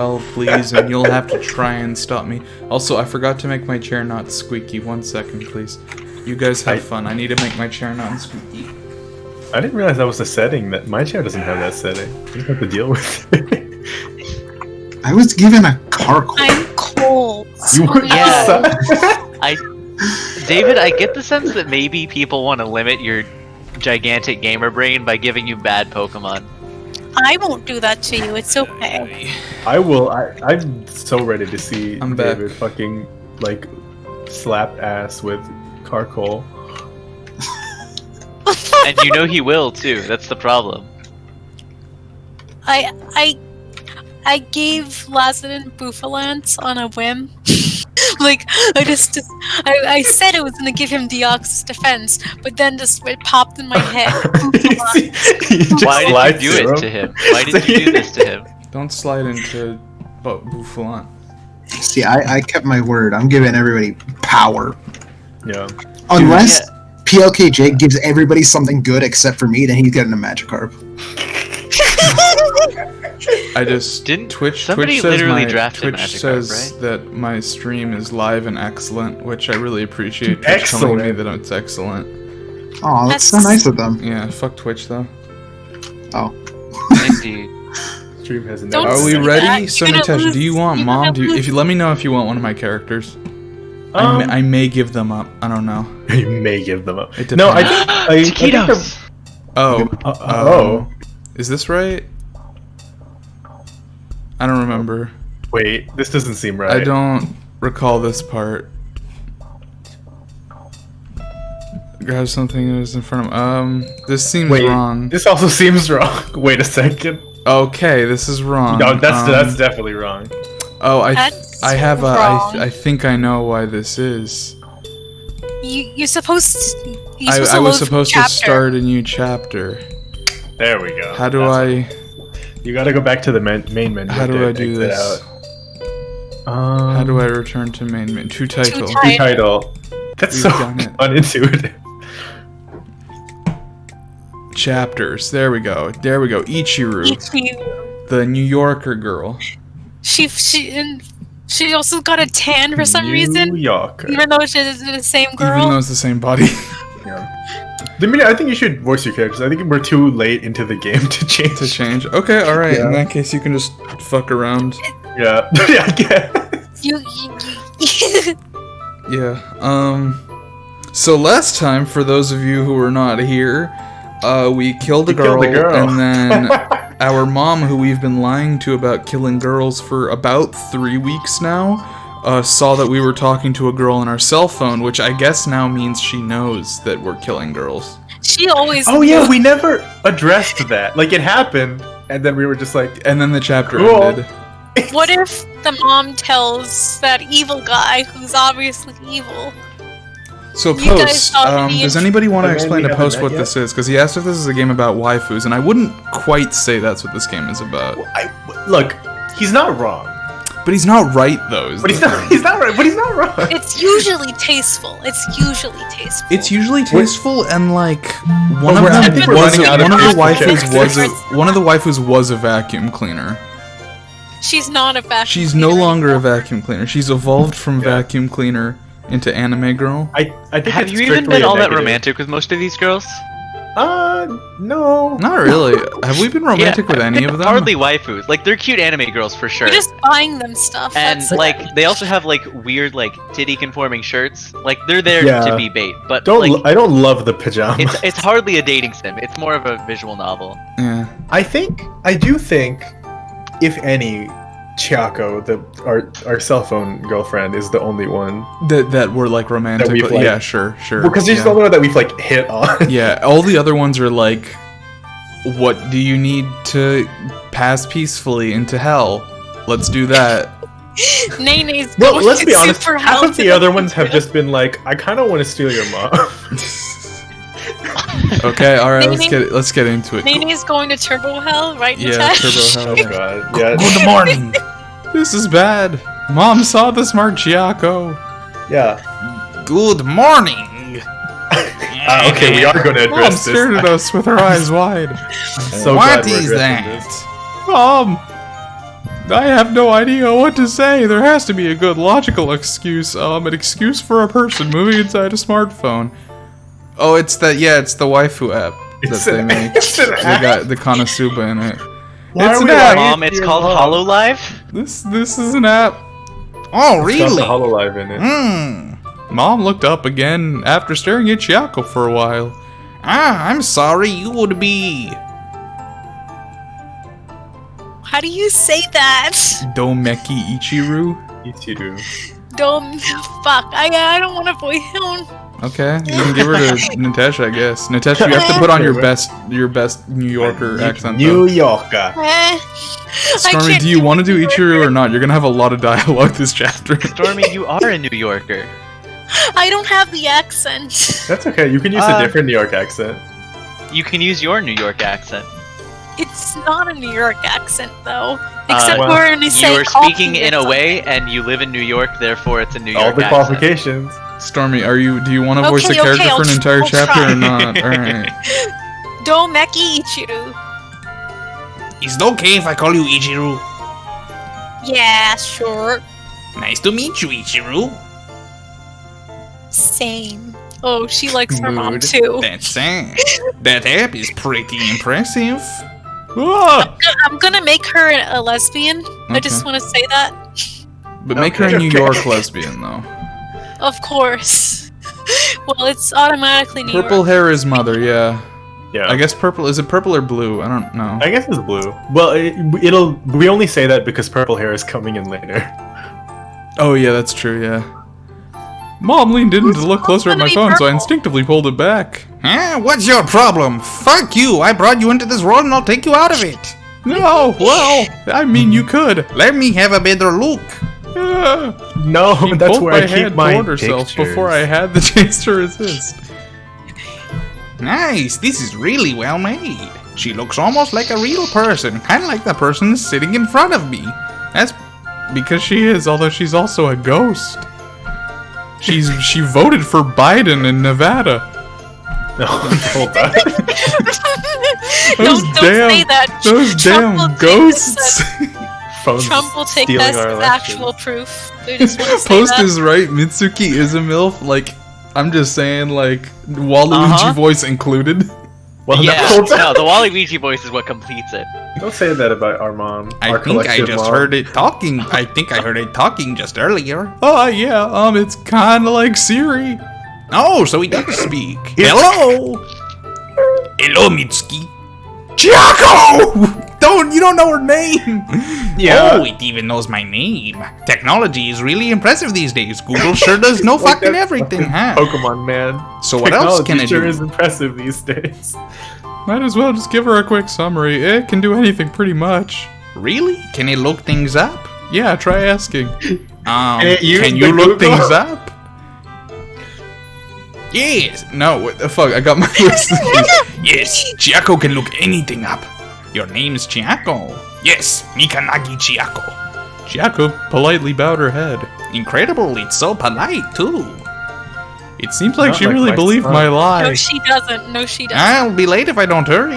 please, and you'll have to try and stop me. Also, I forgot to make my chair not squeaky. 1 second, please. You guys have fun. I need to make my chair not squeaky. I didn't realize that was a setting. That my chair doesn't have that setting. I just have to deal with it. I was given a car call. I'm cold. You were David, I get the sense that maybe people want to limit your gigantic gamer brain by giving you bad Pokemon. I won't do that to you. It's okay. I will. I'm so ready to see I'm David back. fucking like slap ass with Carcoal. And you know he will too. That's the problem. I gave Lazadin Bufalance on a whim. Like, I said I was gonna give him Deoxys defense, but then just it popped in my head. Why did you do it to him? Why did you do this to him? Don't slide into Buffalon. See, I kept my word. I'm giving everybody power. Yeah. Unless PLKJ gives everybody something good except for me, then he's getting a Magikarp. I just Twitch says Magikarp, that my stream is live and excellent, which I really appreciate. Twitch telling me that it's excellent. Oh, that's so nice of them. Yeah, fuck Twitch though. Oh. Indeed. Stream has Don't Are we say ready? that. So You're gonna Natasha, lose- do you want you're mom? gonna If you let me know if you want one of my characters. I may give them up. I don't know. You may give them up. It No, I depends. think Taquitos. Oh. Is this right? I don't remember. Wait, this doesn't seem right. I don't recall this part. Grab something that is in front of this seems wrong. This also seems wrong. Wait a second. Okay, this is wrong. No, that's definitely wrong. Oh, I wrong. think I know why this is. You're supposed to. I was supposed to start a new chapter. There we go. How do I? You gotta go back to the main menu. How do I do this? How do I return to main menu? To title. To title. That's We've so done it. unintuitive. Chapters. There we go. There we go. Ichiru, the New Yorker girl. She also got a tan for some reason. New Yorker. Even though she's the same girl. Even though it's the same body. Yeah. I think you should voice your characters. I think we're too late into the game to change. Okay, alright. Yeah. In that case, you can just fuck around. Yeah. Yeah, I guess. Yeah. So last time, for those of you who were not here, we killed a girl, and then our mom, who we've been lying to about killing girls for about 3 weeks now, saw that we were talking to a girl on our cell phone, which I guess now means she knows that we're killing girls. She always. Oh yeah, we never addressed that. Like it happened, and then we were just like, and then the chapter cool. ended. What if the mom tells that evil guy, who's obviously evil? So You guys Post, saw the does anybody want to Okay, explain we to haven't Post met what yet? this is? Because he asked if this is a game about waifus, and I wouldn't quite say that's what this game is about. look, he's not wrong. But he's not right, though. But he's not right. But he's not wrong. It's usually tasteful. It's usually tasteful, and like one But I think we're running out of one of the waifus was a vacuum cleaner. She's not a vacuum. She's no longer a vacuum cleaner. She's evolved from vacuum cleaner into anime girl. I think Have it's you even strictly been a all that negative. romantic with most of these girls? No. Not really. Have we been romantic with any of them? Hardly waifus. Like, they're cute anime girls for sure. We're just buying them stuff. And that's like they also have like weird like titty conforming shirts. Like they're there Yeah. to be bait, but I don't love the pajamas. it's hardly a dating sim. It's more of a visual novel. Yeah. I do think, if any, Chiako, our cell phone girlfriend, is the only one. That were like romantic. That we've, but like- yeah, sure. Because she's the only one that we've like hit on. Yeah, all the other ones are like, what do you need to pass peacefully into hell? Let's do that. Nene's Well, going let's be honest. super Half hell of the to other ones have just been like, I kind of want to steal your mom. Okay, alright, let's get into it. Nene's going to Turbo Hell, right? Yeah, Natasha? Turbo Oh Hell. god. Yeah. Good morning! This is bad. Mom saw the smart Chiako. Yeah. Good morning! Okay, we are going to Mom address stared at this. us with her eyes wide. So What glad we're is addressing that? this. Mom! I have no idea what to say. There has to be a good logical excuse. An excuse for a person moving inside a smartphone. Oh, it's the waifu app that they make. They got the Konosuba in it. It's an app. Mom, it's called HoloLive. This is an app. Oh, really? It's got the HoloLive in it. Mom looked up again after staring at Chiako for a while. I'm sorry, you would be... How do you say that? Domeki Ichiru? Fuck. I don't want to voice him. Okay, you can give her to Natasha, I guess. Natasha, you have to put on your best New Yorker accent. New Yorker. Stormy, do you want to do Ichiru or not? You're gonna have a lot of dialogue this chapter. Stormy, you are a New Yorker. I don't have the accent. That's okay. You can use a different New York accent. You can use your New York accent. It's not a New York accent, though. Except for when you say you are speaking in a way, and you live in New York, therefore it's a New York accent. All the qualifications. Stormy, do you want to voice a character for an entire chapter or not? Alright. Domeki Ichiru. Is it okay if I call you Ichiru? Yeah, sure. Nice to meet you, Ichiru. Same. Oh, she likes her mom too. That's sad. That app is pretty impressive. I'm gonna make her a lesbian. I just want to say that. But make her a New York lesbian, though. Of course. Well, it's automatically New Purple York. hair is mother, yeah. Yeah. I guess purple. Is it purple or blue? I don't know. I guess it's blue. Well, we only say that because purple hair is coming in later. Oh yeah, that's true. Yeah. Mom leaned in to look closer at my phone, so I instinctively pulled it back. What's your problem? Fuck you! I brought you into this world and I'll take you out of it. No, well, I mean you could. Let me have a better look. No, She that's pulled where my I keep hand my toward herself pictures. before I had the chance to resist. Nice, this is really well made. She looks almost like a real person, kind of like the person sitting in front of me. That's because she is, although she's also a ghost. She voted for Biden in Nevada. No, hold on. Those Don't say that. Those Trump will damn take ghosts. this Trump will take stealing this our as elections. actual proof. I just want to say Post that. is right. Mitsuki is a MILF. Like, I'm just saying, like, Waluigi voice included. Well, Yeah, hold on. no, the Waluigi voice is what completes it. Don't say that about our mom. I our think I collective just mom. heard it talking. I think I heard it talking just earlier. Oh, yeah, it's kinda like Siri. Oh, so he does speak. Hello! Hello, Mitsuki. Chiako! You don't know her name! Yeah. Oh, it even knows my name. Technology is really impressive these days. Google sure does know Like fucking that everything, huh? Pokemon man. So what else can I Technology sure do? is impressive these days. Might as well just give her a quick summary. It can do anything pretty much. Really? Can it look things up? Yeah, try asking. Can use you the look Google? things up? Yes. No, what the fuck? I got my list. Yes, Chiako can look anything up. Your name is Chiako. Yes, Mikanagi Chiako. Chiako politely bowed her head. Incredible, it's so polite too. It seems like Not she like really my believed son. my No, lie. she doesn't. No, she doesn't. I'll be late if I don't hurry.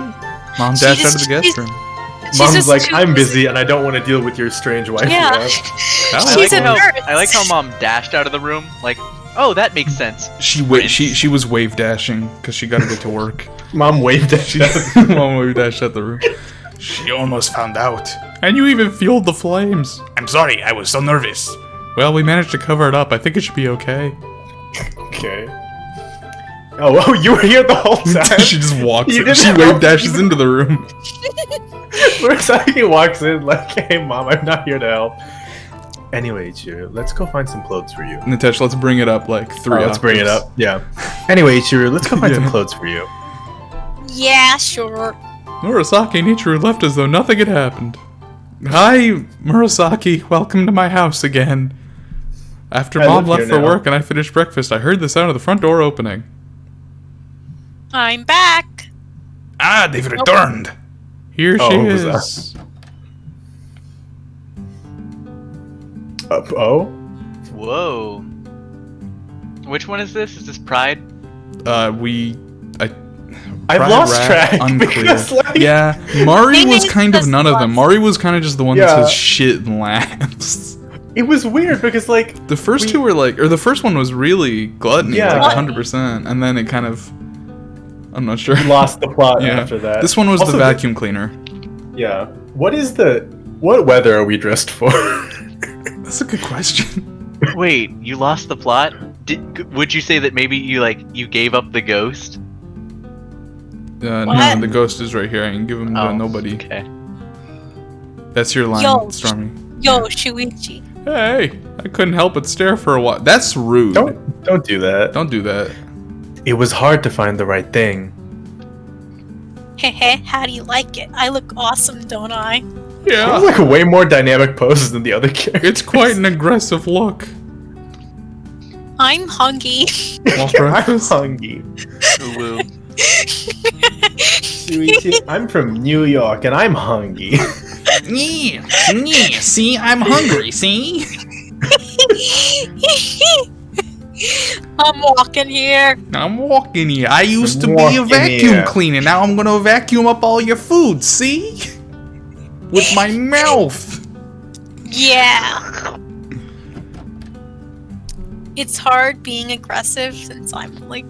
Mom She dashed out just- of the guest she's- room. She's Mom's just like, too I'm busy and I don't want to deal with your strange wife. Yeah. I She's like, a how, nurse. I like how Mom dashed out of the room. Like, oh, that makes sense. She was wave dashing because she got to get to work. Mom waved at you. Mom wave dashed out the room. She almost found out. And you even fueled the flames. I'm sorry, I was so nervous. Well, we managed to cover it up. I think it should be okay. Okay. Oh, you were here the whole time. She just walks You in. didn't She help wave me. dashes into the room. He walks in like, hey mom, I'm not here to help. Anyway, Ichiru, let's go find some clothes for you. Natasha, let's bring it up like three Let's bring it octaves. up. Yeah. Anyway, Ichiru, let's go find some Yeah. clothes for you. Yeah, sure. Murasaki and Ichiru left as though nothing had happened. Hi, Murasaki. Welcome to my house again. After I Mom live left here for now. work and I finished breakfast, I heard the sound of the front door opening. I'm back. Ah, they've returned. Here Oh, she who's is. Oh? Whoa. Which one is this? Is this Pride? We I've lost track. Because, like, Yeah, Mari Maybe was it's kind of just none of them. lost. Mari was kind of just the one Yeah. that says shit and laughs. it was weird because like The first two were like, or the first one was really gluttony, Yeah. like 100%, and then it kind of, I'm not sure. we lost the plot Yeah. after that. This one was Also, the vacuum cleaner. Yeah. What weather are we dressed for? That's a good question. Wait, you lost the plot? Would you say that maybe you gave up the ghost? No, What? the ghost is right here. I can give him to nobody. Okay. That's your line, Yo. Stormy. Yo, Shuichi. Hey, I couldn't help but stare for a while. That's rude. Don't do that. Don't do that. It was hard to find the right thing. Hehe, how do you like it? I look awesome, don't I? It Yeah, was like way more dynamic poses than the other characters. it's quite an aggressive look. I'm hungry. Want breakfast? I'm hungry. Shuichi, I'm from New York and I'm hungry. Yeah, yeah, see, I'm hungry, see? I'm walking here. I'm walking here. I used to I'm be a walking vacuum here. cleaner. Now I'm gonna vacuum up all your food, see? With my mouth. Yeah. It's hard being aggressive since I'm like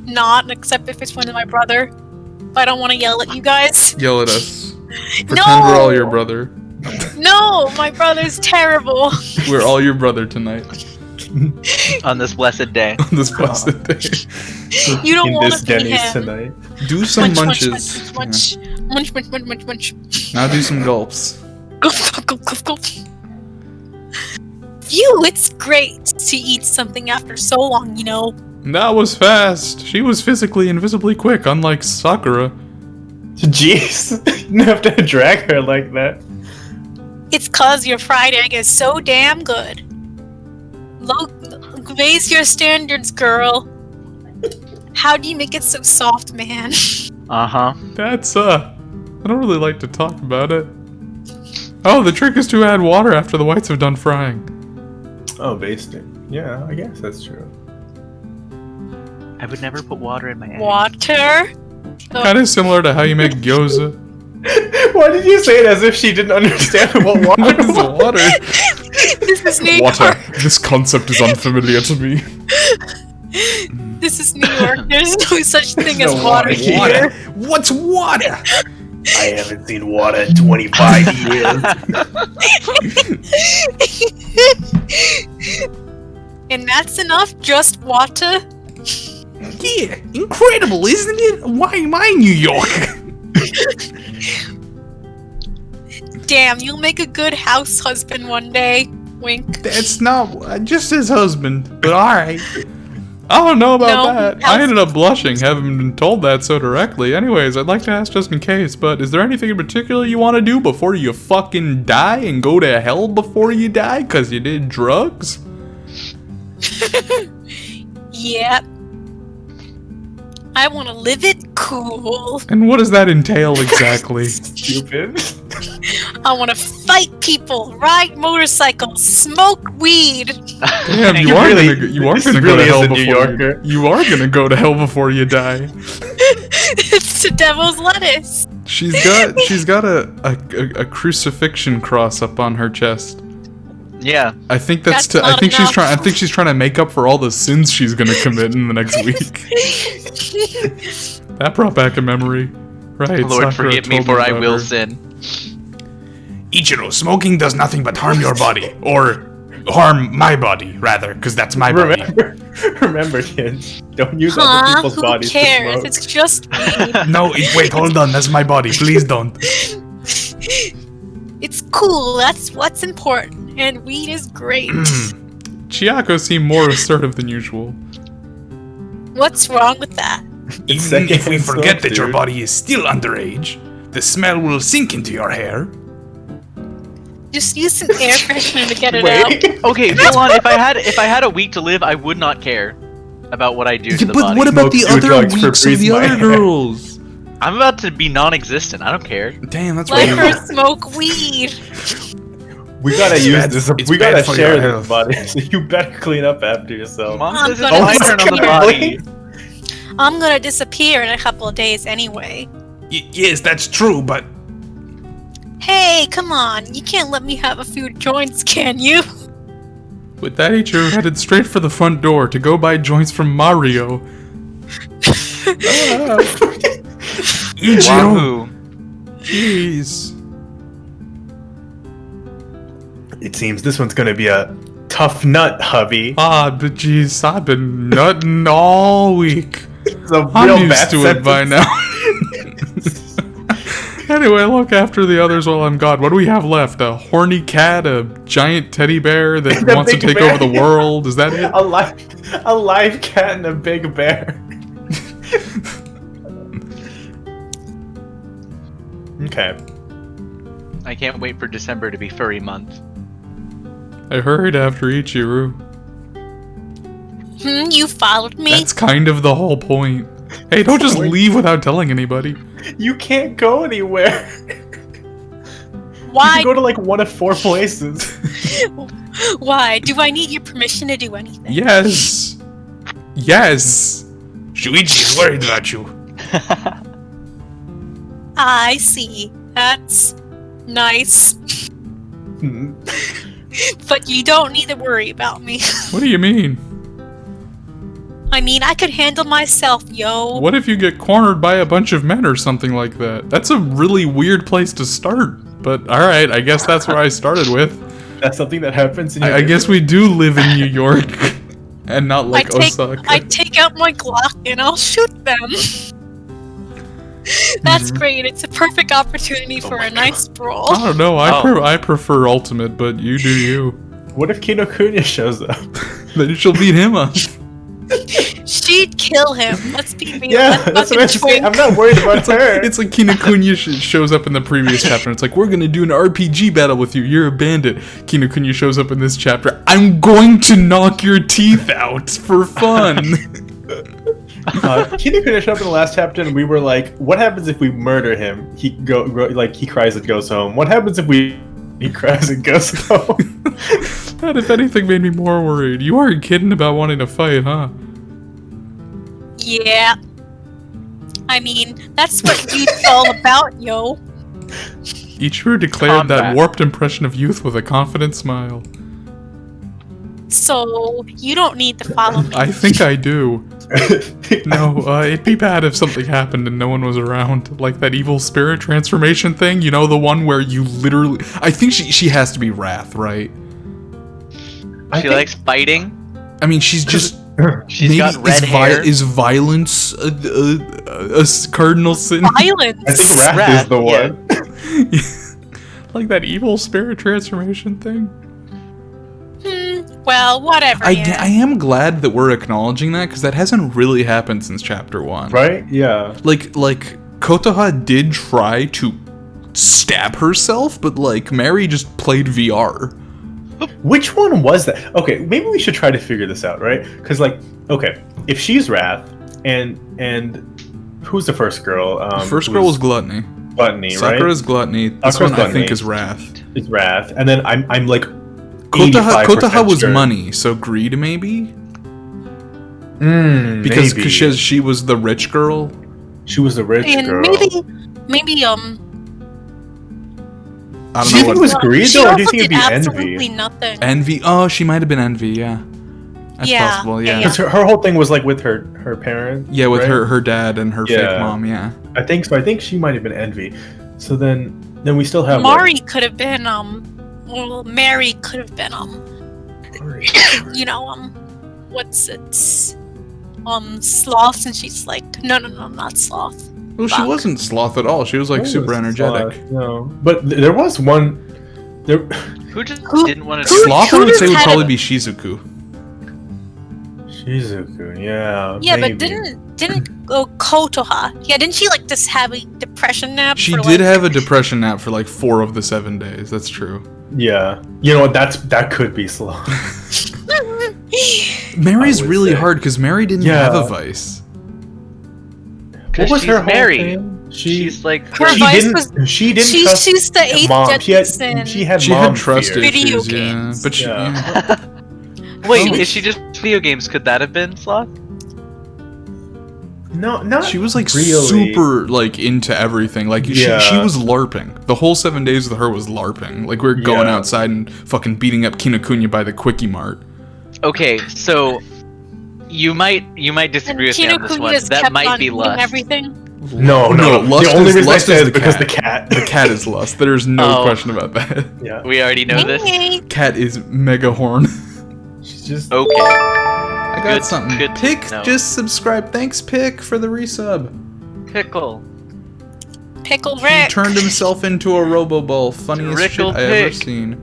not, except if it's one of my brother. I don't want to yell at you guys. Yell at us. Pretend No! we're all your brother. No, my brother's terrible. We're all your brother tonight. On this blessed day. On this blessed day. You don't In want this to be Denny's him. tonight. Do some Munch, munches. munch, munch, munch, munch, munch, munch, munch. Now do some gulps. Gulp, gulp, gulp, gulp. Phew, it's great to eat something after so long, you know. That was fast. She was physically and visibly quick, unlike Sakura. Jeez. You don't have to drag her like that. It's cause your fried egg is so damn good. Raise your standards, girl. How do you make it so soft, man? Uh-huh. That's, I don't really like to talk about it. Oh, the trick is to add water after the whites have done frying. Oh, basting. Yeah, I guess that's true. I would never put water in my egg. Water? Kind of similar to how you make gyoza. Why did you say it as if she didn't understand what water What is was? water? This is New Water. York. This concept is unfamiliar to me. This is New York. There's no such thing as no water water here. What's water? I haven't seen water in 25 years. And that's enough? Just water? Yeah, incredible, isn't it? Why am I New York? Damn, you'll make a good house husband one day. Wink. That's not just his husband, but alright. I don't know about No, that. I ended up blushing, having been told that so directly. Anyways, I'd like to ask just in case, but is there anything in particular you want to do before you fucking die and go to hell before you die because you did drugs? Yep. I want to live it cool. And what does that entail exactly? Stupid. I want to fight people, ride motorcycles, smoke weed. Damn, you are gonna go to hell before you are gonna go to hell before you die. It's the devil's lettuce. She's got a crucifixion cross up on her chest. Yeah. I think That's not I think enough. she's trying to make up for all the sins she's gonna commit in the next week. That brought back a memory. Right. Lord, Sakura forgive me told for I about will her. sin. Ichiro, smoking does nothing but harm your body. Or harm my body, rather, because that's my body. Remember, kids, don't use other Huh? people's Who bodies cares? to smoke. It's just weed. No, wait, hold on, that's my body. Please don't. It's cool. That's what's important. And weed is great. Chiako seemed more assertive than usual. What's wrong with that? Even if we secondhand forget smoke, that your dude. body is still underage, the smell will sink into your hair. Just use some air freshener to get it Wait. Okay, hold on. If I had a week to live, I would not care about what I do to the But body. what about the Smoke two other drugs for weeks of the freezing my other hair. girls? I'm about to be non-existent. I don't care. Damn, that's Let right. her smoke weed. We gotta It's use bad- this. it's We gotta bad for share your this health. body. So you better clean up after yourself. Mom, I'm this is gonna my be turn on the scared. body. I'm gonna disappear in a couple of days anyway. Yes, that's true, but Hey, come on. You can't let me have a few joints, can you? With that, Ichiro headed straight for the front door to go buy joints from Mario. Ichiro! Wahoo. Jeez. It seems this one's gonna be a tough nut, hubby. But jeez, I've been nutting all week. It's a I'm real used bad to it by sentence. now. Anyway, look after the others while I'm gone. What do we have left? A horny cat, a giant teddy bear that The wants to big take bear. over the world. Is that it? A live cat and a big bear. Okay. I can't wait for December to be furry month. I hurried after Ichiro. You followed me? That's kind of the whole point. Hey, don't just leave without telling anybody. You can't go anywhere. Why? You can go to like one of 4 places. Why? Do I need your permission to do anything? Yes. Yes. Shuichi is worried about you. I see. That's nice. But you don't need to worry about me. What do you mean? I mean, I could handle myself, yo. What if you get cornered by a bunch of men or something like that? That's a really weird place to start. But alright, I guess that's where I started with. That's something that happens in your I guess we do live in New York. And not like Osaka. I take out my Glock and I'll shoot them. That's great. It's a perfect opportunity for a nice brawl. I don't know, I prefer Ultimate, but you do you. What if Kinokuniya shows up? Then she'll beat him up. She'd kill him. Let's be real. Yeah, That that's what fucking I'm saying. I'm twink. not worried about her. It's like Kinokuniya shows up in the previous chapter. It's like, we're gonna do an RPG battle with you. You're a bandit. Kinokuniya shows up in this chapter. I'm going to knock your teeth out for fun. Kinokuniya showed up in the last chapter, and we were like, "What happens if we murder him?" He cries and goes home. What happens if he cries and goes home? That, if anything, made me more worried. You aren't kidding about wanting to fight, huh? Yeah. I mean, that's what youth's all about, yo. Ichiro declared that Combat. warped impression of youth with a confident smile. So, you don't need to follow me. I think I do. No, it'd be bad if something happened and no one was around. Like that evil spirit transformation thing, you know, the one where you literally... I think she has to be Wrath, right? She likes fighting. I mean, she's just... She's got red hair. Is violence a cardinal sin? Violence. I think Wrath Wrath, is the one. Like that evil spirit transformation thing? Well, whatever. I yeah. am glad that we're acknowledging that, because that hasn't really happened since chapter 1. Right? Yeah. Like Kotoha did try to stab herself, but like Mary just played VR. Which one was that? Okay, maybe we should try to figure this out, right? Because okay, if she's Wrath, and who's the first girl? The first girl was Gluttony. Gluttony, right? Sakura's Gluttony. This Sakura's one I Gluttony. think is Wrath. It's Wrath, and then I'm like Kotoha was sure. money, so greed maybe? Because Because she was the rich girl. she was a rich And girl. maybe, I Do don't you know think what... it was greed she though, or also do you think it'd did be absolutely envy? nothing. Envy? Oh, she might have been Envy, yeah. That's Yeah, possible, yeah, yeah. yeah. Because her whole thing was like with her parents. Yeah, with right? her dad and her fake Yeah. mom, yeah. I think so. I think she might have been envy. So then we still have Mari could have been, well, Mary could have been, you know, what's it? Sloth, and she's like, no, not sloth. Well, she Fuck. wasn't sloth at all. She was like super energetic. No, but there was one. There, Who just Who- didn't want to who- do Sloth, I would say, would had probably a- be Shizuku. Shizuku, yeah. Yeah, maybe. but didn't Kotoha? Yeah, didn't she like just have a depression nap? She for, did like, have a depression nap for like 4 of the 7 days. That's true. Yeah, you know what? That could be slow. Mary's I would really say. hard because Mary didn't Yeah. have a vice. Because What was she's her whole married. thing? She's like Her she vice didn't. was- She didn't. she's trust the eighth mom. deadly sin. She had. She mom had trust fear. Video issues, yeah. games. But she, Yeah. yeah. Wait, is she just video games? Could that have been Sloth? No, not She was like really. super like into everything. Like she was LARPing. The whole 7 days with her was LARPing. Like we were going outside and fucking beating up Kinokuniya by the Quickie Mart. Okay, so you might disagree with me on this one. That might be lust. Everything. No. Lust The only is, reason I lust say is it is because the cat. The cat is lust. There's no question about that. Yeah. We already know this. Cat is mega horn. She's just Okay. I got Good- something. good to Pick know. just subscribe. Thanks, Pick, for the resub. Pickle. Pickle He Rick. turned himself into a Robo-Ball. Funniest Rickle shit I ever Pick. seen.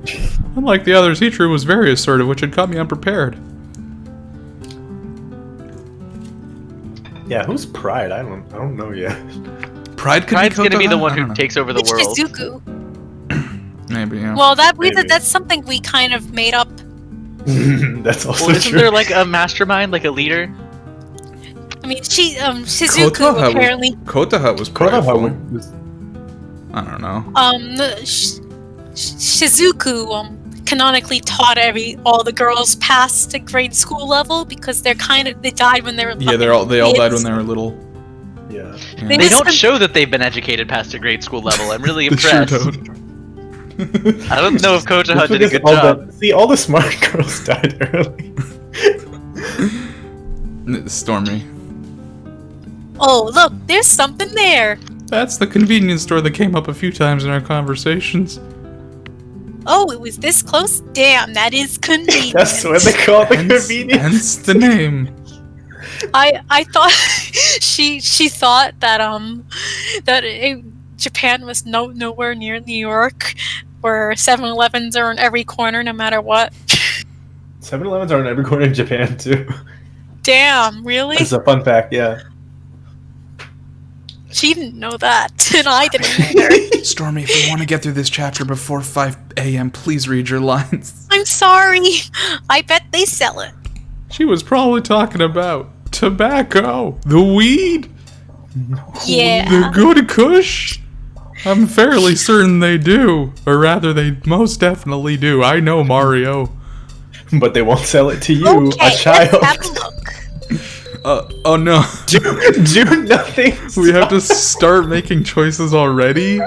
Unlike the others, Ichiru was very assertive, which had caught me unprepared. Yeah, who's Pride? I don't know yet. Pride's Pride's gonna be the Kotoha? one I don't who know. takes over the It's world. Shizuku. Maybe, yeah. Well, Maybe. that's something we kind of made up. That's also Well, isn't true. there like a mastermind, like a leader? I mean, Shizuku Kotoha apparently. Kotoha was Kotoha prideful. was- I don't know. Shizuku canonically taught all the girls past the grade school level because they died when they were Yeah, they all died when they were little. Yeah. Yeah. They They just don't spent- show that they've been educated past a grade school level. I'm really They sure impressed. don't. I don't know if Kotoha did a good all job. all the smart girls died early. Stormy. Oh, look, there's something there. That's the convenience store that came up a few times in our conversations. Oh, it was this close? Damn, that is convenient. That's what they call it, the convenience. Hence the name. I thought she thought that Japan was nowhere near New York, where 7-Elevens are in every corner, no matter what. 7-Elevens are in every corner in Japan too. Damn, really? It's a fun fact, yeah. She didn't know that, and I didn't either. Stormy, if we want to get through this chapter before 5 a.m., please read your lines. I'm sorry. I bet they sell it. She was probably talking about tobacco, the weed, Yeah. the good kush. I'm fairly certain they do, or rather, they most definitely do. I know Mario. But they won't sell it to you, Okay, a child. let's have a look. Oh no. do nothing. We have to start making choices already?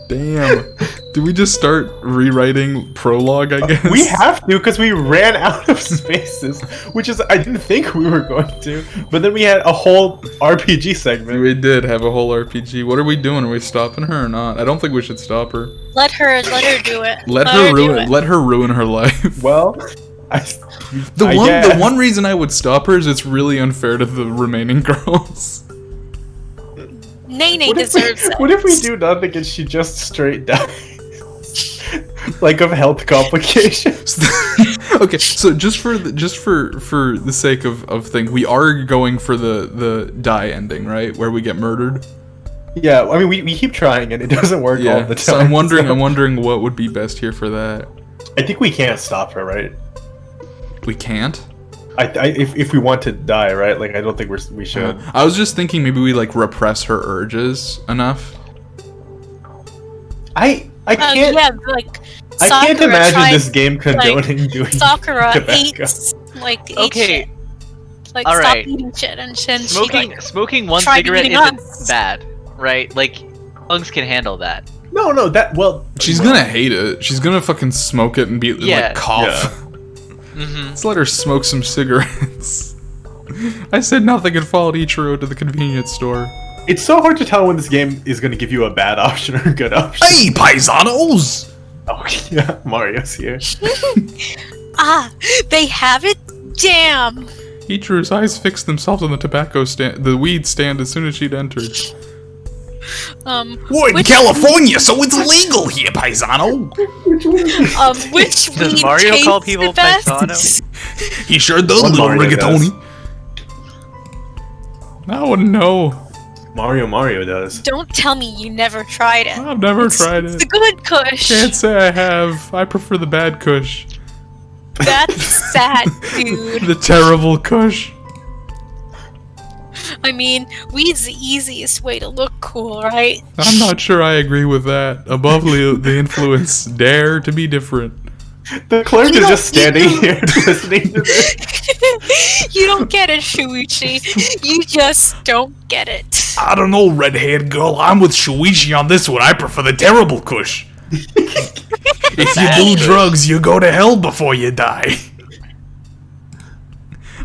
Damn. Do we just start rewriting prologue, I guess? We have to because we ran out of spaces, which is I didn't think we were going to. But then we had a whole RPG segment. We did have a whole RPG. What are we doing? Are we stopping her or not? I don't think we should stop her. Let her do it. Let her do ruin. it. Let her ruin her life. Well, The guess. one reason I would stop her is it's really unfair to the remaining girls. Nene What deserves it. if we do nothing and she just straight dies? Like of health complications. Okay, so just for the sake of thing, we are going for the die ending, right? Where we get murdered. Yeah, I mean we keep trying and it doesn't work all the time. So I'm wondering what would be best here for that. I think we can't stop her, right? We can't. If we want to die, right? Like I don't think we should. I was just thinking maybe we like repress her urges enough. I can't. Yeah, like I can't Sakura imagine tried- this game condoning doing Sakura tobacco. ate Okay. shit. Like All stop right. eating shit and she Smoking one tried cigarette eating isn't us. bad, right? Like, lungs can handle that. No, She's gonna hate it. She's gonna fucking smoke it and be Yeah. like cough. Yeah. Mm-hmm. Let's let her smoke some cigarettes. I said nothing and followed Ichiro to the convenience store. It's so hard to tell when this game is going to give you a bad option or a good option. Hey, paisanos! Oh yeah, Mario's here. Ah, they have it? Damn. Ichiro's eyes fixed themselves on the weed stand as soon as she'd entered. We're in Which- California, so it's legal here, paisano. Which Does weed Mario tastes call people the best? paisano? He sure does, What little Mario rigatoni. I wouldn't know. Mario does. Don't tell me you never tried it. I've never tried It's it. the good kush. Can't say I have. I prefer the bad kush. That's sad, dude. The terrible kush. I mean, weed's the easiest way to look cool, right? I'm not sure I agree with that. Above the influence, dare to be different. The clerk is just standing here listening to this. You don't get it, Shuichi. You just don't get it. I don't know, red-haired girl. I'm with Shuichi on this one. I prefer the terrible kush. If you do drugs, you go to hell before you die.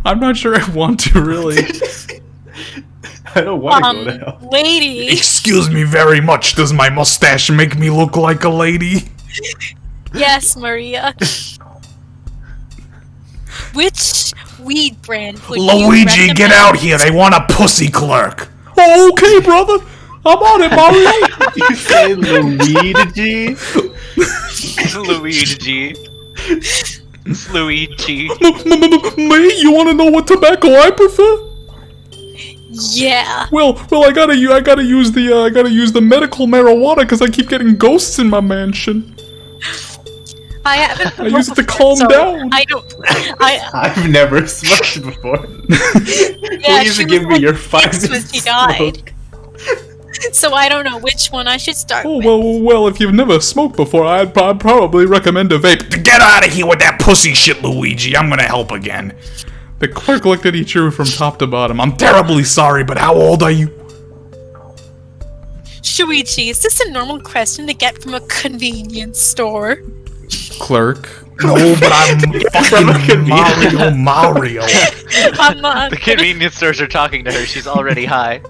I'm not sure I want to really. I don't want to go to hell. Lady. Excuse me very much. Does my mustache make me look like a lady? Yes, Maria. Which weed brand would you Luigi, recommend? get out here. They want a pussy clerk. Oh, okay, brother. I'm on it, Mario. You say Luigi? Luigi. Luigi. Me? You want to know what tobacco I prefer? Yeah. Well, I gotta use the medical marijuana because I keep getting ghosts in my mansion. I haven't. I use it to calm down. I don't. I've never smoked before. Yeah, Please she give was me your like 5 6 when minutes she to died. smoke. So I don't know which one I should start Oh with. well, if you've never smoked before, I'd probably recommend a vape. Get out of here with that pussy shit, Luigi. I'm gonna help again. The clerk looked at Ichiru from top to bottom. I'm terribly sorry, but how old are you? Shuichi, is this a normal question to get from a convenience store? Clerk. No, but I'm fucking Mario. I'm not. The convenience stores are talking to her. She's already high.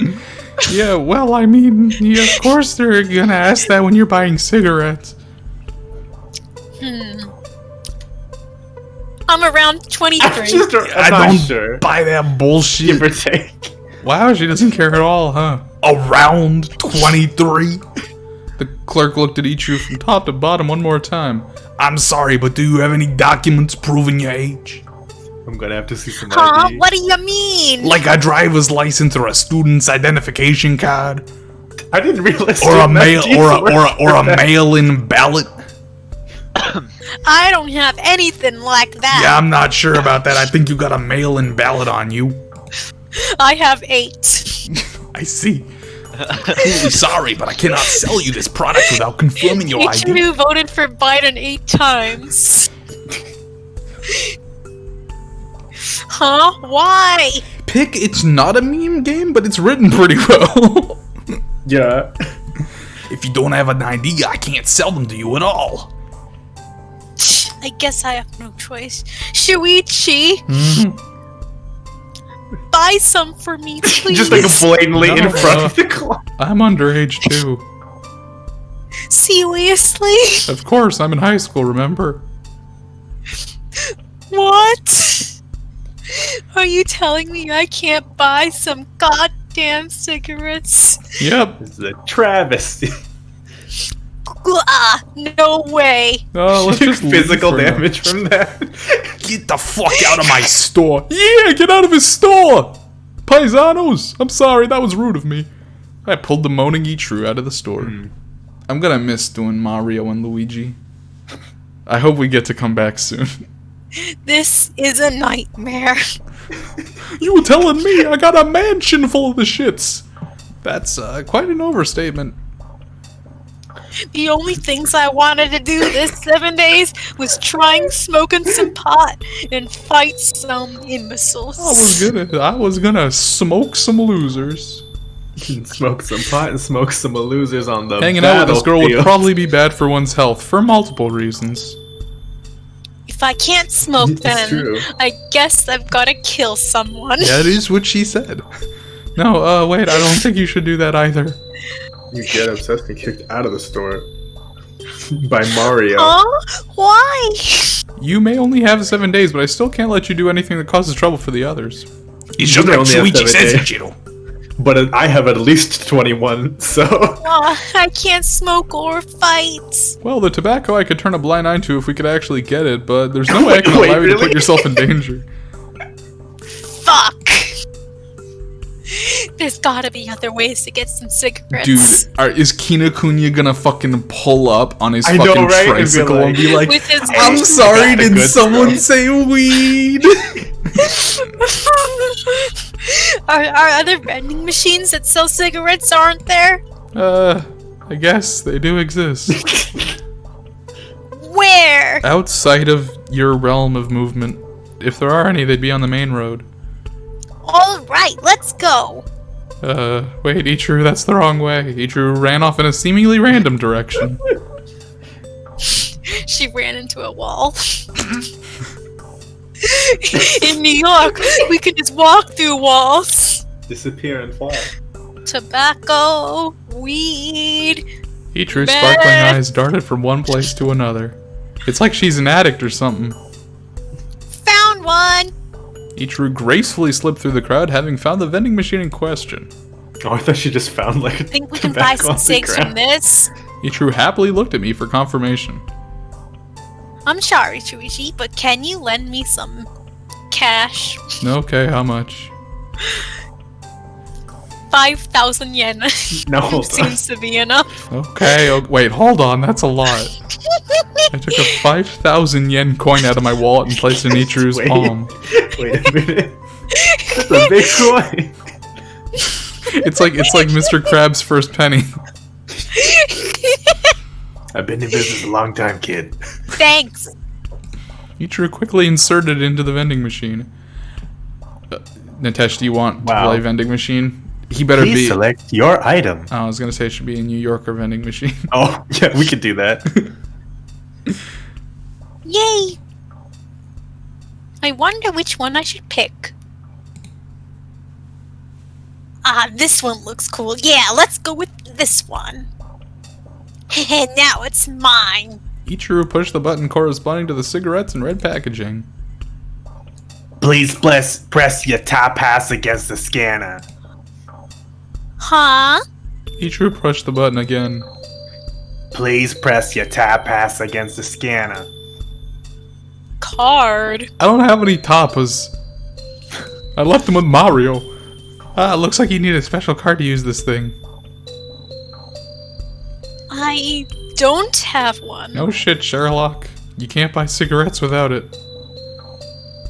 Yeah, well, I mean, yeah, of course they're gonna ask that when you're buying cigarettes. I'm around 23. I'm I not don't sure. buy that bullshit. Give or take. Wow, she doesn't care at all, huh? Around 23? The clerk looked at Ichiru from top to bottom one more time. I'm sorry, but do you have any documents proving your age? I'm gonna have to see some Huh? ID. What do you mean? Like a driver's license or a student's identification card? I didn't realize. Or a student mail IDs or were- a mail-in ballot? I don't have anything like that. Yeah, I'm not sure about that. I think you got a mail-in ballot on you. I have 8. I see. Truly sorry, but I cannot sell you this product without confirming your ID. Ichiru voted for Biden 8 times. Huh? Why? Pick, it's not a meme game, but it's written pretty well. Yeah. If you don't have an ID, I can't sell them to you at all. I guess I have no choice. Shuichi, buy some for me, please. Just like blatantly No, in front of the clock. I'm underage too. Seriously? Of course, I'm in high school, remember? What? Are you telling me I can't buy some goddamn cigarettes? Yep. This is a travesty. Ah, no way. Oh, let's just leave Physical for now. damage from that. Get the fuck out of my store. Yeah, get out of his store! Paisanos! I'm sorry, that was rude of me. I pulled the moaning Ichiru out of the store. I'm gonna miss doing Mario and Luigi. I hope we get to come back soon. This is a nightmare. You were telling me I got a mansion full of the shits! That's quite an overstatement. The only things I wanted to do this 7 days was trying smoking some pot and fight some imbeciles. I was gonna smoke some losers. Smoke some pot and smoke some losers on the Hanging out with this girl would battlefield. probably be bad for one's health, for multiple reasons. If I can't smoke It's then, true. I guess I've gotta kill someone. That is what she said. No, wait, I don't think you should do that either. You get obsessed and kicked out of the store by Mario. Huh? Why? You may only have 7 days, but I still can't let you do anything that causes trouble for the others. It's just You like only have Shuichi 7 says, days. Ichiro. But I have at least 21, so I can't smoke or fight. Well, the tobacco I could turn a blind eye to if we could actually get it, but there's no way I can Wait, allow you to really? put yourself in danger. Fuck. There's gotta be other ways to get some cigarettes. Dude, is Kinokuniya gonna fucking pull up on his I know, fucking right? And be tricycle and be like, With his I'm sorry, Got a did good someone throw." say weed? Are other vending machines that sell cigarettes, aren't there? I guess they do exist. Where? Outside of your realm of movement. If there are any, they'd be on the main road. Alright, let's go. Wait, Ichiru, that's the wrong way. Ichiru ran off in a seemingly random direction. She ran into a wall. In New York, we can just walk through walls. Disappear and fall. Tobacco, weed. Ichiru's sparkling eyes darted from one place to another. It's like she's an addict or something. Found one. Ichiru gracefully slipped through the crowd, having found the vending machine in question. Oh, I thought she just found like. I think we can buy some cigs from this. Ichiru happily looked at me for confirmation. I'm sorry, Shuichi, but can you lend me some cash? Okay, how much? 5,000 yen. No. Seems to be enough. Okay, wait, hold on, that's a lot. I took a 5,000 yen coin out of my wallet and placed it in Ichiru's palm. Wait a minute. That's a big coin. It's like Mr. Krabs' first penny. I've been in business a long time, kid. Thanks. Ichiru quickly inserted it into the vending machine. Nitesh, do you want to play vending machine? He better Please be. select your item. Oh, I was gonna say it should be a New Yorker vending machine. Oh, yeah, we could do that. Yay! I wonder which one I should pick. Ah, this one looks cool. Yeah, let's go with this one. Now it's mine. Ichiru pushed the button corresponding to the cigarettes in red packaging. Please press your top pass against the scanner. Huh? Ichiru pushed the button again. Please press your top pass against the scanner. Card. I don't have any tapas. I left them with Mario. Ah, looks like you need a special card to use this thing. I don't have one. No shit, Sherlock. You can't buy cigarettes without it.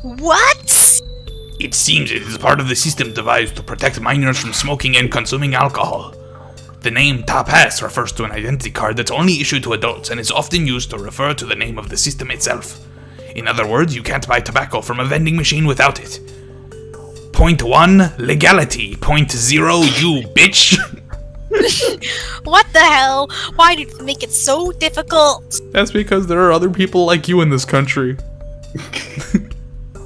What? It seems it is part of the system devised to protect minors from smoking and consuming alcohol. The name Tapas refers to an identity card that's only issued to adults and is often used to refer to the name of the system itself. In other words, you can't buy tobacco from a vending machine without it. Point 1, legality. Point 0, you bitch. What the hell? Why did you make it so difficult? That's because there are other people like you in this country.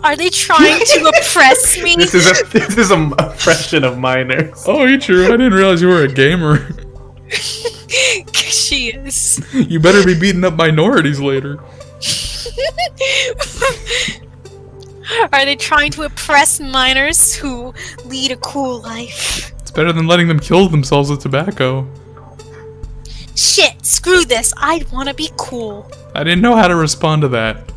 Are they trying to oppress me? This is a oppression of minors. Oh, Ichiru, I didn't realize you were a gamer. She is. You better be beating up minorities later. Are they trying to oppress minors who lead a cool life? It's better than letting them kill themselves with tobacco. Shit, screw this. I want to be cool. I didn't know how to respond to that.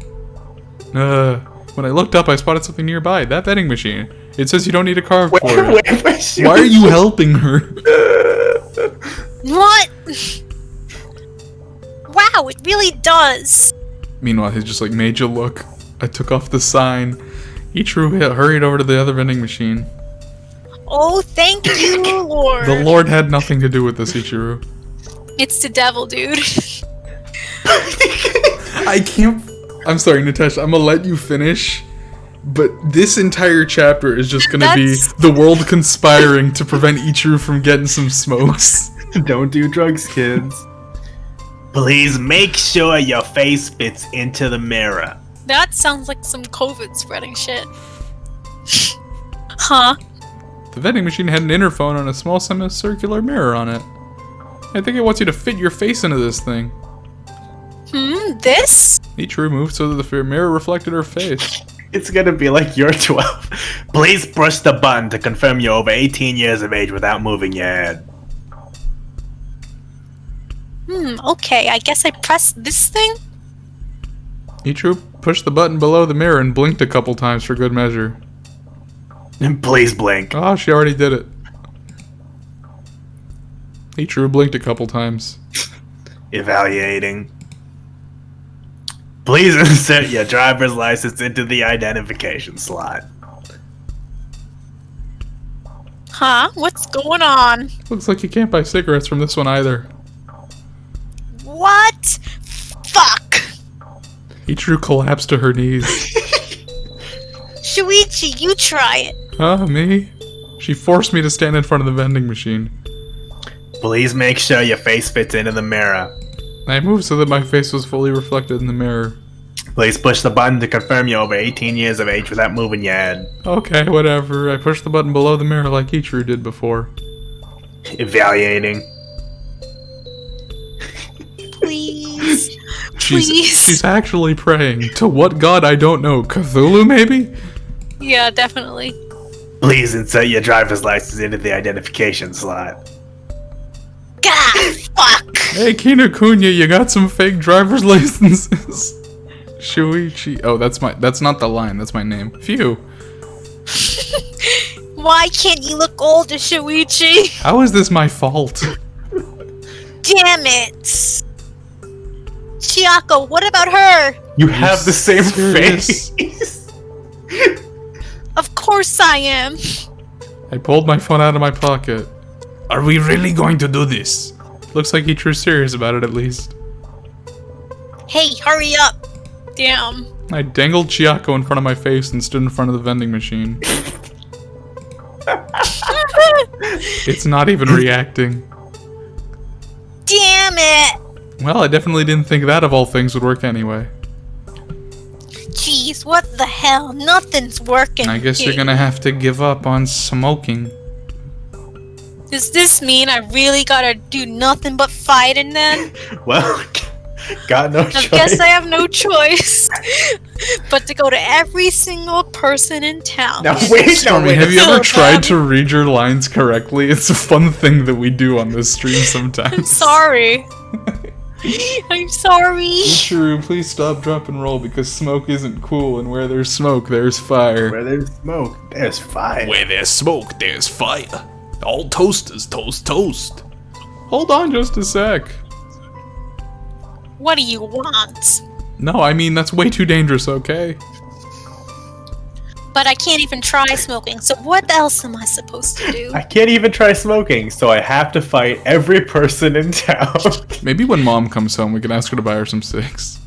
When I looked up, I spotted something nearby. That vending machine. It says you don't need a card for it. Why are you helping her? What? Wow, it really does. Meanwhile, he just like made you look. I took off the sign. Ichiru hurried over to the other vending machine. Oh, thank you, Lord. The Lord had nothing to do with this, Ichiru. It's the devil, dude. I can't... I'm sorry, Natasha, I'm gonna let you finish, but this entire chapter is just gonna be the world conspiring to prevent Ichiru from getting some smokes. Don't do drugs, kids. Please make sure your face fits into the mirror. That sounds like some COVID spreading shit. Huh? The vending machine had an interphone and a small semicircular mirror on it. I think it wants you to fit your face into this thing. This? Ichiru moved so that the mirror reflected her face. It's gonna be like you're 12. Please push the button to confirm you're over 18 years of age without moving your head. Okay, I guess I pressed this thing? Ichiru pushed the button below the mirror and blinked a couple times for good measure. Please blink. Oh, she already did it. Ichiru blinked a couple times. Evaluating. Please insert your driver's license into the identification slot. Huh? What's going on? Looks like you can't buy cigarettes from this one either. What? Fuck! Ichiru collapsed to her knees. Shuichi, you try it. Huh, me? She forced me to stand in front of the vending machine. Please make sure your face fits into the mirror. I moved so that my face was fully reflected in the mirror. Please push the button to confirm you're over 18 years of age without moving your head. Okay, whatever. I pushed the button below the mirror like Ichiru did before. Evaluating. Please. Please. She's actually praying. To what god I don't know. Cthulhu, maybe? Yeah, definitely. Please insert your driver's license into the identification slot. God, fuck. Hey, Kinokuniya, you got some fake driver's licenses? Shuichi. Oh, that's not the line. That's my name. Phew. Why can't you look older, Shuichi? How is this my fault? Damn it. Chiako, what about her? You have the same serious? face. Of course I am. I pulled my phone out of my pocket. Are we really going to do this? Looks like Ichiru's serious about it, at least. Hey, hurry up. Damn. I dangled Chiako in front of my face and stood in front of the vending machine. It's not even reacting. Damn it. Well, I definitely didn't think that of all things would work anyway. Jeez, what the hell? Nothing's working. I guess you're gonna have to give up on smoking. Does this mean I really gotta do nothing but fighting then? Well, got no choice. I guess I have no choice but to go to every single person in town. Now wait, Stormy, have you ever tried to read your lines correctly? It's a fun thing that we do on this stream sometimes. I'm sorry. I'm sorry. Ichiru, please stop, drop, and roll because smoke isn't cool, and where there's smoke, there's fire. Where there's smoke, there's fire. Where there's smoke, there's fire. All toasters toast toast. Hold on just a sec. What do you want? No, I mean, that's way too dangerous, okay? But I can't even try smoking, so what else am I supposed to do? I can't even try smoking, so I have to fight every person in town. Maybe when Mom comes home, we can ask her to buy her some cigs.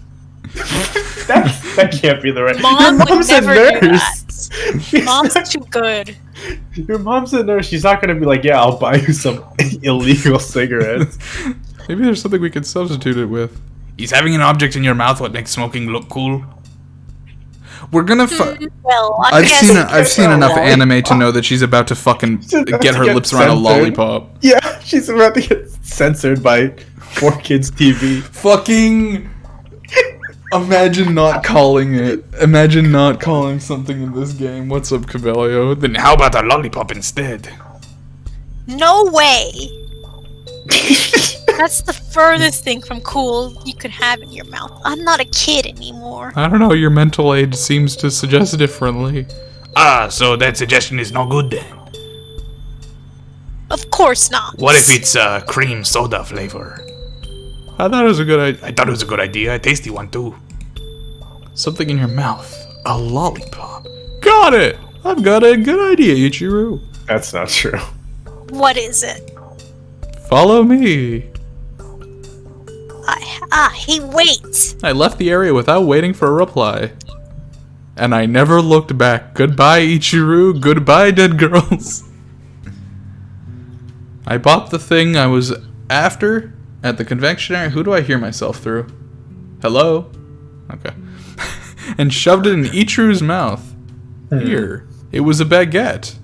That can't be the right. Mom Your mom's would never a do nurse. that. Mom's too good. Your mom's a nurse. She's not gonna be like, yeah, I'll buy you some illegal cigarettes. Maybe there's something we could substitute it with. Is having an object in your mouth what makes smoking look cool? We're gonna Well, I've seen enough anime to know that she's about to fucking get her lips around a lollipop. Yeah, she's about to get censored by 4Kids TV. Fucking imagine not calling it. Imagine not calling something in this game. What's up, Cabello? Then how about a lollipop instead? No way. That's the furthest thing from cool you could have in your mouth. I'm not a kid anymore. I don't know, your mental age seems to suggest differently. Ah, so that suggestion is no good then. Of course not. What if it's cream soda flavor? I thought it was a good idea. I thought it was a good idea, a tasty one too. Something in your mouth. A lollipop. Got it! I've got a good idea, Ichiru. That's not true. What is it? Follow me. Hey, wait. I left the area without waiting for a reply. And I never looked back. Goodbye, Ichiru. Goodbye, dead girls. I bought the thing I was after at the confectionery. Who do I hear myself through? Hello? Okay. And shoved it in Ichiru's mouth. Here. It was a baguette.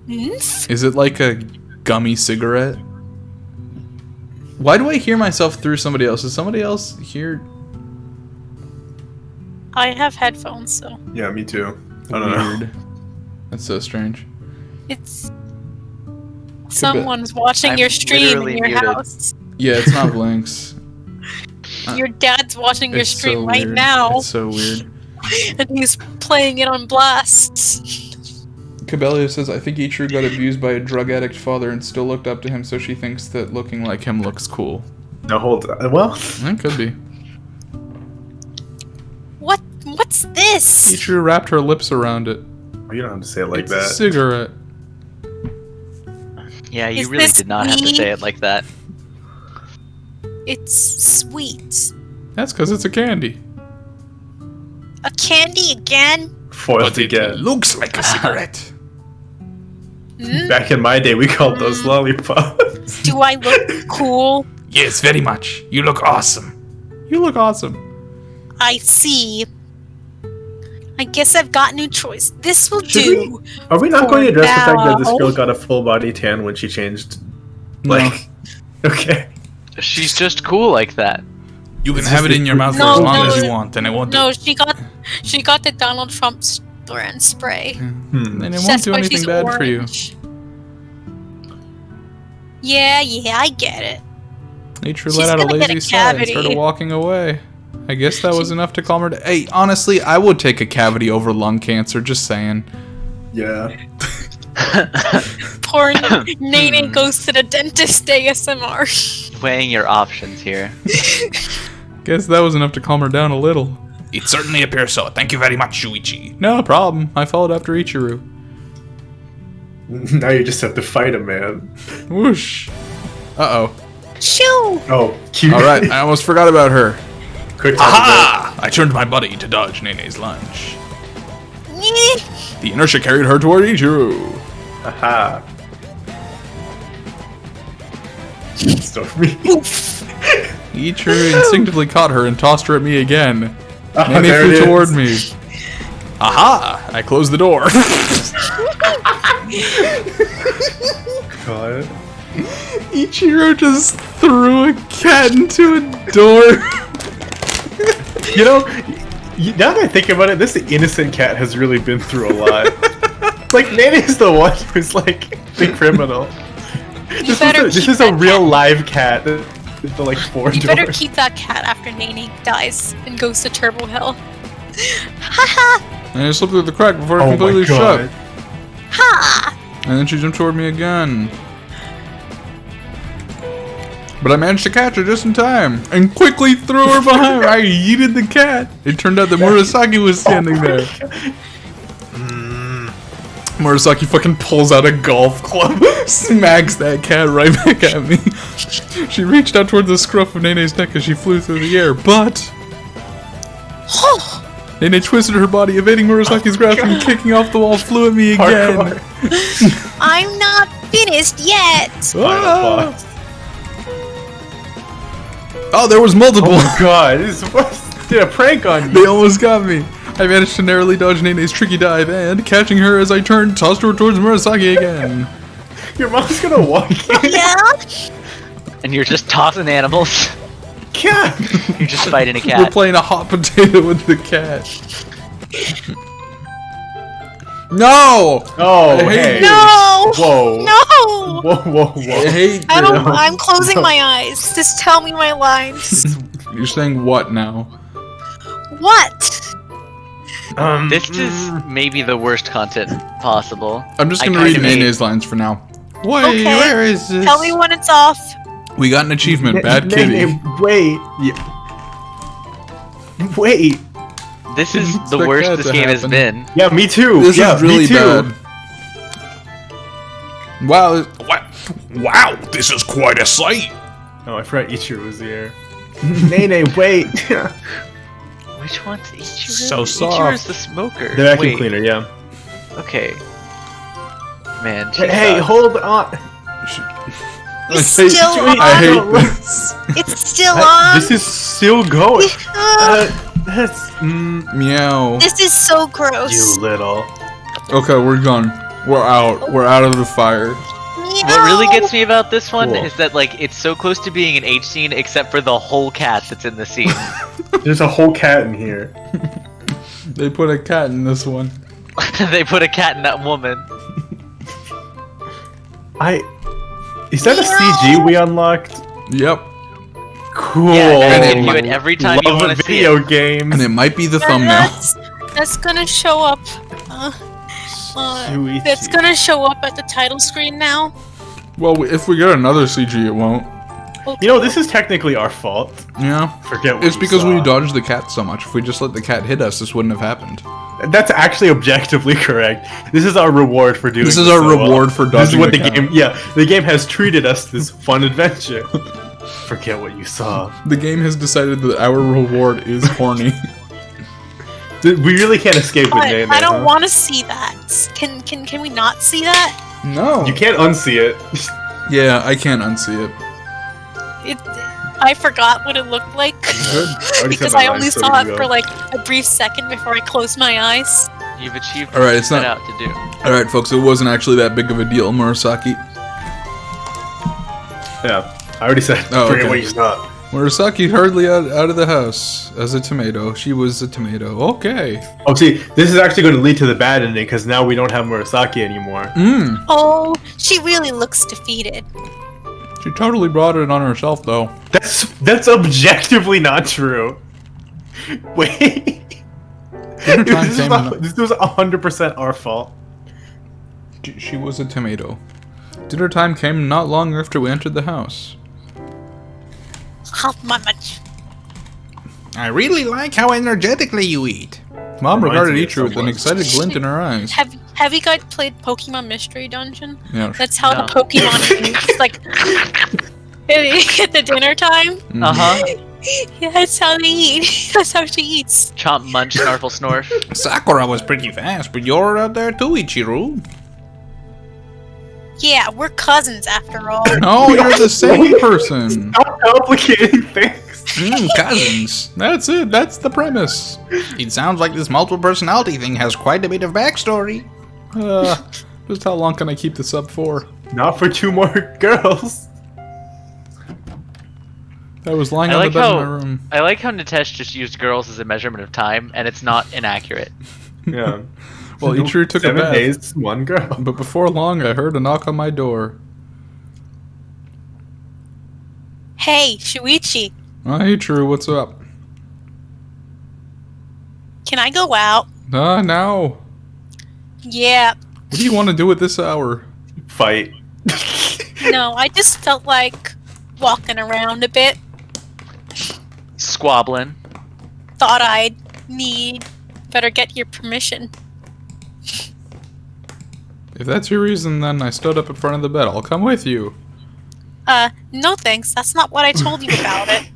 Is it like a gummy cigarette? Why do I hear myself through somebody else? Is somebody else here? I have headphones, so Yeah, me too. I don't know. Weird. That's so strange. it's someone's watching I'm your stream literally in your muted. house. Yeah, it's not Blinks. Your dad's watching your It's stream so right weird. now, It's so weird. and he's playing it on blast. Cabello says, I think Ichiru got abused by a drug addict father and still looked up to him, so she thinks that looking like him looks cool. No, hold on. Well, That could be. What's this? Ichiru wrapped her lips around it. you don't have to say it like It's a that. cigarette. Yeah, you Is really this did not have to me? say it like that. It's sweet. That's because it's a candy. A candy again? Foiled But it again. looks like a cigarette. Back in my day, we called those lollipops. Do I look cool? Yes, very much. You look awesome. You look awesome. I see. I guess I've got no choice. This will Should do. Are we not going to address the fact that this now. girl got a full body tan when she changed? No. Like, okay. She's just cool like that. You can It's have just it in your mouth for No, as long no, as you want, and it won't No, she got the Donald Trump brand spray. And it won't That's do why anything she's bad for you. orange. Yeah, I get it. Nature She's let out a gonna get lazy a sigh and cavity. started walking away. I guess that was enough to calm her down. Hey, honestly, I would take a cavity over lung cancer, just saying. Yeah. Poor Nene goes to the dentist ASMR. Weighing your options here. Guess that was enough to calm her down a little. It certainly appears so. Thank you very much, Shuichi. No problem. I followed after Ichiru. Now you just have to fight a man. Whoosh. Uh-oh. Shoo! Oh, cute. Alright, I almost forgot about her. Quick time Aha! I turned my buddy to dodge Nene's lunge. Nyeh. The inertia carried her toward Ichiru. event. Aha. Stuff me. Ichiru instinctively caught her and tossed her at me again. Nene There flew it toward is. me. Aha! I closed the door. God. Ichiro just threw a cat into a door. You know, now that I think about it, this innocent cat has really been through a lot. Like, Nene's the one who's like the criminal. This is a real live cat. The like four You doors. better keep that cat after Nene dies and goes to Turbo Hill. Ha And I slipped through the crack before it Oh completely my god. shut. ha! And then she jumped toward me again. But I managed to catch her just in time and quickly threw her behind. I yeeted the cat. It turned out that Murasaki was standing there. Murasaki fucking pulls out a golf club, smacks that cat right back at me. She reached out toward the scruff of Nene's neck as she flew through the air, but Nene twisted her body, evading Murasaki's grasp and kicking off the wall, flew at me again. Parkour. I'm not finished yet! Final Ah! boss. Oh, there was multiple. Oh my god, this did a prank on you. They almost got me. I managed to narrowly dodge Nene's tricky dive and, catching her as I turned, tossed her towards Murasaki again. Your mom's gonna walk in. Yeah? And you're just tossing animals. Cat. You're just fighting a We're cat. playing a hot potato with the cat. No! Oh, I hate hey. you. No! Whoa. No! Whoa, whoa, I whoa. hate I don't, you. I'm closing my eyes. Just tell me my lines. You're saying what now? What? This is maybe the worst content possible. I'm just I gonna kinda read hate- Nene's lines for now. Wait, Okay. where is this? Tell me when it's off. We got an achievement, Bad Nene, Kitty. wait. Wait. This is Expect the worst that this to game has happen. been. Yeah, me too. This yeah, is really me too. bad. Wow, Wow, this is quite a sight. Oh, I forgot Ichiro was here. Nene, wait. Which one's Ichiro? So soft. Ichiro's the smoker. The vacuum Wait, cleaner, yeah. Okay. Man, she Hey, sucks. hold on. It's still on. I hate this. It's still on. This is still going. That's Meow. This is so gross. you little. Okay, we're done. We're out. We're out of the fire. What really gets me about this one Cool. is that like it's so close to being an H scene except for the whole cat that's in the scene. There's a whole cat in here. They put a cat in this one. They put a cat in that woman. Is that a CG we unlocked? Yep. Cool. Yeah, And they it give you it every time you Love want a to see video it. game. And it might be the And thumbnail. That's gonna show up. Shuichi. That's gonna show up at the title screen now. Well, if we get another CG, it won't. You know, this is technically our fault. Yeah. Forget what It's you because saw. we dodged the cat so much. If we just let the cat hit us, this wouldn't have happened. That's actually objectively correct. This is our reward for doing This is this our so well. reward for This is dodging what the the cat. game. Yeah, the game has treated us this fun adventure. Forget what you saw. The game has decided that our reward is horny. We really can't escape with Nene. I don't want to see that. Can we not see that? No. You can't unsee it. Yeah, I can't unsee it. I forgot what it looked like because I only saw it for like a brief second before I closed my eyes. You've achieved All right, what it's you set not- out to do. All right, folks, it wasn't actually that big of a deal, Murasaki. Yeah, I already said. Oh, Forget okay. what you saw. Murasaki hardly out of the house as a tomato. She was a tomato. Okay. Oh, see, this is actually going to lead to the bad ending because now we don't have Murasaki anymore. Oh, she really looks defeated. She totally brought it on herself, though. That's objectively not true. Wait. Dinner time came. This was 100% our fault. She was a tomato. Dinner time came not long after we entered the house. How much? I really like how energetically you eat. Mom Reminds regarded me of Ichiru with an someone. excited glint in her eyes. Have you guys played Pokemon Mystery Dungeon? Yeah. That's how No. the Pokemon eats, like at the dinner time. Uh huh. Yeah, that's how they eat. That's how she eats. Chomp, munch, snarfle, snorf. Sakura was pretty fast, but you're out there too, Ichiru. Yeah, we're cousins after all. No, you're the same person. Stop complicating things. Cousins. That's it. That's the premise. It sounds like this multiple personality thing has quite a bit of backstory. Just how long can I keep this up for? Not for 2 more girls. I was lying I on like the bed in my how room. I like how Nitesh just used girls as a measurement of time, and it's not inaccurate. Yeah. Well, Ichiru took a 7 bath. days, 1 girl. But before long, I heard a knock on my door. Hey, Shuichi, Hey, Ichiru, what's up? can I go out? Now. Yeah. What do you want to do at this hour? Fight. No, I just felt like walking around a bit. Squabbling. Thought I'd better get your permission. If that's your reason, then I stood up in front of the bed. I'll come with you. No thanks. That's not what I told you about it.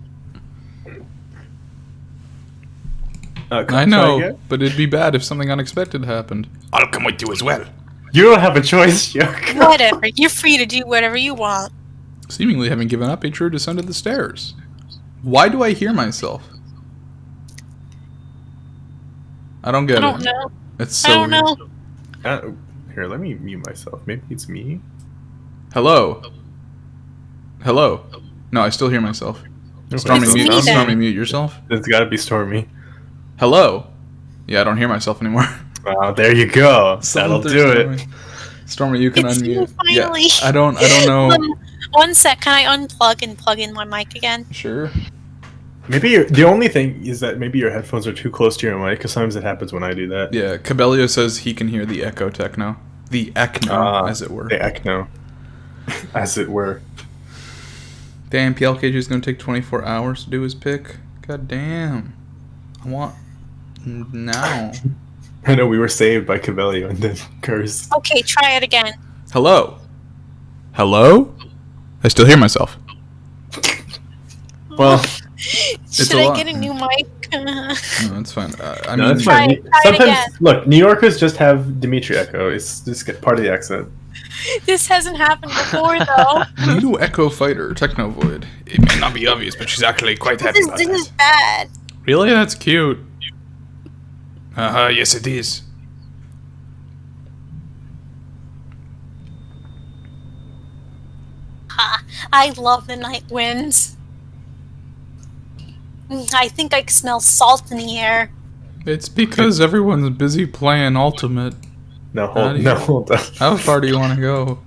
I know, but it'd be bad if something unexpected happened. I'll come with you as well. You don't have a choice, Yuck. Whatever. You're free to do whatever you want. Seemingly having given up, Ichiru descended the stairs. Why do I hear myself? I don't get I don't it. know. It's so I don't weird. know. Here, let me mute myself. Maybe it's me. Hello? Hello? No, I still hear myself. Stormy, It's me then. Stormy, mute yourself. It's gotta be Stormy. Hello? Yeah, I don't hear myself anymore. Oh, there you go. That'll do it. Stormy, you can It's me, unmute. finally. Yeah, I don't know. One sec. Can I unplug and plug in my mic again? Sure. Maybe the only thing is that maybe your headphones are too close to your mic, because sometimes it happens when I do that. Yeah, Cabello says he can hear the echo techno. The echno, as it were. The echno. As it were. Damn, PLKG is going to take 24 hours to do his pick. God damn. I want now. I know we were saved by Cabello and then cursed. Okay, try it again. Hello? Hello? I still hear myself. Well, Should a I lot. get a new mic? No, that's fine. I no, mean, that's fine. Try it Sometimes, again. look, New Yorkers just have Dimitri echo. It's just part of the accent. This hasn't happened before, though. new echo fighter, Techno Void. It may not be obvious, but she's actually quite happy about This is that. bad. Really? That's cute. Yes it is. I love the night winds. I think I can smell salt in the air. It's because everyone's busy playing Ultimate. No, How do you- hold on. How far do you want to go?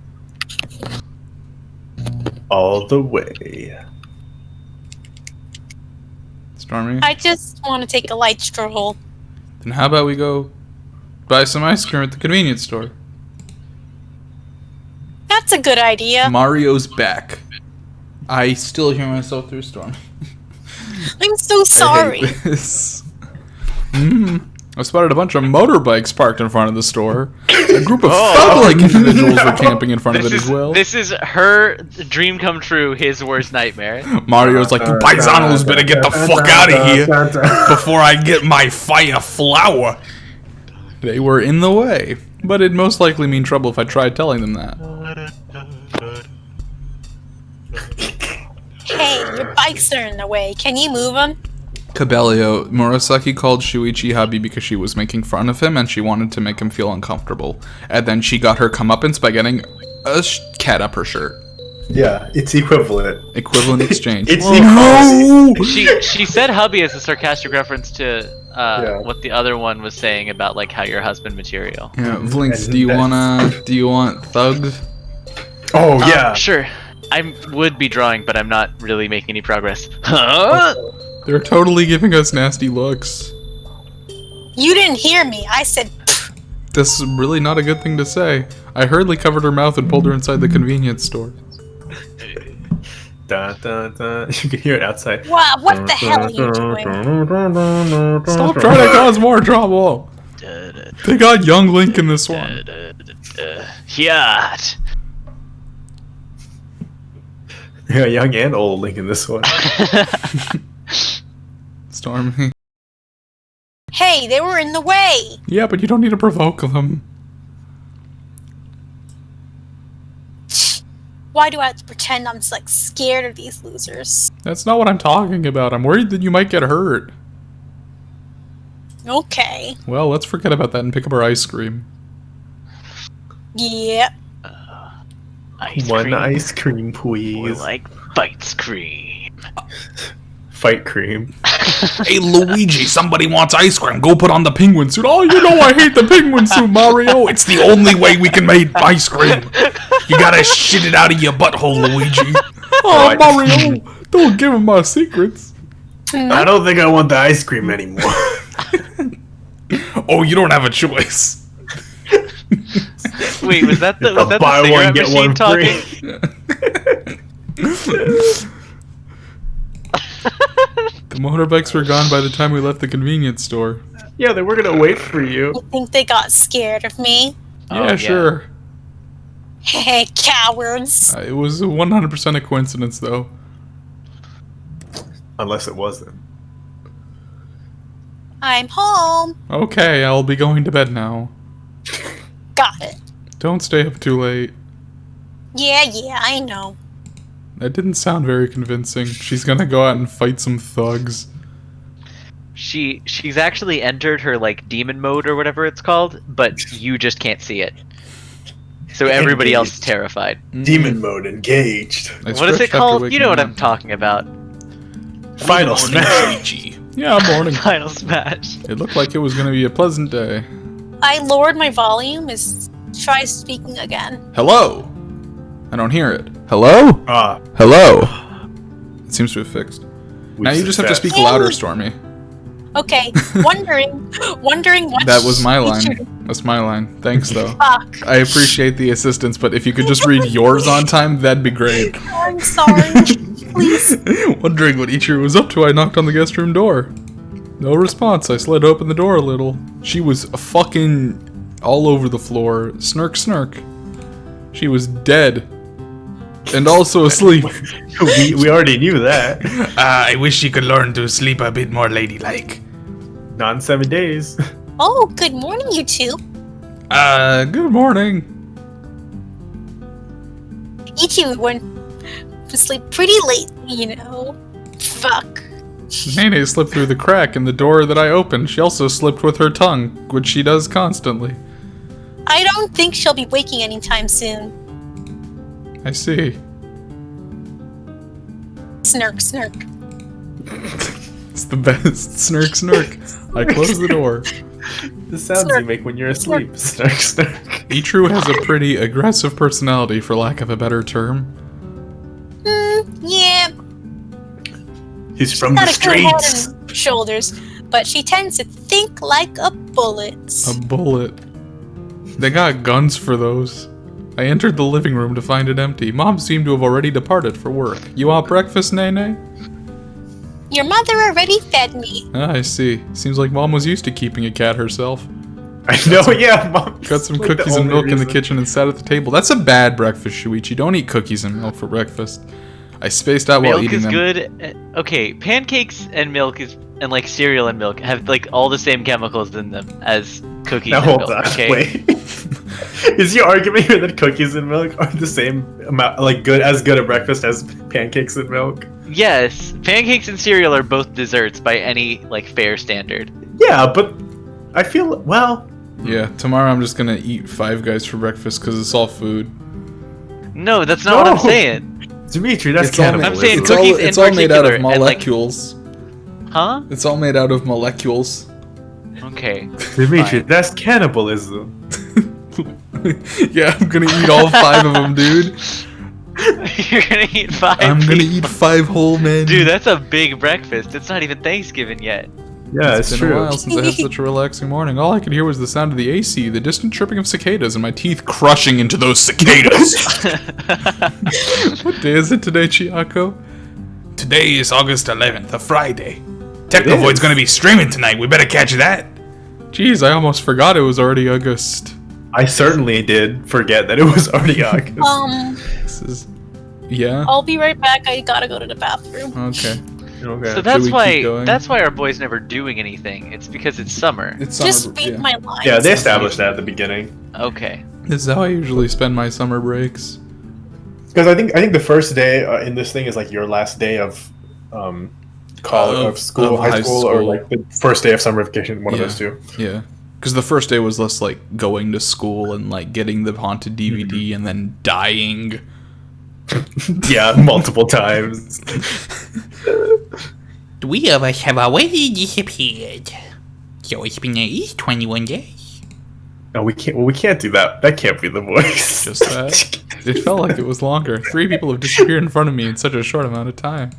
All the way. Stormy? I just want to take a light stroll. Then how about we go buy some ice cream at the convenience store? That's a good idea. Mario's back. I still hear myself through Stormy. I'm so sorry. I hate this. I spotted a bunch of motorbikes parked in front of the store. I A group of thug-like individuals were camping in front of it as well. This is her dream come true, his worst nightmare. Mario's like, you paisanos better get the fuck out of here before I get my fire flower. They were in the way, but it'd most likely mean trouble if I tried telling them that. Hey, your bikes are in the way. Can you move them? Cabellio, Murasaki called Shuichi hubby because she was making fun of him and she wanted to make him feel uncomfortable. And then she got her comeuppance by getting a cat up her shirt. Yeah, it's equivalent. Equivalent exchange. It's equivalent. She said hubby as a sarcastic reference to what the other one was saying about like how your husband material. Yeah, Vlinks, do you want thugs? Oh yeah. Sure. I would be drawing, but I'm not really making any progress. Huh? They're totally giving us nasty looks. You didn't hear me. I said. This is really not a good thing to say. I hurriedly covered her mouth and pulled her inside the convenience store. Dun, dun, dun. You can hear it outside. Wow, what the hell are you doing? Stop trying to cause more trouble. They got young Link in this one. Yacht. Yeah, young and old Link in this one. Stormy. Hey, they were in the way. Yeah, but you don't need to provoke them. Why do I have to pretend I'm like scared of these losers? That's not what I'm talking about. I'm worried that you might get hurt. Okay. Well, let's forget about that and pick up our ice cream. Yep. One ice cream, We please. like fight cream. Fight cream. Hey Luigi, somebody wants ice cream. Go put on the penguin suit. Oh, you know I hate the penguin suit, Mario. It's the only way we can make ice cream. You gotta shit it out of your butthole, Luigi. Oh, Mario! Don't give him my secrets. I don't think I want the ice cream anymore. Oh, you don't have a choice. Wait, was that the Buy one, cigarette get machine one talking? The motorbikes were gone by the time we left the convenience store. Yeah, they were gonna wait for you. I think they got scared of me. Yeah, sure. Hey, cowards. It was 100% a coincidence, though. Unless it wasn't. I'm home. Okay, I'll be going to bed now. Got it. Don't stay up too late. Yeah, I know. That didn't sound very convincing. She's gonna go out and fight some thugs. She's actually entered her like demon mode or whatever it's called, but you just can't see it. So everybody else is terrified. Demon mode engaged. What is it called? You know what I'm talking about. Final smash. Yeah, morning. Final smash. It looked like it was gonna be a pleasant day. I lowered my volume. Try speaking again. Hello? I don't hear it. Hello? Ah, Hello? It seems to have fixed. Now you just have to success. speak louder, Stormy. Okay, wondering what. That was my line. That's my line. Thanks, though. Fuck. I appreciate the assistance, but if you could just read yours on time, that'd be great. I'm sorry. Please. Wondering what Ichiro was up to, I knocked on the guest room door. No response. I slid open the door a little. She was fucking all over the floor. Snirk, snirk. She was dead. And also asleep. we already knew that. I wish you could learn to sleep a bit more ladylike. Not in 7 days. Oh, good morning, you two. Good morning. Ichi went to sleep pretty late, you know. Fuck. Nene slipped through the crack in the door that I opened. She also slipped with her tongue, which she does constantly. I don't think she'll be waking anytime soon. I see. Snirk, snirk. It's the best. Snirk, snirk. I close the door. The sounds you make when you're asleep. Snark, snark. Itru has a pretty aggressive personality, for lack of a better term. Yeah. He's from the Got a good head streets. and shoulders, but she tends to think like a bullet. A bullet. They got guns for those. I entered the living room to find it empty. Mom seemed to have already departed for work. You want breakfast, Nene? Your mother already fed me. Ah, I see. Seems like Mom was used to keeping a cat herself. I know, yeah, Mom. Got some like, cookies the and only milk in the reason. kitchen and sat at the table. That's a bad breakfast, Shuichi. Don't eat cookies and milk for breakfast. I spaced out while Milk eating is them. good. Okay, pancakes and milk and like cereal and milk have like all the same chemicals in them as cookies Now and hold milk. on, Okay. wait. Is your argument here that cookies and milk are the same amount, like good a breakfast as pancakes and milk? Yes, pancakes and cereal are both desserts by any like fair standard. Yeah, but I feel Yeah, tomorrow I'm just gonna eat Five Guys for breakfast because it's all food. No, that's not what I'm No. saying. Dimitri, that's It's all made- I'm saying cannibalism. cookies in it's all made out of particular, and, like- molecules. Huh? It's all made out of molecules. Okay. Dimitri, Fine. that's cannibalism. Yeah, I'm gonna eat all 5 of them, dude. You're gonna eat 5. I'm gonna people. eat 5 whole men. Dude, that's a big breakfast. It's not even Thanksgiving yet. Yeah, it's It's been a true. while since I had such a relaxing morning. All I could hear was the sound of the AC, the distant chirping of cicadas, and my teeth crushing into those cicadas. What day is it today, Chiako? Today is August 11th, a Friday. is. Technovoid's gonna be streaming tonight. We better catch that. Jeez, I almost forgot it was already August. I certainly did forget that it was already August. This is... Yeah? I'll be right back. I gotta go to the bathroom. Okay. Okay. So that's we keep why going? our boy's never doing anything. It's because it's summer. It's Just summer, speak yeah. my lines. Yeah, they established that at the beginning. Okay. This is how I usually spend my summer breaks. Because I think the first day in this thing is like your last day of college, of school, of high high school, or school. like the first day of summer vacation. One of Yeah. those two. Yeah. Because the first day was less like going to school and like getting the haunted DVD and then dying. Yeah, multiple times. 3 of us have already disappeared. So it's been at least 21 days. No, we can't. Well, we can't do that. That can't be the voice. Just that. It felt like it was longer. 3 people have disappeared in front of me in such a short amount of time.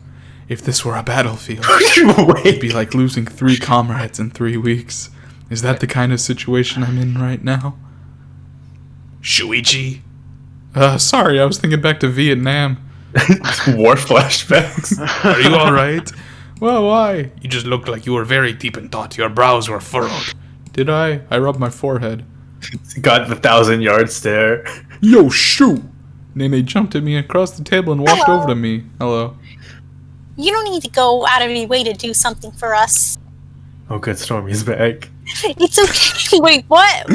If this were a battlefield, it'd Wait. be like losing 3 comrades in 3 weeks. Is that the kind of situation I'm in right now? Shuichi? Sorry, I was thinking back to Vietnam. War flashbacks. Are you alright? Well, why? You just looked like you were very deep in thought. Your brows were furrowed. Did I? I rubbed my forehead. Got the 1,000-yard stare. Yo, shoot! Nene jumped at me across the table and walked Hello. over to me. Hello. You don't need to go out of your way to do something for us. Oh, good. Stormy's back. It's okay. Wait, what?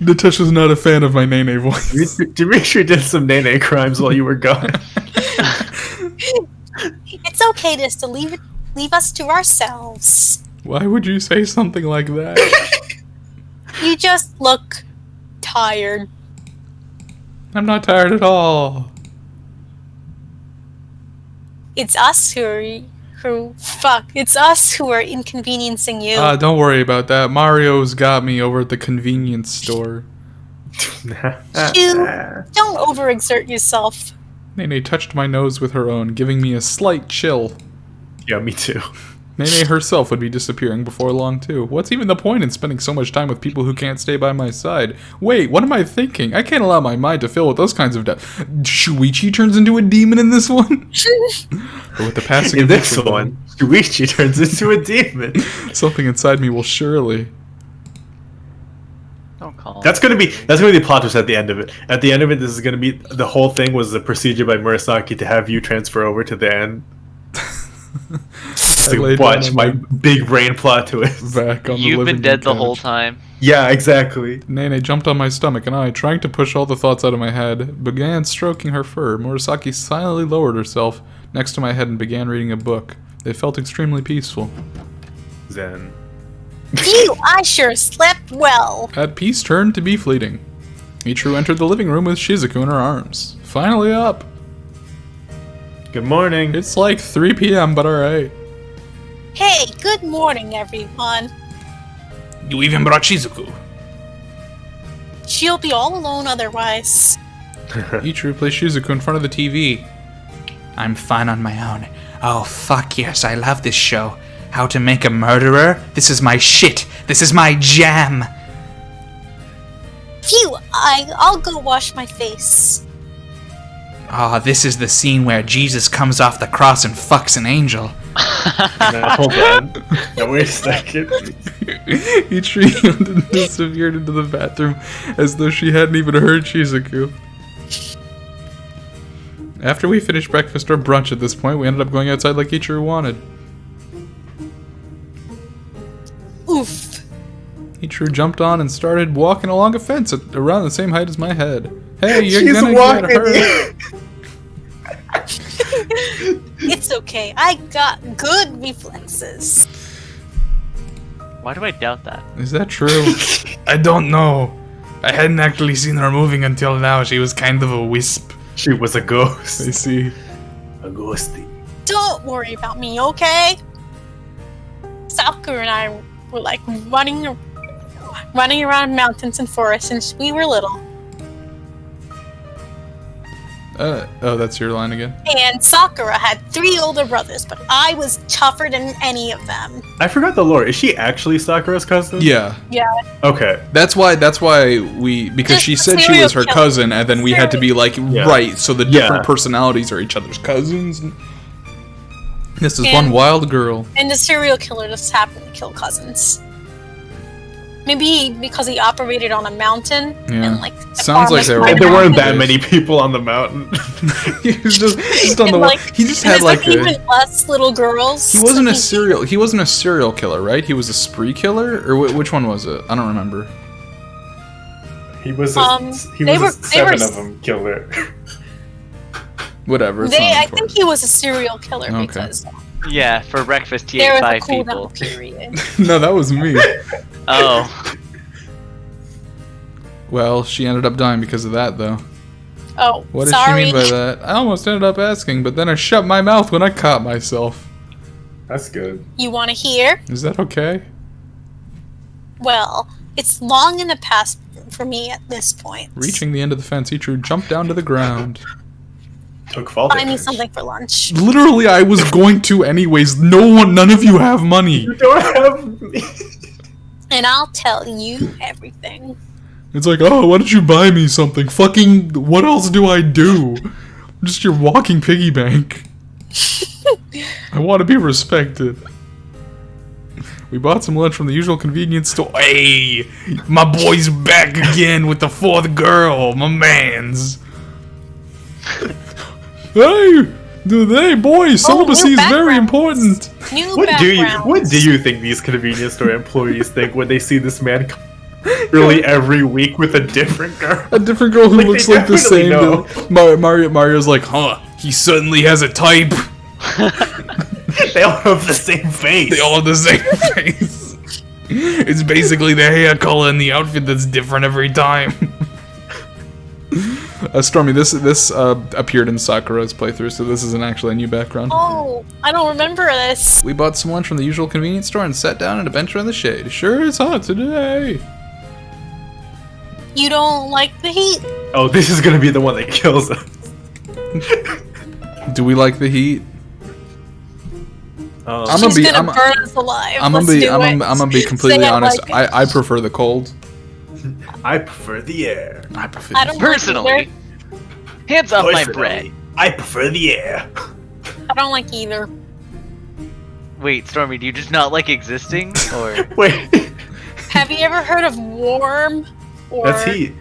Natasha's not a fan of my Nene voice. Dimitri did some nene crimes while you were gone. It's okay just to leave us to ourselves. Why would you say something like that? You just look tired. I'm not tired at all. It's us it's us who are inconveniencing you. Don't worry about that. Mario's got me over at the convenience store. You don't overexert yourself. Nene touched my nose with her own, giving me a slight chill. Yeah, me too. Nene herself would be disappearing before long, too. What's even the point in spending so much time with people who can't stay by my side? Wait, what am I thinking? I can't allow my mind to fill with those kinds of Shuichi turns into a demon in this one? But with the passing In of this each one, Shuichi turns into a demon. something inside me will surely... Don't call. That's gonna be the plot twist at the end of it. At the end of it, this is gonna be the whole thing was the procedure by Murasaki to have you transfer over to the end. I laid To watch down my on big brain plot twist. back on the You've living been dead the room whole couch. time. Yeah, exactly. Nene jumped on my stomach, and I, trying to push all the thoughts out of my head, began stroking her fur. Murasaki silently lowered herself next to my head and began reading a book. It felt extremely peaceful. Zen. Phew, I sure slept well. At peace turned to be fleeting. Michiru entered the living room with Shizuku in her arms. Finally up. Good morning. It's like 3 p.m., but alright. Hey, good morning, everyone. You even brought Shizuku. She'll be all alone otherwise. Michiru placed Shizuku in front of the TV. I'm fine on my own. Oh, fuck yes, I love this show. How to Make a Murderer? This is my shit. This is my jam. Phew, I'll go wash my face. Ah, this is the scene where Jesus comes off the cross and fucks an angel. Now, hold on. Now, wait a second. Ichiro yawned and disappeared into the bathroom as though she hadn't even heard Shizuku. After we finished breakfast or brunch at this point, we ended up going outside like Ichiro wanted. Oof. Ichiro jumped on and started walking along a fence at around the same height as my head. Hey, you're She's gonna walking. get hurt. It's okay. I got good reflexes. Why do I doubt that? Is that true? I don't know. I hadn't actually seen her moving until now. She was kind of a wisp. She was a ghost. I see. A ghosty. Don't worry about me, okay? Sakura and I were like running around mountains and forests since we were little. Oh, that's your line again? And Sakura had 3 older brothers, but I was tougher than any of them. I forgot the lore. Is she actually Sakura's cousin? Yeah. Yeah. Okay. That's why because Just she the said she serial was her killer. cousin, and then we had to be like, Yeah. right, so the different Yeah. personalities are each other's cousins. This is And- one wild girl. And the serial killer just happened to kill cousins. Maybe because he operated on a mountain Yeah. and like Sounds like there were- And there weren't that Yes. many people on the mountain. He was just on the and, wall. like, He just and had there's, like even less little girls. he wasn't a so serial killer, right? He was a spree killer, or which one was it? I don't remember. He was they were- seven of them killer. Whatever. It's I not think important. he was a serial killer Okay. because Yeah, for breakfast he there ate was a 5 cooldown people. period. No, that was me. Oh. Well, she ended up dying because of that, though. Oh, What does sorry. she mean by that? I almost ended up asking, but then I shut my mouth when I caught myself. That's good. You want to hear? Is that okay? Well, it's long in the past for me at this point. Reaching the end of the fence, Ichiro jumped down to the ground. Took fall Buy me damage. something for lunch. Literally, I was going to anyways. None of you have money. You don't have me. And I'll tell you everything. It's like, oh, why don't you buy me something? Fucking, what else do I do? I'm just your walking piggy bank. I want to be respected. We bought some lunch from the usual convenience store. Hey, my boy's back again with the 4th girl, my man's. Hey, boys, celibacy new is very backgrounds. important. New What backgrounds. do you think these convenience store employees think when they see this man really every week with a different girl? A different girl who Like, looks they like the definitely same. know. Mario's like, huh? He suddenly has a type. They all have the same face. They all have the same face. It's basically the hair color and the outfit that's different every time. Stormy, this appeared in Sakura's playthrough, so this isn't actually a new background. Oh, I don't remember this. We bought some lunch from the usual convenience store and sat down at a bench in the shade. Sure, it's hot today. You don't like the heat? Oh, this is gonna be the one that kills us. Do we like the heat? I'm She's be- gonna I'm- burn us alive. I'm Let's gonna be do I'm it. gonna, I'm gonna be completely Say I honest. like it. I prefer the cold. I prefer the air. I prefer. I don't Personally. like Hands off my Personally, bread. I prefer the air. I don't like either. Wait, Stormy, do you just not like existing? Or Wait, Have you ever heard of warm or that's heat.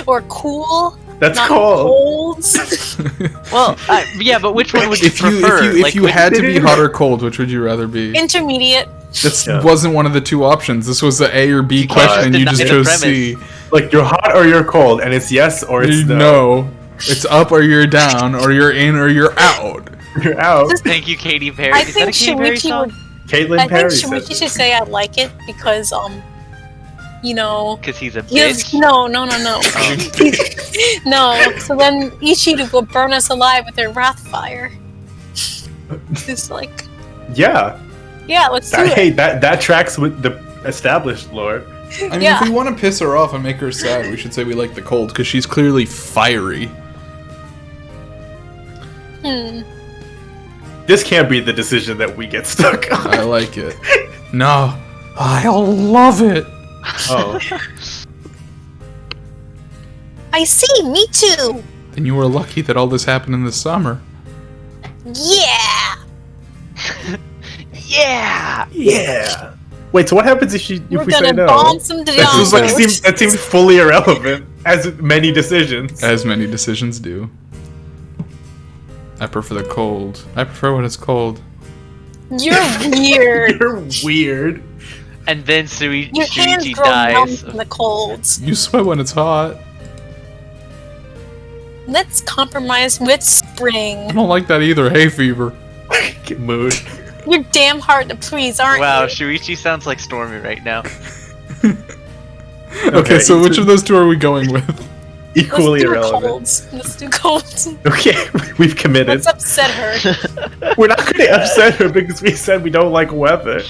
or cool? That's not cold. well, yeah, but which one would you If you prefer? if Like, you which- had to be hot or cold, which would you rather be? Intermediate. This Yeah. wasn't one of the two options. This was the A or B question, and you deny just the chose premise. C. Like you're hot or you're cold, and it's yes or it's no. No, it's up or you're down, or you're in or you're out. You're out. Thank you, Katy Perry. I Is that a think Katy Perry Shuichi song? would. Caitlin I Perry think said Shuichi this. should say I like it because you know. Because he's a Yes, bitch. no. No, so then Ichiro will burn us alive with their wrath fire. It's like, Yeah. yeah, let's do Hey, it. that tracks with the established lore. I mean, Yeah. if we want to piss her off and make her sad, we should say we like the cold because she's clearly fiery. This can't be the decision that we get stuck on. I like it. No, I love it. Oh. I see, me too. And you were lucky that all this happened in the summer. Yeah. Yeah. Yeah. Wait, so what happens if We're we say gonna no? bomb some That seems fully irrelevant. As many decisions. As many decisions do. I prefer the cold. I prefer when it's cold. You're weird. You're weird. And then Your hands Shuichi grow numb dies. from the cold. You sweat when it's hot. Let's compromise with I spring. don't like that either. Hay fever. Get mood. You're damn hard to please, aren't Wow, you? Shuichi sounds like Stormy right now. Okay, so which of those two are we going with? Equally Let's do irrelevant. colds. Let's do colds. Okay, we've committed. Let's upset her. We're not going to upset her because we said we don't like weather.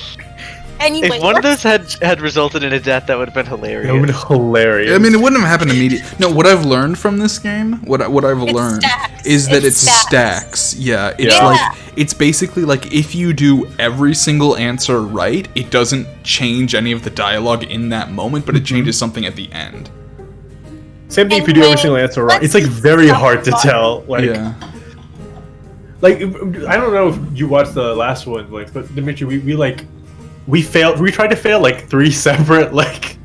Anyway, If one of let's- those had resulted in a death, that would have been That would have hilarious. been hilarious. I mean, it wouldn't have happened immediately. No, what I've learned from this game, what I've It's learned stacks. is that it's It's stacks. Yeah, it's Yeah. like it's basically like if you do every single answer right, it doesn't change any of the dialogue in that moment, but it changes something at the end. Same thing if you do every single answer wrong. It's like very hard to tell. Like, Yeah. like I don't know if you watched the last one, like, but Dimitri, we failed. We tried to fail like 3 separate like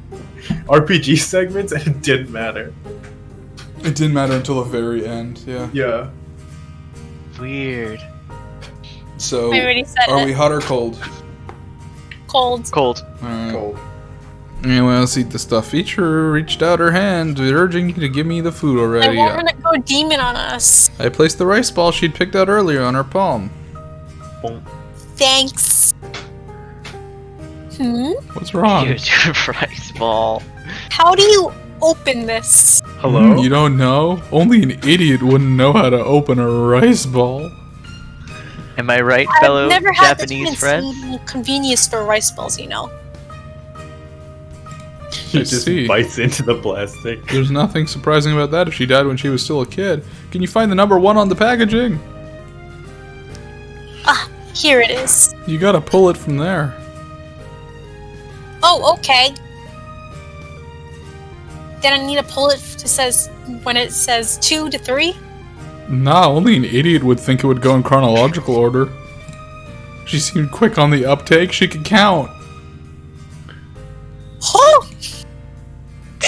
RPG segments, and it didn't matter. It didn't matter until the very end. Yeah. Yeah. Weird. So, I already said are it. we hot or cold? Cold. Cold. Alright. Cold. Anyway, let's eat the stuff. Feature reached out her hand, urging you to give me the food I already. want her to go demon on us. I placed the rice ball she'd picked out earlier on her palm. Thanks. What's wrong? Huge rice ball. How do you open this? Hello. You don't know? Only an idiot wouldn't know how to open a rice ball. Am I right, fellow I've never had Japanese this friends? convenience store rice balls, you know. You It just see, bites into the plastic. there's nothing surprising about that if she died when she was still a kid. Can you find the number 1 on the packaging? Ah, here it is. You gotta pull it from there. Oh, okay. Then I need to pull it when it says 2 to 3? Nah, only an idiot would think it would go in chronological order. She seemed quick on the uptake, she could count. Oh!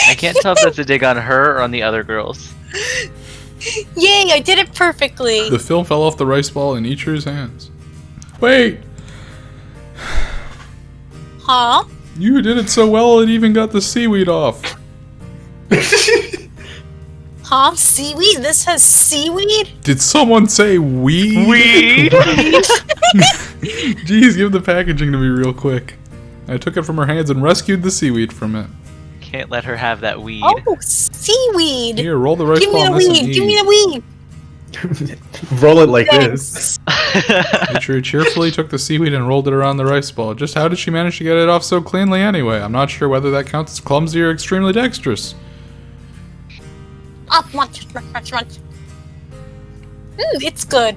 I can't tell if that's a dig on her or on the other girls. Yay, I did it perfectly. The film fell off the rice ball in Ichiru's hands. Wait! Huh? You did it so well it even got the seaweed off. Huh? Seaweed? This has seaweed? Did someone say weed? Weed! Jeez, give the packaging to me real quick. I took it from her hands and rescued the seaweed from it. Can't let her have that weed. Oh, seaweed! Here, roll the rice Give me ball the and this weed! is Give me the weed! Roll it like this. Ichiru cheerfully took the seaweed and rolled it around the rice ball. Just how did she manage to get it off so cleanly anyway? I'm not sure whether that counts as clumsy or extremely dexterous. Up, munch. It's good.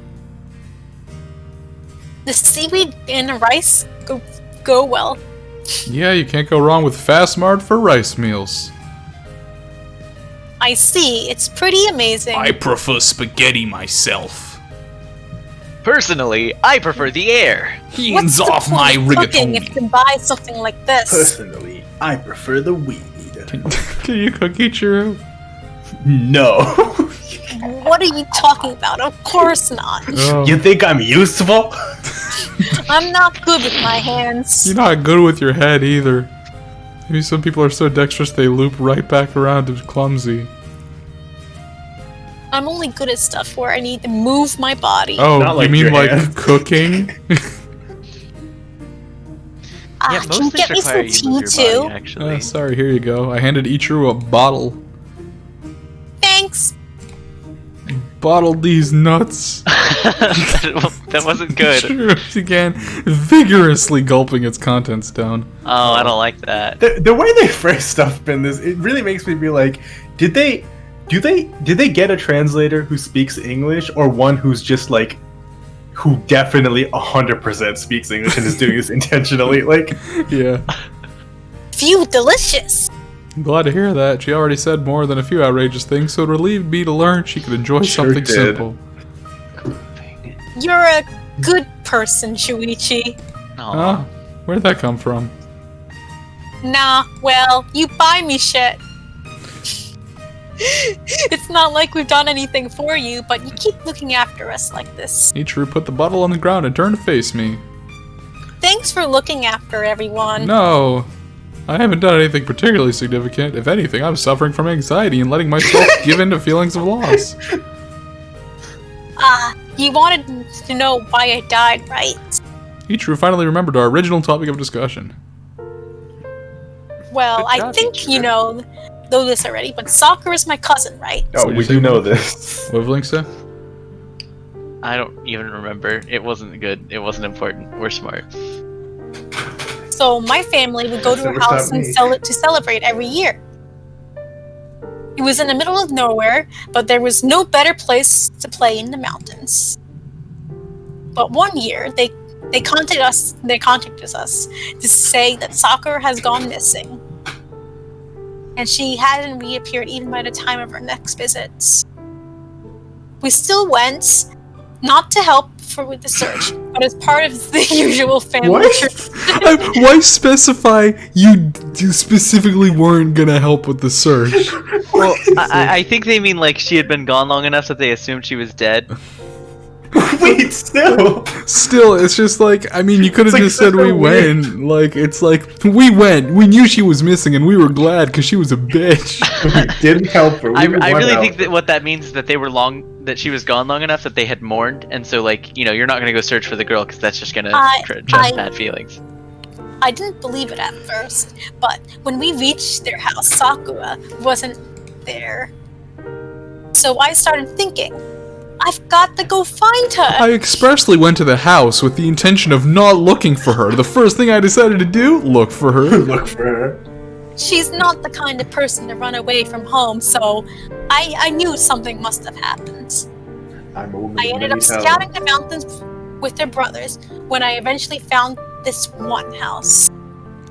The seaweed and the rice go well. Yeah, you can't go wrong with Fast Mart for rice meals. I see. It's pretty amazing. I prefer spaghetti myself. Personally, I prefer the air. Hands What's the off point my of cooking if you rigatoni. can buy something like this? Personally, I prefer the weed. Can you cook Ichiru? No. What are you talking about? Of course not. Oh, You think I'm useful? I'm not good with my hands. you're not good with your head either. Maybe some people are so dexterous they loop right back around to clumsy. I'm only good at stuff where I need to move my body. Oh, Not like you mean your like hands. cooking? Yeah, Can most you things get me require some you to tea move your too? body, actually. Sorry, here you go. I handed Ichiru a bottle. Thanks. Bottled these nuts. That wasn't good. Ichiru began vigorously gulping its contents down. Oh, I don't like that. The way they phrase stuff in this, it really makes me be like, did they get a translator who speaks English, or one who's just like, who definitely 100% speaks English and is doing this intentionally? Like, Yeah. Phew, delicious. I'm glad to hear that. She already said more than a few outrageous things, so it relieved me to learn she could enjoy Sure something did. simple. You're a good person, Shuichi. Huh? Where'd that come from? Nah, well, you buy me shit. It's not like we've done anything for you, but you keep looking after us like this. Ichiru put the bottle on the ground and turned to face me. Thanks for looking after everyone. No, I haven't done anything particularly significant. If anything, I'm suffering from anxiety and letting myself give in to feelings of loss. You wanted to know why I died, right? Ichiru finally remembered our original topic of discussion. Well, Good job, I think Ichiru. you know this already, but Sakura is my cousin, right? Oh, we do know this. What did Link say? I don't even remember. It wasn't good. It wasn't important. We're smart. So my family would go to So her what's house that and mean? celebrate every year. It was in the middle of nowhere, but there was no better place to play in the mountains. But one year, they contacted us to say that Sakura has gone missing. And she hadn't reappeared even by the time of our next visits. We still went, not to help with the search, but as part of the usual family trip. Why specify you specifically weren't gonna help with the search? Well, I think they mean like she had been gone long enough that they assumed she was dead. Wait, still. Still, it's just like, I mean, you could have It's like just said so we weird. went. Like, it's like, we went. We knew she was missing, and we were glad because she was a bitch. We didn't help her. I really think that what that means is that they were that she was gone long enough that they had mourned, and so like, you're not gonna go search for the girl because that's just gonna trust bad feelings. I didn't believe it at first, but when we reached their house, Sakura wasn't there. So I started thinking, I've got to go find her. I expressly went to the house with the intention of not looking for her. The first thing I decided to do, look for her. Look for her. She's not the kind of person to run away from home, so I knew something must have happened. I'm a woman I of ended many up talents. scouting the mountains with their brothers when I eventually found this one house.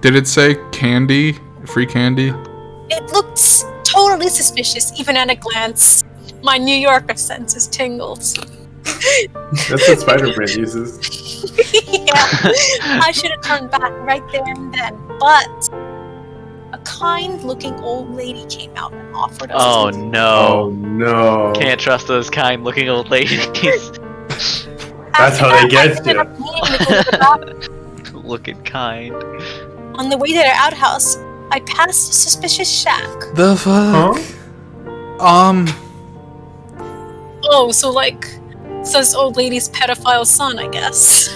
Did it say candy? Free candy? It looks totally suspicious, even at a glance. My New Yorker senses tingled. That's what Spider-Man uses. Yeah, I should have turned back right there and then, but a kind-looking old lady came out and offered us. Oh Oh no. no. Can't trust those kind-looking old ladies. That's how they get you. you. Looking kind. On the way to their outhouse, I passed a suspicious shack. The fuck? Oh, so this old lady's pedophile son, I guess.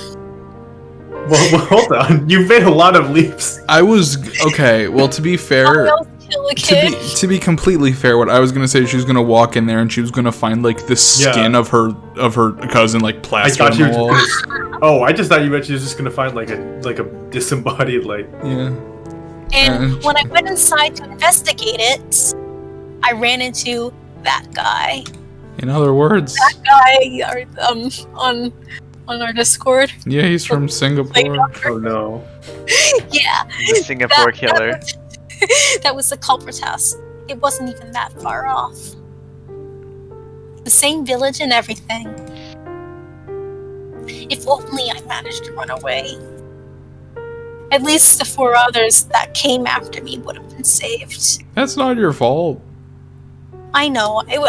Well, hold on. You've made a lot of leaps. I was, okay, well, to be fair, Else kill a kid. to be completely fair, what I was gonna say, she was gonna walk in there and she was gonna find, like, the skin of her cousin, like, I plastered thought on you the were wall. just. Oh, I just thought you meant she was just gonna find like a disembodied Yeah. And when I went inside to investigate it, I ran into that guy. In other words, On our Discord. yeah, he's from Singapore. Oh no. Yeah. The Singapore killer. That was the culprit's house. It wasn't even that far off. The same village and everything. If only I managed to run away. At least the 4 others that came after me would have been saved. That's not your fault. I know. It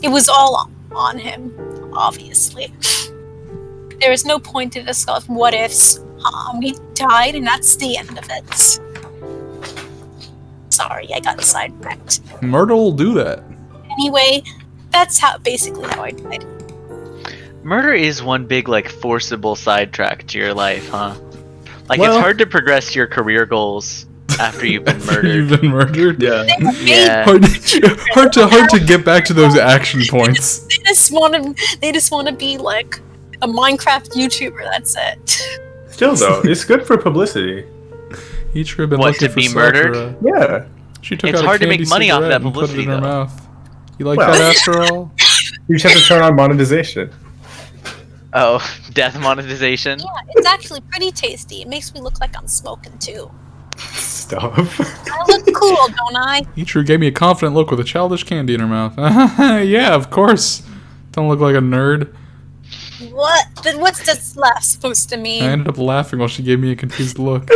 was all on him, obviously. There is no point to discuss what ifs. We died, and that's the end of it. Sorry, I got sidetracked. Myrtle will do that. Anyway, that's basically how I died. Murder is one big, like, forcible sidetrack to your life, huh? Like, Well- it's hard to progress your career goals after you've been murdered. You've been murdered. Yeah. Yeah. Hard to get back to those action points. They just want to be like a Minecraft YouTuber. That's it. Still though, it's good for publicity. Each been What, looking to for be murdered? Sakura. Yeah. She took It's out a hard to make candy money off cigarette that and put it in publicity, her though. mouth. You like Well- that after all? You just have to turn on monetization. Oh, death monetization? Yeah, it's actually pretty tasty. It makes me look like I'm smoking too. Stop. I look cool, don't I? Ichiru gave me a confident look with a childish candy in her mouth. Yeah, of course. Don't look like a nerd. What? Then what's this laugh supposed to mean? I ended up laughing while she gave me a confused look.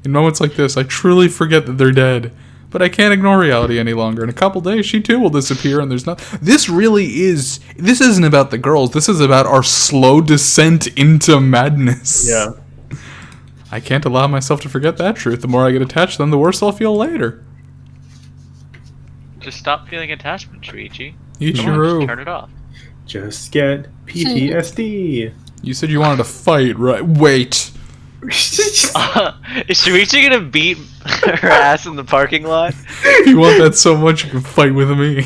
In moments like this, I truly forget that they're dead. But I can't ignore reality any longer. In a couple days, she too will disappear, and there's not. This really is. This isn't about the girls. This is about our slow descent into madness. Yeah. I can't allow myself to forget that truth. The more I get attached to them, the worse I'll feel later. Just stop feeling attachment, Shuichi. Ichiro. Just turn it off. Just get PTSD. You said you wanted to fight, right? Wait. Is Shuichi gonna beat her ass in the parking lot? If you want that so much, you can fight with me.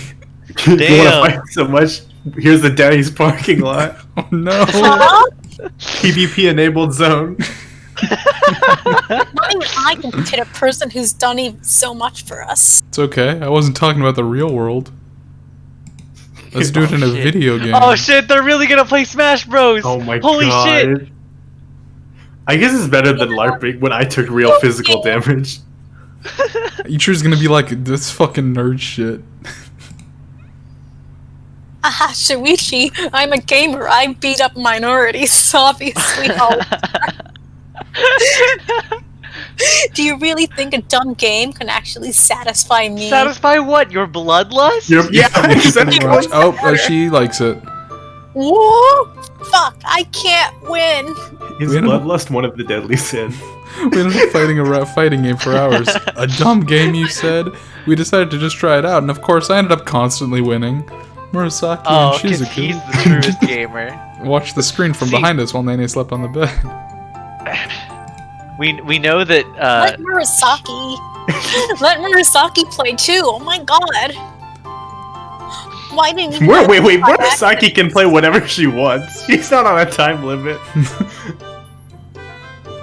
You want to fight so much? Here's the Daddy's parking lot. Oh no. PvP enabled zone. Not even I can hit a person who's done even so much for us. It's okay. I wasn't talking about the real world. Let's do it in a shit. video game. Oh shit, they're really gonna play Smash Bros! Oh my Holy god. shit! I guess it's better than LARPing when I took real physical damage. Ichiro's gonna be like, this fucking nerd shit. Aha, Shuichi, I'm a gamer. I beat up minorities, obviously. Do you really think a dumb game can actually satisfy me? Satisfy what? Your bloodlust? Yeah, Pretty much. Oh, she likes it. Whoa! Fuck, I can't win. Is bloodlust one of the deadly sins? We ended up fighting a fighting game for hours. A dumb game, you said? We decided to just try it out, and of course I ended up constantly winning. Murasaki and because Shizuku. he's the truest gamer. Watched the screen from behind us while Nene slept on the bed. We know that, Let Murasaki. Let Murasaki play too. Oh my god. Why didn't you? Wait. Murasaki can play whatever she wants. She's not on a time limit.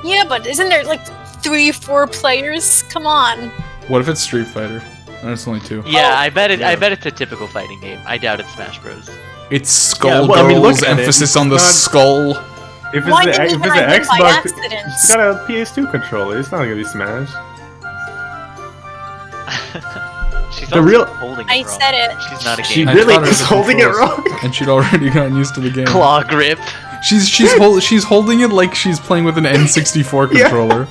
Yeah, but isn't there like 3-4 players? Come on. What if it's Street Fighter? And it's only 2. yeah, I bet it's a typical fighting game. I doubt it's Smash Bros. It's Skull Girls, emphasis on the skull. If Why it's didn't an I win by Xbox, accident? it's got a PS2 controller. It's not gonna be Smash. She's The also real- holding it I wrong. said it. She's not a She gamer. I really taught her is the holding it controls, wrong. and she'd already gotten used to the game. Claw grip. She's holding it like she's playing with an N64 controller.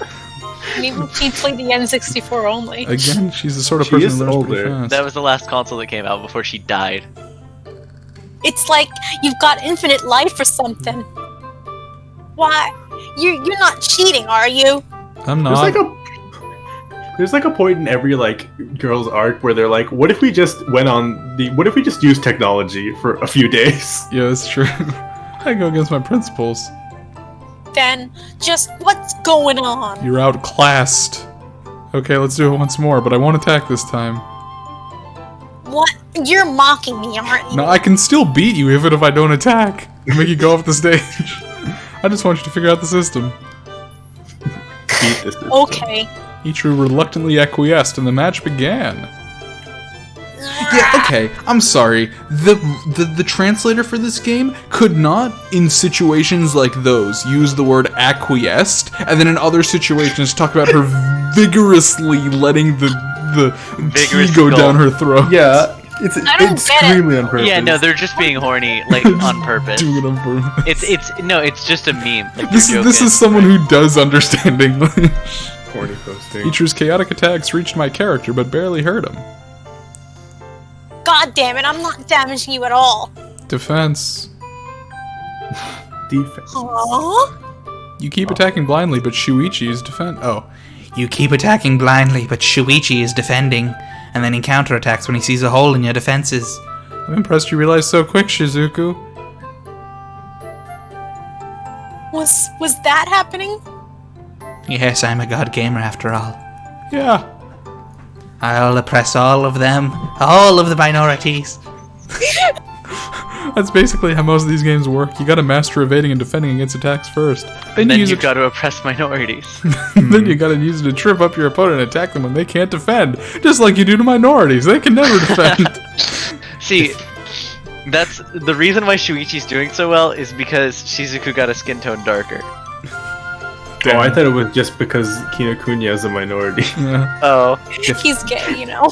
Maybe she played the N64 only. Again, she's the sort of She person is who learns pretty older. fast. That was the last console that came out before she died. It's like you've got infinite life or something. Why? You're not cheating, are you? I'm not. There's like a point in every like girl's arc where they're like, what if we just used technology for a few days? Yeah, that's true. I go against my principles. Then just what's going on? You're outclassed. Okay, let's do it once more, but I won't attack this time. What? You're mocking me, aren't you? No, I can still beat you even if I don't attack. And make you go off the stage. I just want you to figure out the system. Beat this system. Okay. Ichiru reluctantly acquiesced and the match began. Yeah, okay, I'm sorry. The translator for this game could not, in situations like those, use the word acquiesced, and then in other situations talk about her vigorously letting the tea go down her throat. Yeah, it's I don't extremely on purpose. Yeah, no, they're just being horny, like on purpose. Do it on purpose. It's just a meme. Like, This is someone who does understand English. Horny posting. Ichiru's chaotic attacks reached my character, but barely hurt him. God damn it, I'm not damaging you at all. Defense. Defense. Aww. You keep attacking blindly, but Shuichi is defend. Oh, You keep attacking blindly, but Shuichi is defending, and then he counterattacks when he sees a hole in your defenses. I'm impressed you realized so quick, Shizuku. Was that happening? Yes, I'm a god gamer after all. Yeah. I'll oppress all of them, all of the minorities. That's basically how most of these games work. You gotta master evading and defending against attacks first. And then use you've it. got to oppress minorities. Then you gotta use it to trip up your opponent and attack them when they can't defend. Just like you do to minorities. They can never defend. See, that's the reason why Shuichi's doing so well is because Shizuku got a skin tone darker. Oh, I thought it was just because Kinokuniya is a minority. Yeah. Oh, He's gay, you know.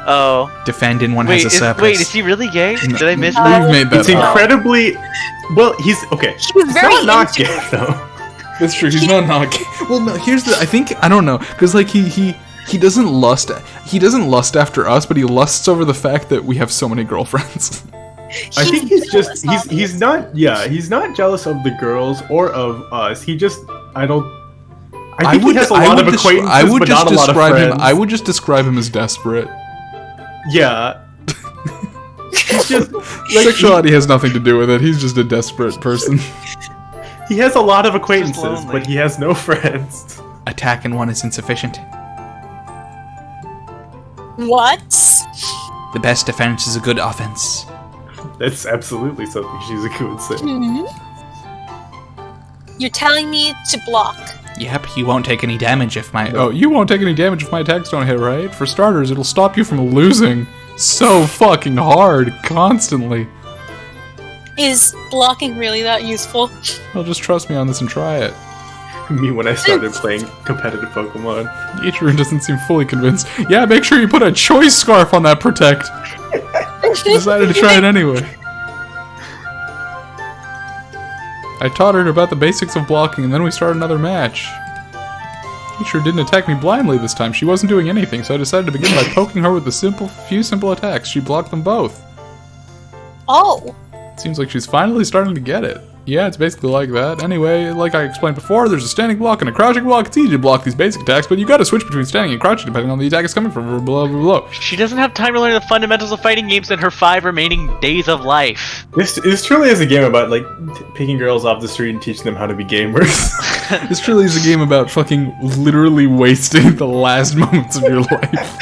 Oh. Defend in one has a surplus. Wait, is he really gay? Did I miss We've that? made that It's up. incredibly... Well, he's... Okay. He's very not into gay, though. That's true. He's not gay. Well, no. Here's the. I don't know, because like he doesn't lust. He doesn't lust after us, but he lusts over the fact that we have so many girlfriends. I think he's just... jealous, He's not... Yeah, he's not jealous of the girls or of us. He just... I think he has a lot of acquaintances, I would but just not a lot of describe friends. him. I would just describe him as desperate. Yeah. He's just... Sexuality has nothing to do with it. He's just a desperate person. He has a lot of acquaintances, lonely. but he has no friends. Attack in one is insufficient. What? The best defense is a good offense. That's absolutely something she's a good say. You're telling me to block. Yep, you won't take any damage if my... Oh, you won't take any damage if my attacks don't hit, right? For starters, it'll stop you from losing so fucking hard constantly. Is blocking really that useful? Well, just trust me on this and try it. Me when I started playing competitive Pokemon. Ichirin doesn't seem fully convinced. Yeah, make sure you put a choice scarf on that protect. She decided to try it anyway. I taught her about the basics of blocking, and then we started another match. Ichirin didn't attack me blindly this time. She wasn't doing anything, so I decided to begin by poking her with a few simple attacks. She blocked them both. Oh. Seems like she's finally starting to get it. Yeah, it's basically like that. Anyway, like I explained before, there's a standing block and a crouching block. It's easy to block these basic attacks, but you gotta switch between standing and crouching depending on the attack is coming from. Blah, blah, blah. She doesn't have time to learn the fundamentals of fighting games in her 5 remaining days of life. This truly is a game about like picking girls off the street and teaching them how to be gamers. This truly is a game about fucking literally wasting the last moments of your life.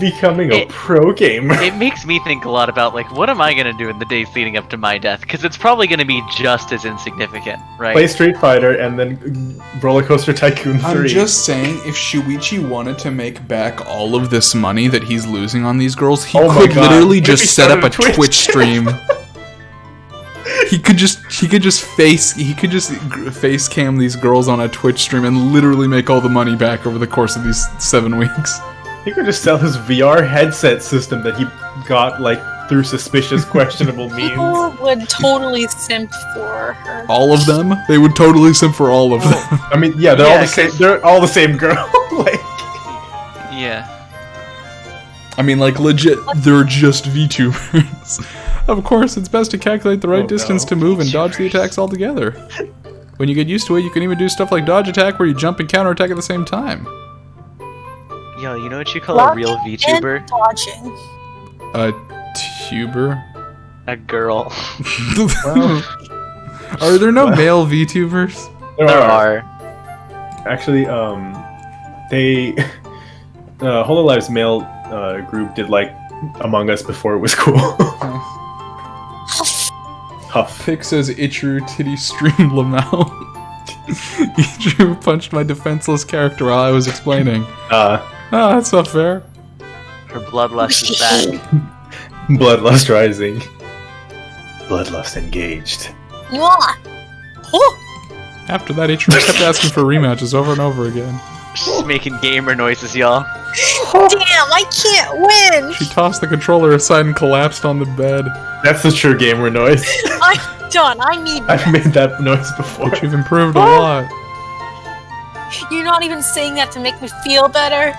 Becoming a pro gamer. It makes me think a lot about, like, what am I gonna do in the days leading up to my death? Because it's probably gonna be just as insignificant, right? Play Street Fighter and then Roller Coaster Tycoon 3. I'm just saying, if Shuichi wanted to make back all of this money that he's losing on these girls, he could literally just set up a Twitch stream. He could just face cam these girls on a Twitch stream and literally make all the money back over the course of these 7 weeks. He could just sell his VR headset system that he got like through suspicious, questionable means. People would totally simp for her. All of them? They would totally simp for all of them. I mean, yeah, they're all the same. They're all the same girl. Like, yeah. I mean, like, legit, they're just VTubers. Of course, it's best to calculate the right distance to move and dodge the attacks altogether. When you get used to it, you can even do stuff like dodge attack where you jump and counter attack at the same time. Yo, you know what you call a real VTuber? Dodging. A tuber? A girl. Are there no male VTubers? There are. Actually, they Hololive's male group did like Among Us before it was cool. Huff. Pick says Ichiru titty stream Lamau. Ichiru punched my defenseless character while I was explaining. That's not fair. Her bloodlust is back. Bloodlust rising. Bloodlust engaged. Mwah. Oh. After that, Ichiru kept asking for rematches over and over again. She's making gamer noises, y'all. Damn, I can't win. She tossed the controller aside and collapsed on the bed. That's the true gamer noise. I'm done. I need I've made that noise before. But you've improved a lot. You're not even saying that to make me feel better.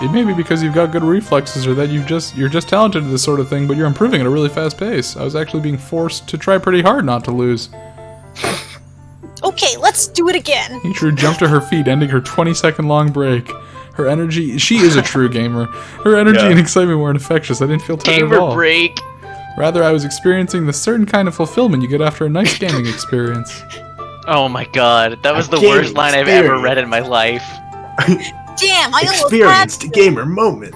It may be because you've got good reflexes or that you're just talented at this sort of thing, but you're improving at a really fast pace. I was actually being forced to try pretty hard not to lose. Okay, let's do it again. Ichiru jumped to her feet, ending her 20-second long break. Her energy... She is a true gamer. Her energy and excitement were infectious. I didn't feel tired at all. Gamer break. Rather, I was experiencing the certain kind of fulfillment you get after a nice gaming experience. Oh my god, that was the worst line I've ever read in my life. Damn, I experienced a gamer moment.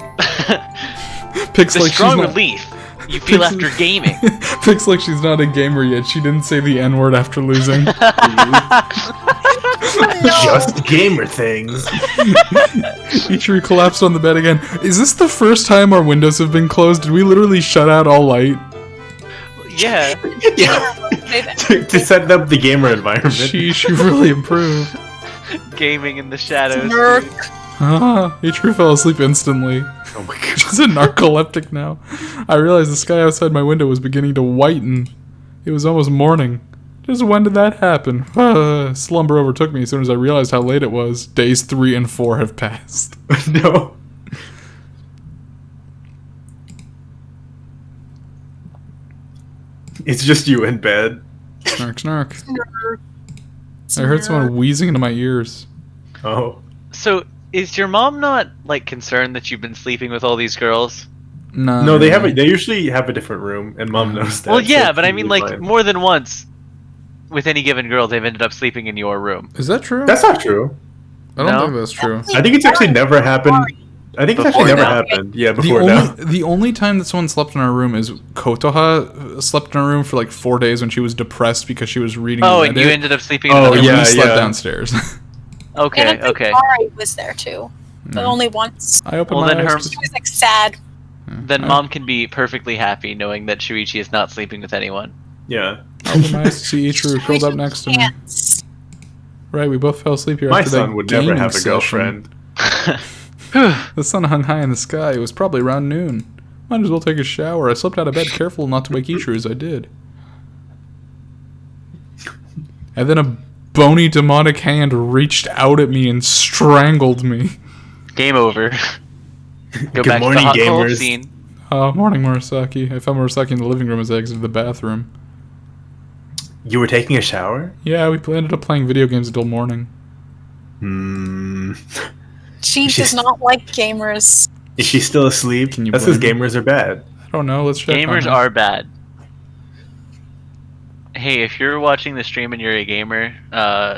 Picks the like strong she's not... relief you feel after gaming. Picks like she's not a gamer yet. She didn't say the N-word after losing. Just gamer things. Ichiru collapsed on the bed again. Is this the first time our windows have been closed? Did we literally shut out all light? Yeah. to set up the gamer environment. She really improved. Gaming in the shadows. Ichiru fell asleep instantly. Oh my god. She's a narcoleptic now. I realized the sky outside my window was beginning to whiten. It was almost morning. Just when did that happen? Slumber overtook me as soon as I realized how late it was. Days 3 and 4 have passed. No. It's just you in bed. Snark, snark. I heard someone wheezing into my ears. Oh. So, is your mom not, like, concerned that you've been sleeping with all these girls? No, they usually have a different room, and Mom knows that. Well, yeah, so but I mean, like, fine. more than once, with any given girl, they've ended up sleeping in your room. Is that true? That's not true. I don't No? think that's true. I think it's actually never happened. I think it's actually Before never now. happened. Yeah, before now. The only time that someone slept in our room is Kotoha slept in our room for like 4 days when she was depressed because she was reading Oh, Reddit. and you ended up sleeping in Oh, another And room? we slept yeah. downstairs. Okay, And I think okay. Ari was there too, but only once. I opened Well, my then eyes her- to- She was like sad. Then Mom can be perfectly happy knowing that Shuichi is not sleeping with anyone. Yeah. I opened my eyes to see Ichiro curled up next to me. Pants. Right, we both fell asleep here My after that son would never gaming have a session. girlfriend. The sun hung high in the sky. It was probably around noon. Might as well take a shower. I slipped out of bed careful not to wake Ichiro as I did. And then a bony demonic hand reached out at me and strangled me. Game over. Go Good back morning, to the hot cold gamers. scene. Morning, Murasaki. I found Murasaki in the living room as I exited the bathroom. You were taking a shower? Yeah, we ended up playing video games until morning. Hmm. She She's- does not like gamers. Is she still asleep? Can you That's because blame her? gamers are bad. I don't know. Let's check. on Gamers her. are bad. Hey, if you're watching the stream and you're a gamer,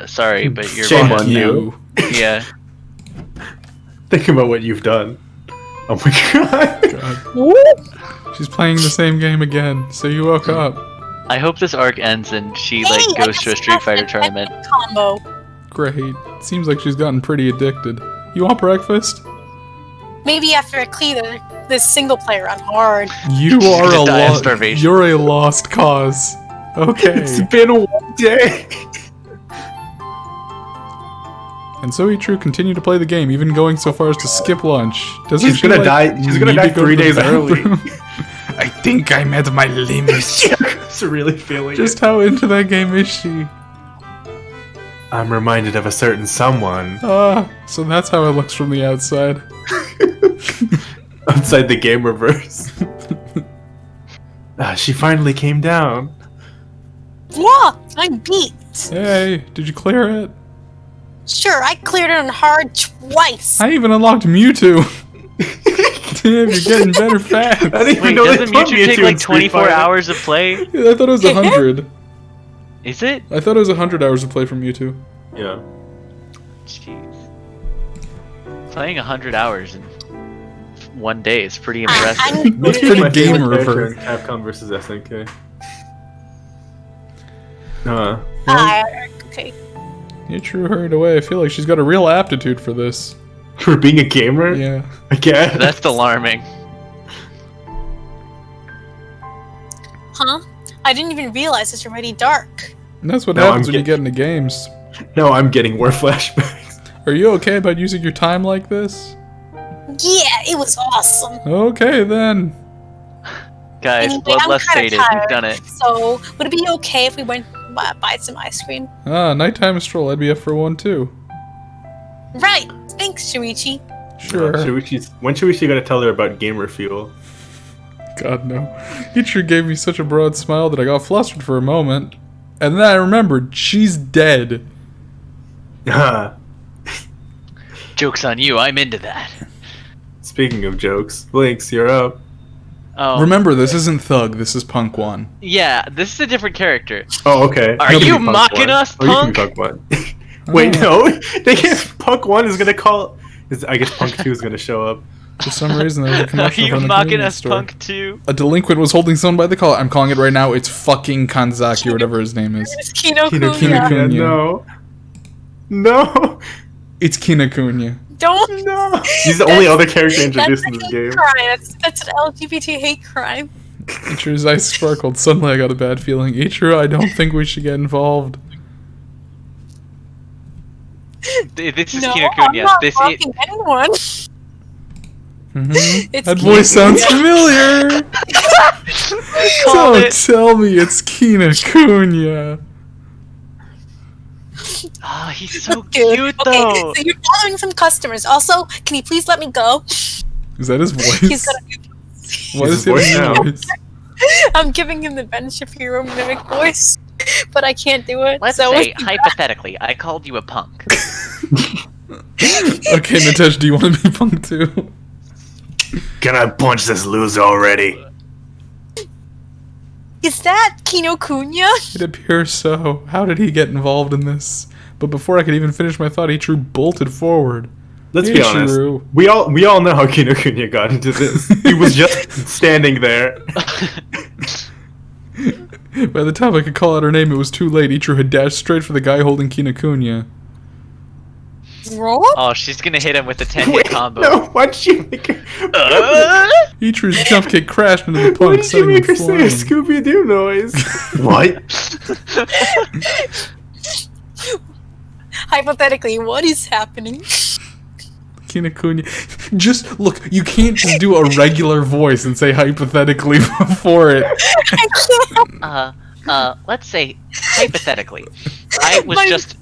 sorry, but you're Shame Fuck on you. yeah. Think about what you've done. Oh my god. God. She's playing the same game again. So you woke up. I hope this arc ends and she Hey, like I goes to a just Street left Fighter an tournament. epic combo. Great. Seems like she's gotten pretty addicted. You want breakfast? Maybe after I clear this single player on hard. You are gonna a die of lost. starvation. You're a lost cause. Okay. It's been one day. And so Ichiro continued to play the game, even going so far as to skip lunch. Doesn't She's she, gonna like, die. She's gonna need die to go 3 to the days early. bathroom? I think I'm at my limits. It's really feeling Just it. how into that game is she? I'm reminded of a certain someone So that's how it looks from the outside. outside the game reverse. She finally came down. Look, I'm beat. Hey, did you clear it? Sure, I cleared it on hard twice. I even unlocked Mewtwo. Damn, you're getting better fast. I didn't even Wait, know they doesn't put Mewtwo take in like Street 24 Fighter. hours of play? Yeah, I thought it was 100. Is it? I thought it was 100 hours of play from Mewtwo. Yeah. Jeez. Playing 100 hours in one day is pretty I'm impressive. That's good pretty at game it. reverse. Capcom versus SNK. Okay. Ichiro hurried away. I feel like she's got a real aptitude for this. For being a gamer? Yeah. I guess. That's alarming. Huh? I didn't even realize it's already dark. And that's what No, happens I'm when you get into games. No, I'm getting more flashbacks. Are you okay about using your time like this? Yeah, it was awesome. Okay, then. Guys, Anyway, I'm bloodlust kinda faded. You've tired. done it. So, would it be okay if we went buy some ice cream? Nighttime stroll. I'd be up for one, too. Right. Thanks, Shuichi. Sure. When Shuichi gotta tell her about gamer fuel? God, no. Ichiro gave me such a broad smile that I got flustered for a moment. And then I remembered, she's dead. Joke's on you, I'm into that. Speaking of jokes, Blinks, you're up. Oh, Remember, this isn't Thug, this is Punk 1. yeah, this is a different character. Oh, okay. Are can you be Punk mocking 1. us, Oh, you can be Punk? Punk 1. Wait, no. They guess Punk 1 is gonna call. I guess Punk 2 is gonna show up. For some reason, there was a Are commotion you from the mocking convenience us, store. Punk 2? A delinquent was holding someone by the collar. I'm calling it right now. It's fucking Kanzaki or whatever his name is. It's Kinokuniya. Kinokuniya. No. No. It's Kinokuniya. Don't. No. He's the only other character introduced in That's this a hate game. crime. That's an LGBT hate crime. Ichiro's eyes sparkled. Suddenly I got a bad feeling. Ichiro, I don't think we should get involved. This is No, I'm Kinokuniya. not This mocking anyone. Mm-hmm. That voice sounds familiar. Don't tell me it's Kinokuniya. Oh, he's so cute though. Okay, so you're bothering some customers. Also, can you please let me go? Is that his voice? He's gonna. What is his voice? I'm giving him the benefit of your mimic voice, but I can't do it. Let's say, hypothetically, I called you a punk. Okay, Nitesh, do you want to be punk too? Can I punch this loser already? Is that Kinokuniya? It appears so. How did he get involved in this? But before I could even finish my thought, Ichiru bolted forward. Let's be honest. We all know how Kinokuniya got into this. He was just standing there. By the time I could call out her name, it was too late. Ichiru had dashed straight for the guy holding Kinokuniya. Oh, she's gonna hit him with the 10-hit combo. No, why'd you make her... Ichiru's jump kick crashed into the Why punk, did you make her say a Scooby-Doo noise? What? Hypothetically, what is happening? Kinokuniya. Just, look, you can't just do a regular voice and say hypothetically before it. I can't. Let's say, hypothetically, I was just...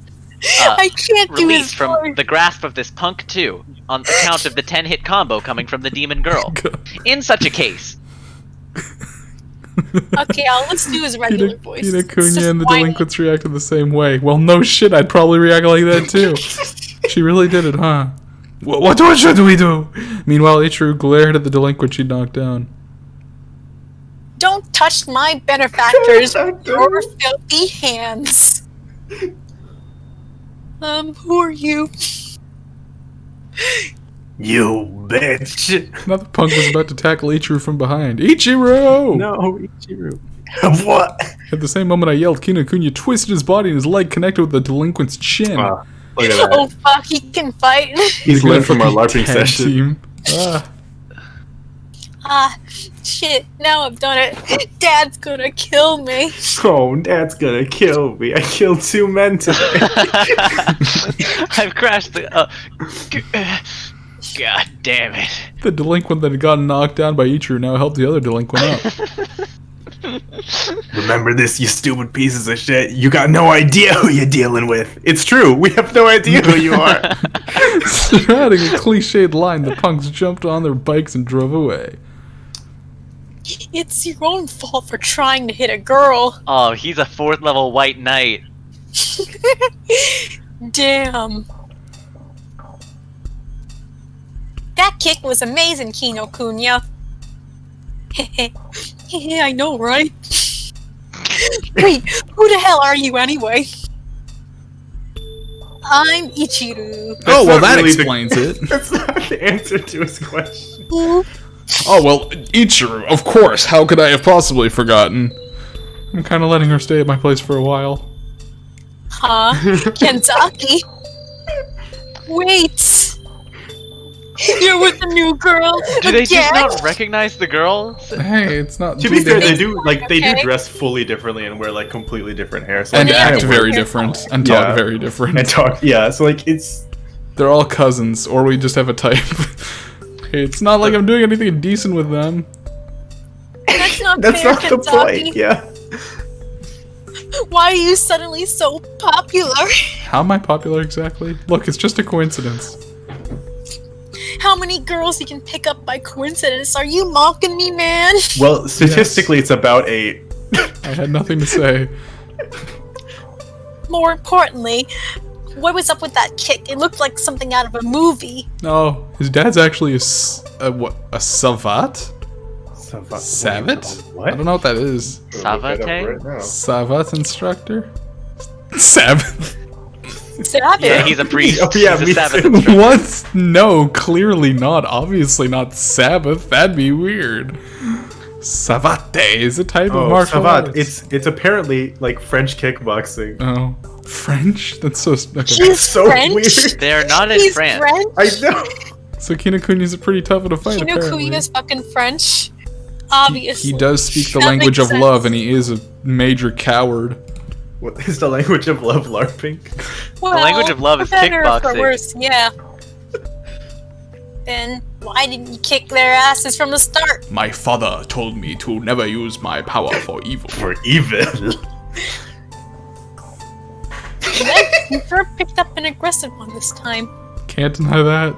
I can't do released his from voice. the grasp of this punk 2 on account of the 10-hit combo coming from the demon girl. In such a case, Okay, let's do his regular voice. Kinokuniya and the delinquents reacted the same way. Well, no shit, I'd probably react like that too. She really did it, huh? What should we do? Meanwhile, Ichiru glared at the delinquent she knocked down. Don't touch my benefactors with your filthy hands. Who are you? You bitch. Now the punk was about to tackle Ichiru from behind. Ichiru! No, Ichiru. What? At the same moment I yelled, Kinokuniya twisted his body and his leg connected with the delinquent's chin. Look at that. Oh fuck, he can fight. He's learned from our LARPing session. Shit, now I've done it. Dad's gonna kill me. Oh, Dad's gonna kill me. I killed 2 men today. I've crashed the... God damn it. The delinquent that had gotten knocked down by Ichiru now helped the other delinquent up. Remember this, you stupid pieces of shit. You got no idea who you're dealing with. It's true, we have no idea who you are. Surrounding a cliched line, the punks jumped on their bikes and drove away. It's your own fault for trying to hit a girl. Oh, he's a 4th level white knight. Damn. That kick was amazing, Kinokuniya. Yeah, I know, right? Wait, who the hell are you anyway? I'm Ichiru. Oh, well, that explains it. That's not the answer to his question. Oh, well, Ichiru, of course. How could I have possibly forgotten? I'm kind of letting her stay at my place for a while. Huh? Kenzaki? Wait! You're with a new girl Do they again? just not recognize the girl? Hey, it's not... To be fair, they do dress fully differently and wear like completely different hair. So and like, act very different. And talk very different. And talk, yeah, so like it's... They're all cousins, or we just have a type. It's not like I'm doing anything indecent with them. That's not That's fair, not the Kenzaki. point, yeah. Why are you suddenly so popular? How am I popular exactly? Look, it's just a coincidence. How many girls you can pick up by coincidence? Are you mocking me, man? Well, statistically, it's about 8. I had nothing to say. More importantly, what was up with that kick? It looked like something out of a movie. No, his dad's actually a savat? Savat? What? I don't know what that is. Savate? Savat instructor? Savat? Savage. Yeah, he's a priest. Oh, yeah, he's me a Sabbath too. instructor. What? No, clearly not. Obviously not Sabbath. That'd be weird. Savate is a type of martial arts. It's apparently like French kickboxing. Oh, French? That's so... Okay. He's So French? weird. They're not in He's France. French? I know. So Kinokuniya's a pretty tough to fight, apparently. Kinokuniya's fucking French. Obviously. He does speak the That language of makes love, sense. and he is a major coward. What is the language of love, LARPing? Well, language of love for is better or for kickboxing. worse, yeah. Then Why didn't you kick their asses from the start? My father told me to never use my power for evil. For evil? You sure picked up an aggressive one this time. Can't deny that.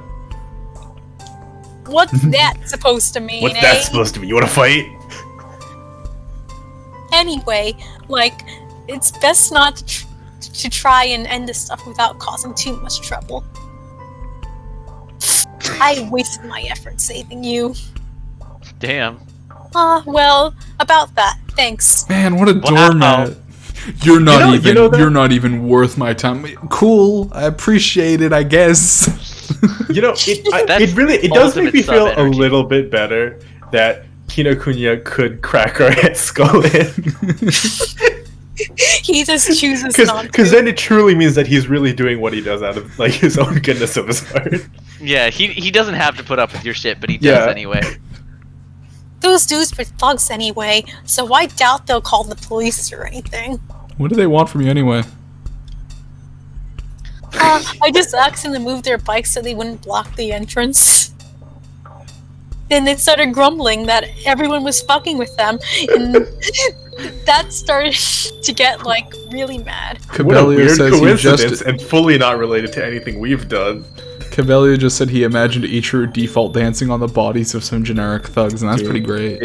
What's that supposed to mean, What's that supposed to mean? You wanna fight? Anyway, like, it's best not to try and end this stuff without causing too much trouble. I wasted my effort saving you. Damn. Well, about that. Thanks. Man, what a doormat. You're not you're not even worth my time. Cool, I appreciate it, I guess. You know, it does make me feel a little bit better that Kinokuniya could crack our head skull in. He just chooses not to. Because then it truly means that he's really doing what he does out of like his own goodness of his heart. Yeah, he doesn't have to put up with your shit, but he does anyway. Those dudes were thugs anyway, so I doubt they'll call the police or anything. What do they want from you anyway? I just asked them to move their bikes so they wouldn't block the entrance. Then they started grumbling that everyone was fucking with them, and that started to get, like, really mad. What a weird coincidence, and fully not related to anything we've done. Cabellia just said he imagined Ichiru default dancing on the bodies of some generic thugs, and that's pretty great.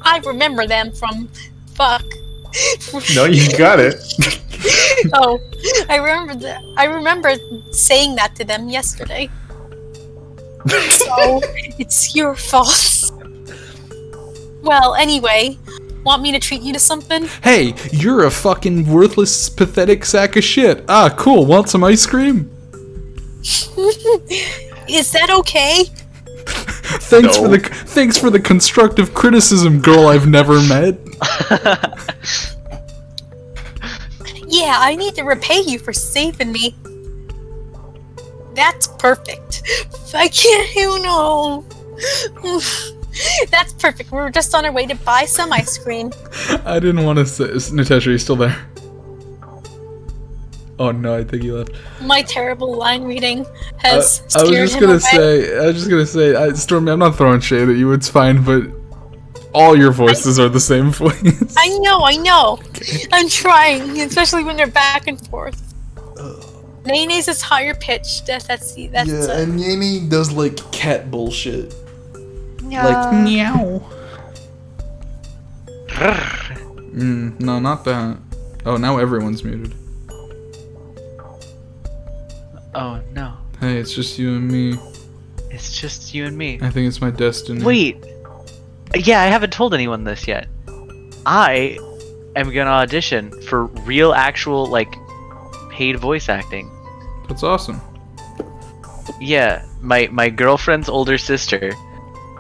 I remember them from... Fuck. No, you got it. Oh, I remember saying that to them yesterday. So, it's your fault. Well, anyway, want me to treat you to something? Hey, you're a fucking worthless, pathetic sack of shit. Ah, cool. Want some ice cream? Is that okay? Thanks for the constructive criticism, girl I've never met. Yeah, I need to repay you for saving me. That's perfect. I can't, That's perfect. We're just on our way to buy some ice cream. I didn't want to say... Natasha, are you still there? Oh no, I think he left. My terrible line reading has I was just gonna say, Stormy, I'm not throwing shade at you, it's fine, but all your voices are the same voice. I know. I'm trying, especially when they're back and forth. Nene's is higher pitched. That's and Nene does like cat bullshit. Yeah. Like meow. No, not that. Oh, now everyone's muted. Oh no. Hey, it's just you and me. It's just you and me. I think it's my destiny. Wait. Yeah, I haven't told anyone this yet. I am gonna audition for real, actual, like, paid voice acting. That's awesome. Yeah, my girlfriend's older sister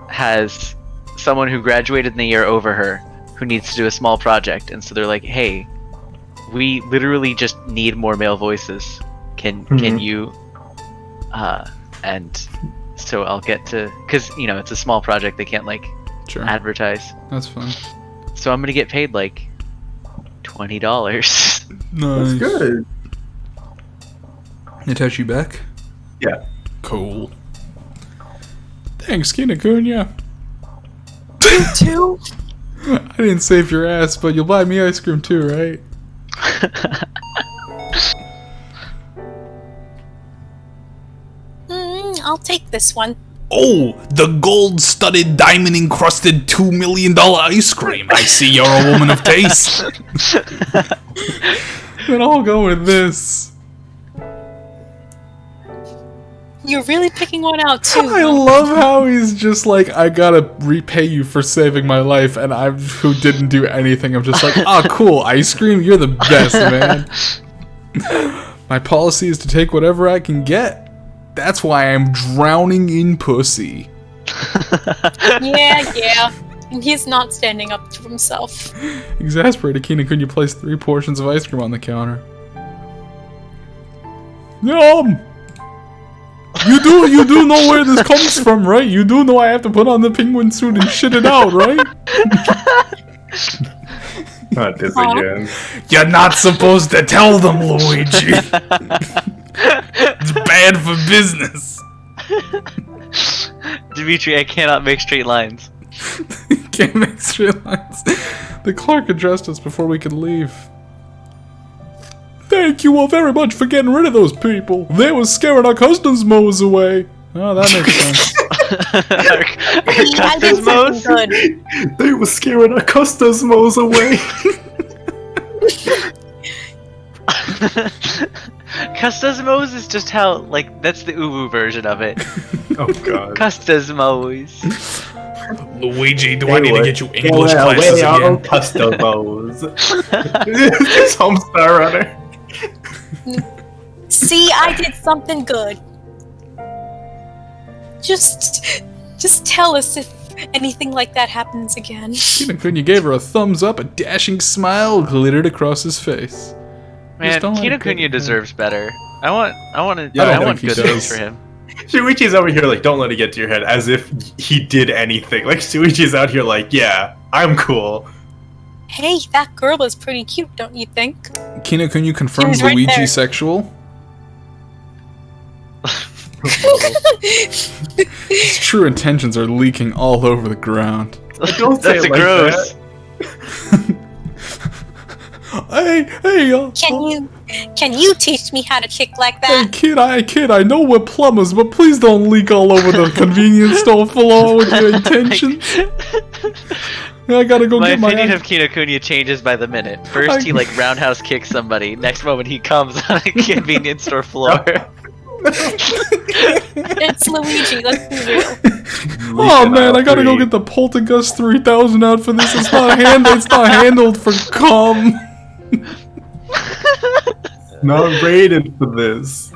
has someone who graduated in the year over her who needs to do a small project, and so they're like, hey, we literally just need more male voices. Can you and so I'll get to, because it's a small project, they can't like advertise. That's fun. So I'm gonna get paid like $20. Nice. That's good. Natasha, you back? Yeah. Cool. Thanks, Kinokuniya. You too? I didn't save your ass, but you'll buy me ice cream too, right? I'll take this one. Oh, the gold-studded, diamond-encrusted $2 million ice cream. I see you're a woman of taste. Then I'll go with this. You're really picking one out too. I love how he's just like, I gotta repay you for saving my life, and I, who didn't do anything, I'm just like, ah, cool, ice cream, you're the best, man. My policy is to take whatever I can get. That's why I'm drowning in pussy. Yeah. And he's not standing up to himself. Exasperated, Kinokuniya placed 3 portions of ice cream on the counter. Yum! You do know where this comes from, right? You do know I have to put on the penguin suit and shit it out, right? Not this again. You're not supposed to tell them, Luigi. It's bad for business. Dimitri, I cannot make straight lines. Can't make straight lines. The clerk addressed us before we could leave. Thank you all very much for getting rid of those people. They were scaring our customs mows away. Oh, that makes sense. I did something good. They were scaring our customers away. Custasmos is just how, like, that's the uwu version of it. Oh god. Custasmos. Luigi, do I need to get you English classes again? Customers. This Homestar Runner. See, I did something good. Just tell us if anything like that happens again. Kinokuniya gave her a thumbs up, a dashing smile glittered across his face. Man, don't let it Kinokuniya get- deserves better. I want Yeah, I want think he good things does. for him. Shuichi's over here like, don't let it get to your head, as if he did anything. Like, Shuichi's out here like, yeah, I'm cool. Hey, that girl is pretty cute, don't you think? Kinokuniya confirms He was right Luigi there. sexual. His true intentions are leaking all over the ground. Don't say That's it like gross. Hey, Can you teach me how to kick like hey, that? kid, I know we're plumbers, but please don't leak all over the convenience store floor with your intentions. I gotta go My get my... opinion of Kinokuniya changes by the minute. First, he like roundhouse kicks somebody. Next moment, he comes on a convenience store floor. It's Luigi, let's be real. Oh man, I gotta go get the Poltergust 3000 out for this. It's not handled for cum. Not rated for this.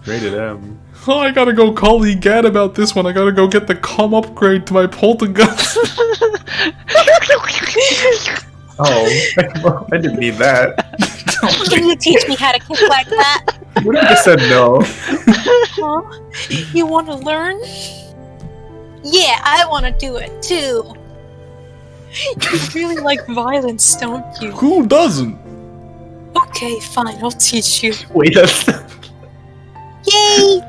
Rated M. Oh, I gotta go call Egad about this one. I gotta go get the cum upgrade to my Poltergust. Oh, I didn't need that. Can you teach me how to kick like that? What if I said no? Huh? You want to learn? Yeah, I want to do it too. You really like violence, don't you? Who doesn't? Okay, fine, I'll teach you. Wait, that's... Yay!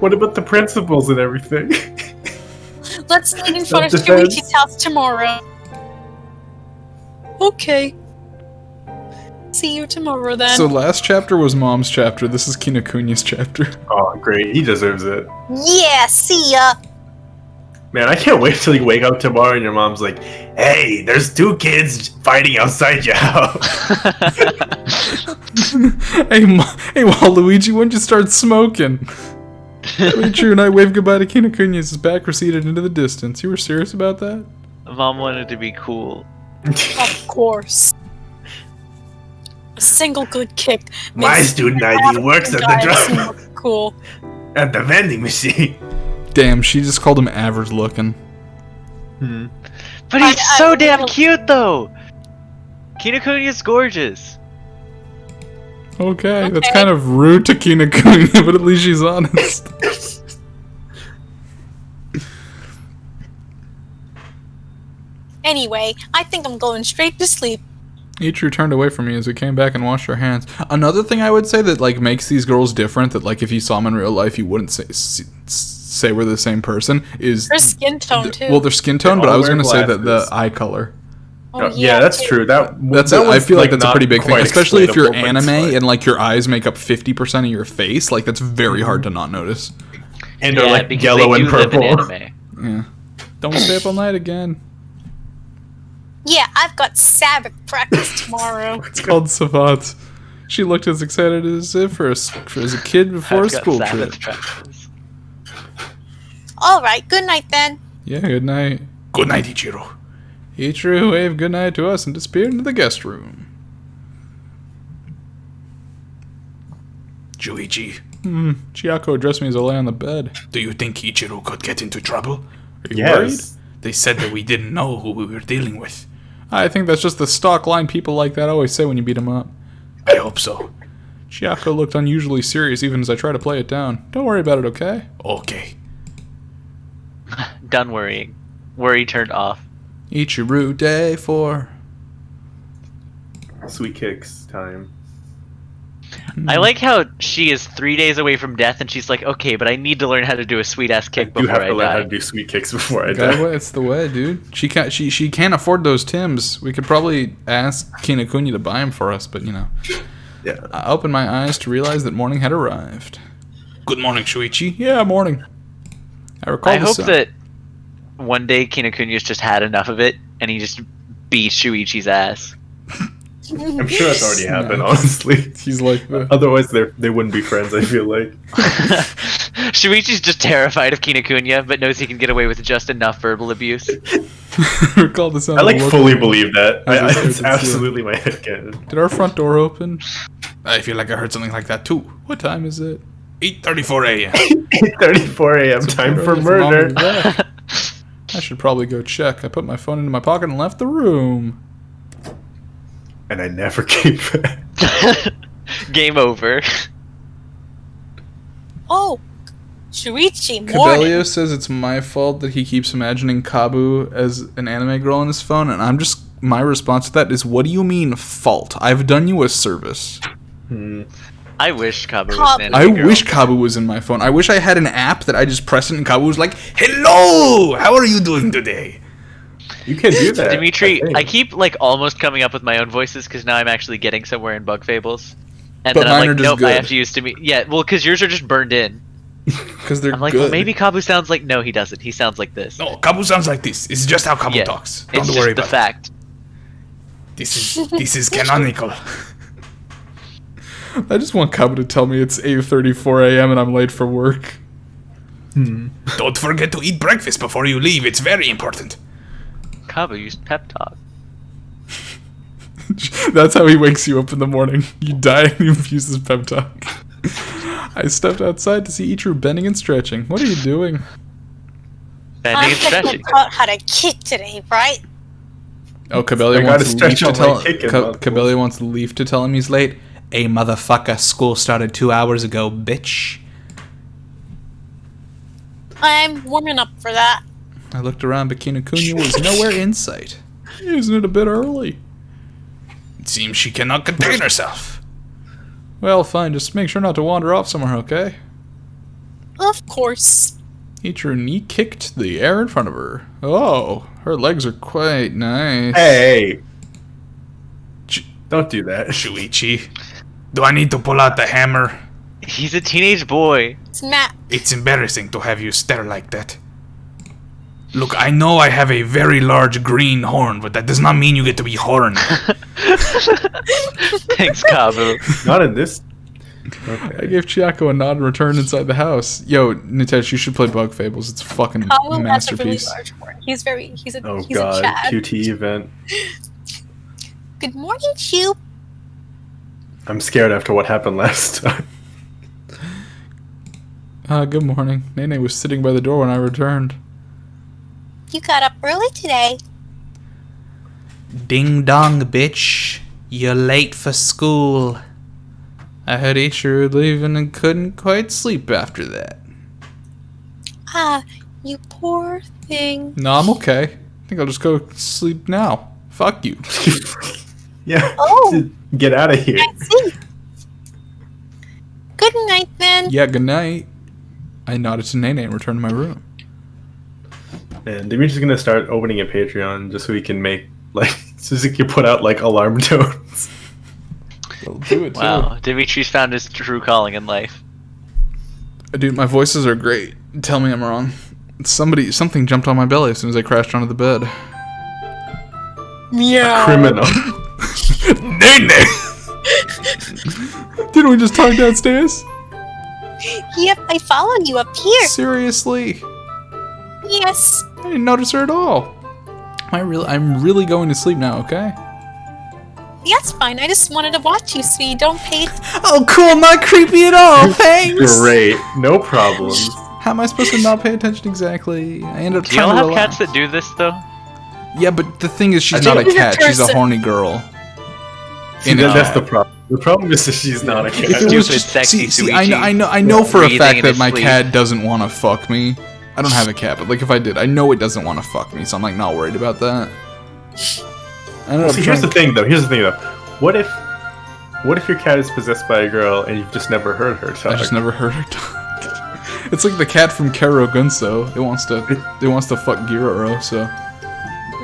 What about the principals and everything? Let's meet in front of Self-defense. Shuichi's house tomorrow. Okay. See you tomorrow then. So last chapter was Mom's chapter. This is Kinokuniya's chapter. Oh, great. He deserves it. Yeah, see ya! Man, I can't wait till you wake up tomorrow and your mom's like, hey, there's 2 kids fighting outside your house. Hey, Waluigi, when'd you start smoking? Luigi and I waved goodbye to Kinokuniya as his back receded into the distance. You were serious about that? Mom wanted to be cool. Of course. A single good kick. My makes student half ID of works the at the guys seem drop. cool. At the vending machine. Damn, she just called him average looking. But he's so damn cute, though. Kinokuniya's gorgeous. Okay, that's Okay. kind of rude to Kinokuniya, but at least she's honest. Anyway, I think I'm going straight to sleep. Ichiru turned away from me as we came back and washed our hands. Another thing I would say that like makes these girls different, that like if you saw them in real life, you wouldn't say we're the same person. Is Her skin tone too. well, their skin tone, They but I all was wear gonna say that the glasses. eye color. Oh, Yeah, that's too. true. That's that I one's, feel like that's a not pretty big thing, quite especially if you're explainable, but it's anime fine. and like your eyes make up 50% of your face. Like that's very hard to not notice. And they're like because yellow they and do live in purple. anime. Yeah. Don't stay up all night again. Yeah, I've got Sabbath practice tomorrow. It's called Savant. She looked as excited as if as a kid before a I've got school Sabbath trip. practice. Alright, good night then. Yeah, good night. Good night, Ichiro. Ichiru waved good night to us and disappeared into the guest room. Shuichi, Chiyako addressed me as I lay on the bed. do you think Ichiro could get into trouble? Are you worried? Yes. They said that we didn't know who we were dealing with. I think that's just the stock line people like that always say when you beat them up. I hope so. Chiyako looked unusually serious even as I tried to play it down. Don't worry about it, okay? Okay. Done worrying. Worry turned off. Ichiru day 4. Sweet kicks time. I like how she is 3 days away from death, and she's like, okay, but I need to learn how to do a sweet ass kick You before have I to learn how die. to do sweet kicks before I That die. way, it's the way, dude. She can't afford those Tims. We could probably ask Kinokuniya to buy them for us, but you know. Yeah. I opened my eyes to realize that morning had arrived. Good morning, Shuichi. Yeah, morning. I recall I the hope sound. that one day Kinokuniya's just had enough of it, and he just beats Shuichi's ass. I'm sure that's already happened, honestly. He's like the Otherwise, they wouldn't be friends, I feel like. Shuichi's just terrified of Kinokuniya, but knows he can get away with just enough verbal abuse. recall the sound. I of fully local- believe that. I just It's heard it, too. absolutely my headcanon. Did our front door open? I feel like I heard something like that too. What time is it? 8:34 a.m. 8:34 a.m. Time for murder. I should probably go check. I put my phone into my pocket and left the room. And I never came back. Game over. Oh, Shuichi, morning. Cabello says it's my fault that he keeps imagining Kabu as an anime girl on his phone, and my response to that is, what do you mean fault? I've done you a service. I wish Kabu was an I anime girl. wish Kabu was in my phone. I wish I had an app that I just press it and Kabu was like, hello, how are you doing today? You can do that. Dimitri, think. I keep like almost coming up with my own voices because now I'm actually getting somewhere in Bug Fables. And But then I'm mine are like, just nope, I good. have to use Dimitri. Yeah, well, because yours are just burned in. Because they're I'm like, good. well, maybe Kabu sounds like. No, he doesn't. He sounds like this. No, Kabu sounds like this. It's just how Kabu Yeah, talks. Don't it's worry just the about it. fact. This is canonical. I just want Kabu to tell me it's 8:34 a.m. and I'm late for work. Don't forget to eat breakfast before you leave. It's very important. Kabu used pep talk. That's how he wakes you up in the morning. You die and he uses pep talk. I stepped outside to see Ichiru bending and stretching. What are you doing? Bending I'm and gonna stretching. taught how to kick today, right? Oh, Cabello I gotta wants Leaf stretch to all tell my kicking muscles. Cabello wants Leaf to tell him he's late. Hey, motherfucker, school started 2 hours ago, bitch. I'm warming up for that. I looked around, but Kinokuniya was nowhere in sight. Isn't it a bit early? It seems she cannot contain herself. Well, fine, just make sure not to wander off somewhere, okay? Of course. Ichiru knee-kicked the air in front of her. Oh, her legs are quite nice. Hey! Don't do that. Shuichi, do I need to pull out the hammer? He's a teenage boy. It's Matt. It's embarrassing to have you stare like that. Look, I know I have a very large green horn, but that does not mean you get to be horned. Thanks, Kabu. Not in this. I Okay. gave Chiako a nod and returned inside the house. Yo, Nitesh, you should play Bug Fables. It's a fucking Kabu has a really masterpiece. large horn. He's a Oh he's god, a Chad. QT event. Good morning, Shu. I'm scared after what happened last time. Good morning. Nene was sitting by the door when I returned. You got up early today. Ding dong, bitch. You're late for school. I had Ichiru would leave and couldn't quite sleep after that. Ah, you poor thing. No, I'm okay. I think I'll just go sleep now. Fuck you. Yeah. Oh. Get out of here. I see. Good night, then. Yeah, good night. I nodded to Nene and returned to my room. And Dimitri's gonna start opening a Patreon just so he can make like so he can put out like alarm tones. I'll do it too. Wow, Dimitri's found his true calling in life. Dude, my voices are great. Tell me I'm wrong. Something jumped on my belly as soon as I crashed onto the bed. Meow. Criminal. Nene! Didn't we just talk downstairs? Yep, I followed you up here. Seriously? Yes. I didn't notice her at all. I'm really going to sleep now, okay? That's fine. I just wanted to watch you so you don't pay. Oh, cool, not creepy at all, thanks! Great. No problems. How am I supposed to not pay attention exactly? I end up Do y'all trying to have relax. cats that do this though? Yeah, but the thing is, she's I not a think- cat. She's a person. horny girl. See, In a that's cat. the problem. The problem is that she's not a cat. If it Stupid, was just, sexy see, Shuichi. I know for a Breathing fact in that his my sleep. cat doesn't want to fuck me. I don't have a cat, but like if I did, I know it doesn't want to fuck me, so I'm like not worried about that. I ended up See, here's the trying- thing though. What if What if your cat is possessed by a girl and you've just never heard her talk? I just never heard her talk. It's like the cat from Kero Gunso. It wants to fuck Giroro, so.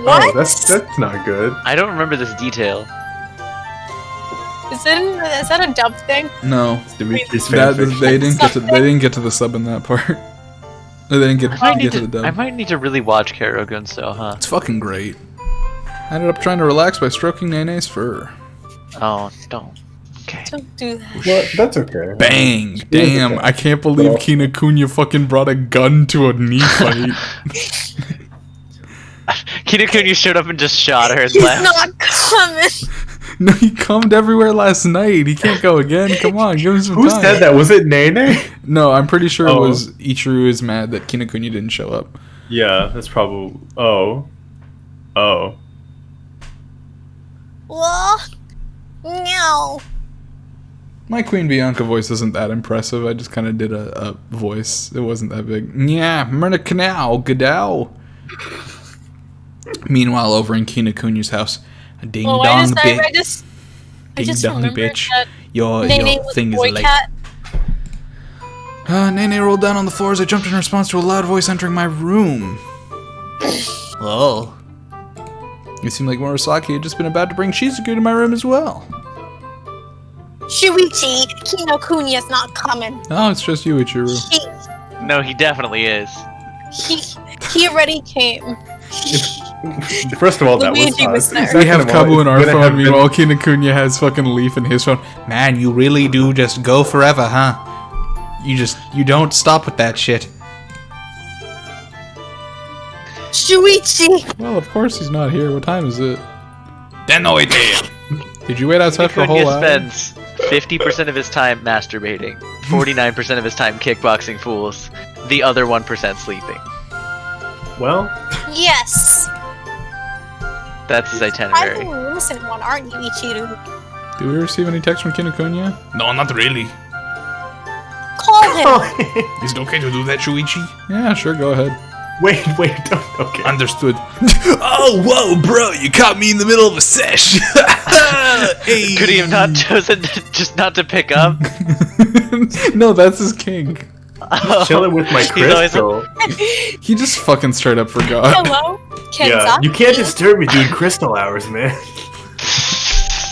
What? Oh, that's not good. I don't remember this detail. Is that a dub thing? No. It's Dimitri's That, fanfiction. they didn't get to the sub in that part. They didn't get to the dub. I might need to really watch Kero Gunso, huh? It's fucking great. I ended up trying to relax by stroking Nene's fur. Oh, don't. Okay. Don't do that. Well, that's okay. Bang! Damn! I can't believe Kinokuniya fucking brought a gun to a knee fight. Kinokuniya showed up and just shot her and He's left. not coming. No, he cummed everywhere last night. He can't go again. Come on, give him some Who time. said that? Was it Nene? No, I'm pretty sure it Oh. was Ichiro is mad that Kinokuniya didn't show up. Yeah, that's probably. Oh. Well, no. My Queen Bianca voice isn't that impressive. I just kind of did a voice. It wasn't that big. Yeah, Myrna Canal, Gadow. Meanwhile, over in Kinokuniya's house, ding Well, dong, I bitch. just Ding dong, remembered bitch. that Your Nene was thing a is boy late. cat. Nene rolled down on the floor as I jumped in response to a loud voice entering my room. Oh. It seemed like Murasaki had just been about to bring Shizuku to my room as well. Shuichi, Kinokuniya's not coming. Oh, it's just you, Ichiro. No, he definitely is. He already came. First of all, that Luigi was was there. us. We have Second of all, Kabu in our it's gonna phone, have been- meanwhile Kinokuniya has fucking Leaf in his phone. Man, you really do just go forever, huh? You don't stop with that shit. Shuichi! Well, of course he's not here. What time is it? Then no idea. Did you wait outside for a whole Kinokuniya hour? spends 50% of his time masturbating, 49% of his time kickboxing fools, the other 1% sleeping. Well, Yes! That's his I'm itinerary. the innocent one, aren't you, Ichiro? Did we receive any text from Kinokuniya? No, not really. Call him! Is it okay to do that, Shuichi? Yeah, sure, go ahead. wait, don't. Okay. Understood. Oh, whoa, bro, you caught me in the middle of a sesh. Hey. Could he have not chosen just not to pick up? No, that's his kink. Chilling with my He's always- crystal. He just fucking straight up forgot. Hello? Yeah, Kenzaki? you can't disturb me during crystal hours, man.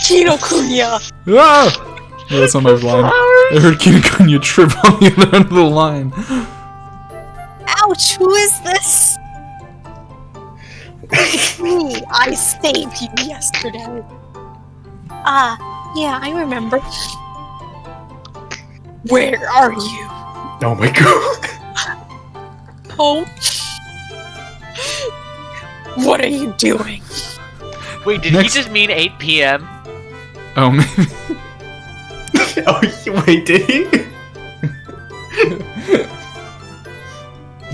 Kinokuniya! Ah! Yeah, that's on my line. I heard Kinokuniya trip on the other end of the line. Ouch, who is this? Me, I saved you yesterday. Yeah, I remember. Where are you? Oh my god. Home? What are you doing? Wait, did Next- he just mean 8 p.m.? Oh, man. Oh, wait, did he?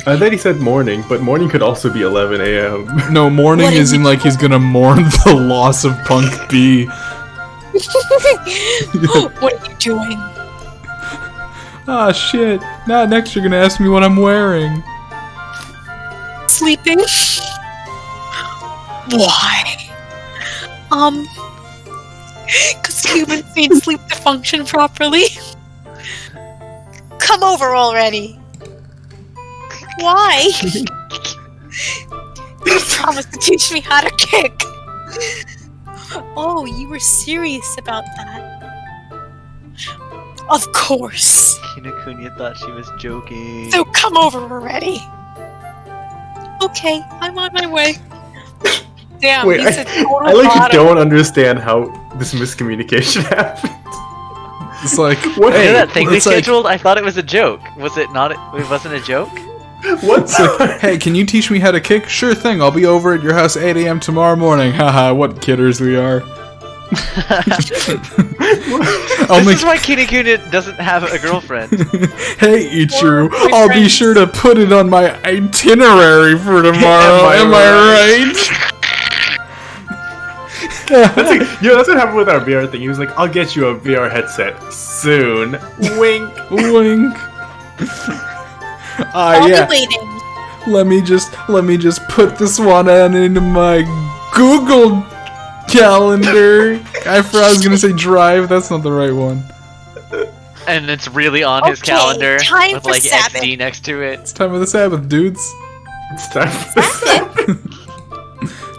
I thought he said morning, but morning could also be 11 a.m. No, morning What is are in you like he's gonna mourn the loss of Punk B. What are you doing? Ah, shit. Now next you're gonna ask me what I'm wearing. Sleeping? Why? Because humans need sleep to function properly. Come over already. Why? You promised to teach me how to kick. Oh, you were serious about that. Of course. Kinokuniya thought she was joking. So come over already. Okay, I'm on my way. Damn, Wait, he's a total I like bottom. don't understand how this miscommunication happened. It's like, What? You hey, know that thing we it's like, scheduled? I thought it was a joke. Was it not? It wasn't a joke? What's hey, can you teach me how to kick? Sure thing, I'll be over at your house 8 a.m. tomorrow morning. Haha, what kidders we are. I'll This make is why Kinokuniya doesn't have a girlfriend. Hey, Ichiro, Or I'll be boyfriends. sure to put it on my itinerary for tomorrow. Am I right? That's like, that's what happened with our VR thing. He was like, "I'll get you a VR headset soon." Wink. Wink. I'll Yeah. be waiting. Let me just put this one on into my Google Calendar. I was gonna say drive. That's not the right one. And it's really on his Okay, calendar time with for like Sabbath. XD next to it. It's time of the Sabbath, dudes. It's time for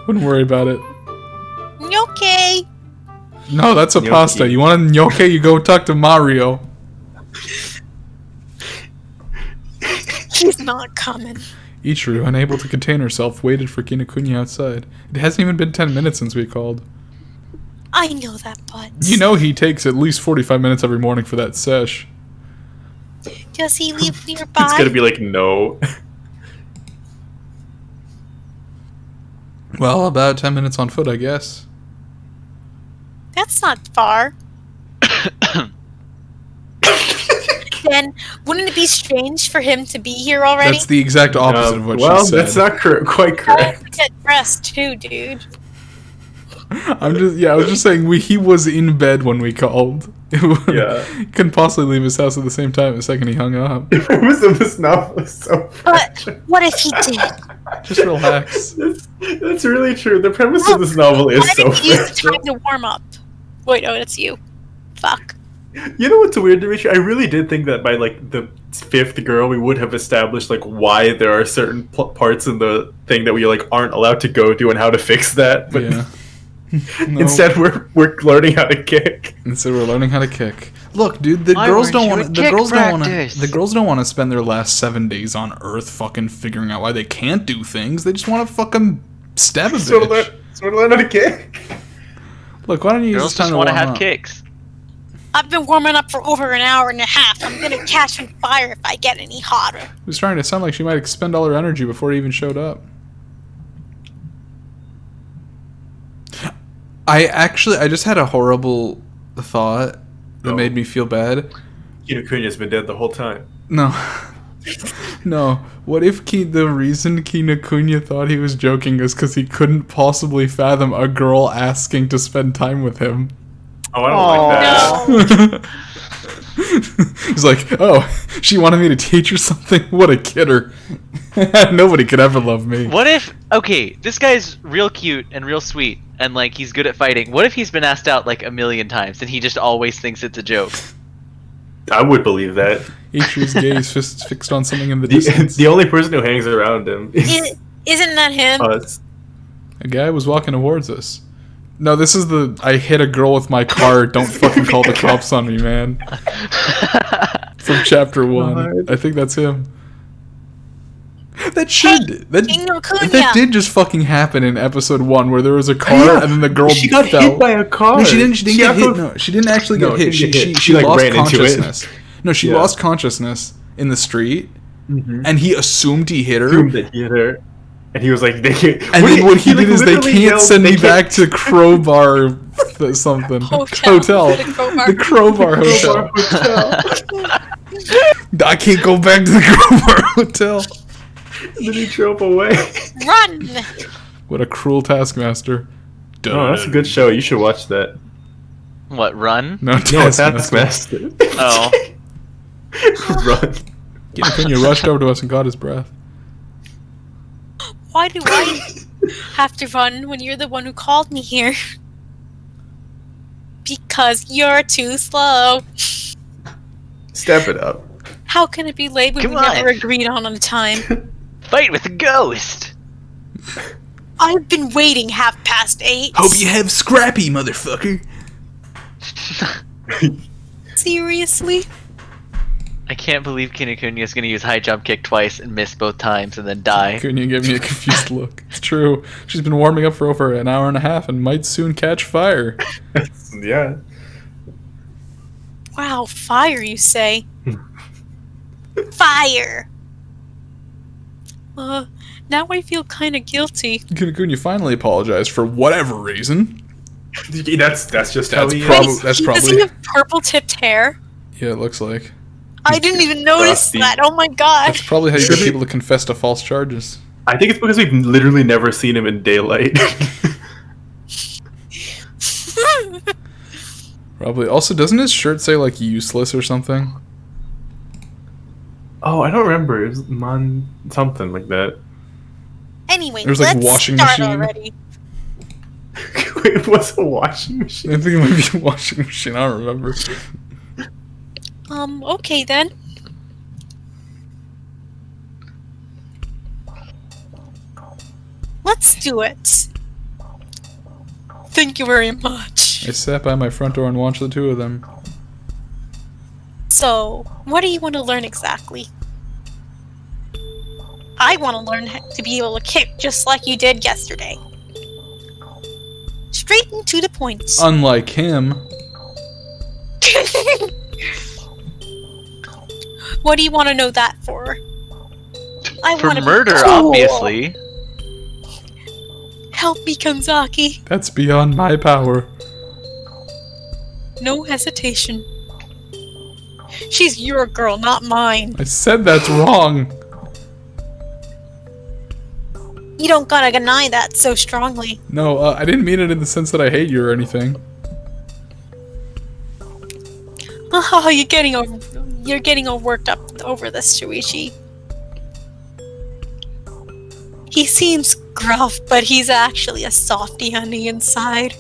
Wouldn't worry about it. Okay. No, that's a Gnocchi. pasta. You want a gnocchi? You go talk to Mario. She's not coming. Ichiru, unable to contain herself, waited for Kinokuni outside. It hasn't even been 10 minutes since we called. I know that, but You know he takes at least 45 minutes every morning for that sesh. does he live nearby? It's gonna be like no. Well, about 10 minutes on foot, I guess. That's not far. Then wouldn't it be strange for him to be here already? That's the exact opposite of what well, she said. that's not quite I correct. have to get dressed too, dude. I was just saying he was in bed when we called. Yeah. He couldn't possibly leave his house at the same time the second he hung up. The premise of this novel is so But what if he did? Just relax. that's really true. The premise of this novel is What so if he used the fragile. time to warm up? Wait, oh, that's you. Fuck. You know what's weird, Dimitri? I really did think that by like the fifth girl, we would have established like why there are certain parts in the thing that we like aren't allowed to go to and how to fix that. But Yeah. No. instead, we're learning how to kick. Instead, we're learning how to kick. Look, dude, the Why girls weren't don't you want. at The kick girls don't want to. practice? The girls don't want to spend their last 7 days on Earth fucking figuring out why they can't do things. They just want to fucking stab a Sort of bitch. learn how to kick. Look, why don't you use Girls this time just to want to warm have up? kicks. I've been warming up for over an hour and a half. I'm gonna catch on fire if I get any hotter. It was starting to sound like she might expend all her energy before he even showed up. I just had a horrible thought that Oh. made me feel bad. Kinokuniya's been dead the whole time. No. No. What if the reason Kinokuniya thought he was joking is because he couldn't possibly fathom a girl asking to spend time with him? Oh, I don't like that. No. He's like, oh, she wanted me to teach her something? What a kidder. Nobody could ever love me. What if, okay, this guy's real cute and real sweet, and like he's good at fighting. What if he's been asked out like a million times and he just always thinks it's a joke? I would believe that. Ichiru's gaze fixed on something in the distance. The only person who hangs around him is Isn't that him? us. A guy was walking towards us. No, this is the I hit a girl with my car, don't fucking call the cops on me, man. From chapter 1. God. I think that's him. That Kinokuniya. that did just fucking happen in episode 1 where there was a car and then the girl She got fell. hit by a car. No, she didn't get hit. No, she didn't actually get No, hit. she didn't get hit. She She, like, lost ran into it. consciousness. No, she Yeah. lost consciousness in the street, Mhm. and he assumed he hit her. Assumed that he hit her. And he was like, they can't. And then what he like, did is they literally can't yelled, send "They me can't-" back to Crowbar something. Hotel. The Crowbar Hotel. Hotel. I can't go back to the Crowbar Hotel. And then he drove away. Run! What a cruel taskmaster. Oh, that's a good show. You should watch that. What, run? No, No, taskmaster. Taskmaster. Oh. Run. Kinokuniya rushed over to us and caught his breath. Why do I have to run when you're the one who called me here? Because you're too slow. Step it up. How can it be late when Come we on. never agreed on a time? Fight with a ghost! I've been waiting 8:30. Hope you have Scrappy, motherfucker. Seriously? I can't believe Kinokuniya's gonna use high jump kick twice and miss both times and then die. Couldn't you give me a confused look? It's true. She's been warming up for over an hour and a half and might soon catch fire. Yeah. Wow, fire, you say? Fire! Now I feel kind of guilty. Kinokuniya finally apologized for whatever reason. That's just how That's he probably- is. that's Does probably- he have purple-tipped hair? Yeah, it looks like. I didn't even notice Frosty. that. Oh my That's gosh. probably how you get people to confess to false charges. I think it's because we've literally never seen him in daylight. Probably. Also, doesn't his shirt say, like, useless or something? Oh, I don't remember. It was something like that. Anyway, There's, like, let's washing start machine. already. Wait, what's a washing machine? I think it might be a washing machine. I don't remember. Okay then. Let's do it. Thank you very much. I sat by my front door and watched the two of them. So, what do you want to learn exactly? I want to learn to be able to kick just like you did yesterday. Straight and to the point. Unlike him. What do you want to know that for? I For want to murder, be cool. obviously. Help me, Kanzaki. That's beyond my power. No hesitation. She's your girl, not mine. I said that's wrong. You don't gotta deny that so strongly. No, I didn't mean it in the sense that I hate you or anything. Oh, you're getting all worked up over this, Shuichi. He seems gruff, but he's actually a softie on the inside.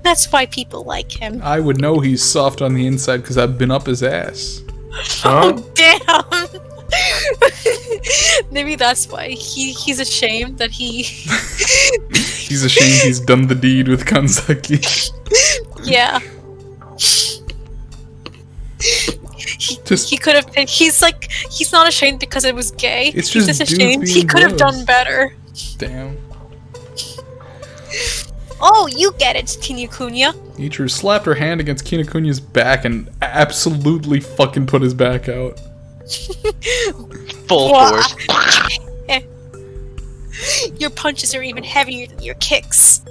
That's why people like him. I would know he's soft on the inside because I've been up his ass. Huh? Oh, damn! Maybe that's why he's ashamed that he... He's ashamed he's done the deed with Kanzaki. Yeah. He could have been... He's not ashamed because it was gay. It's he's just just dudes ashamed. He being could have gross. done better. Damn. Oh, you get it, Kinyakunya. Ichiru slapped her hand against Kinakunya's back and absolutely fucking put his back out. Full force. Your punches are even heavier than your kicks.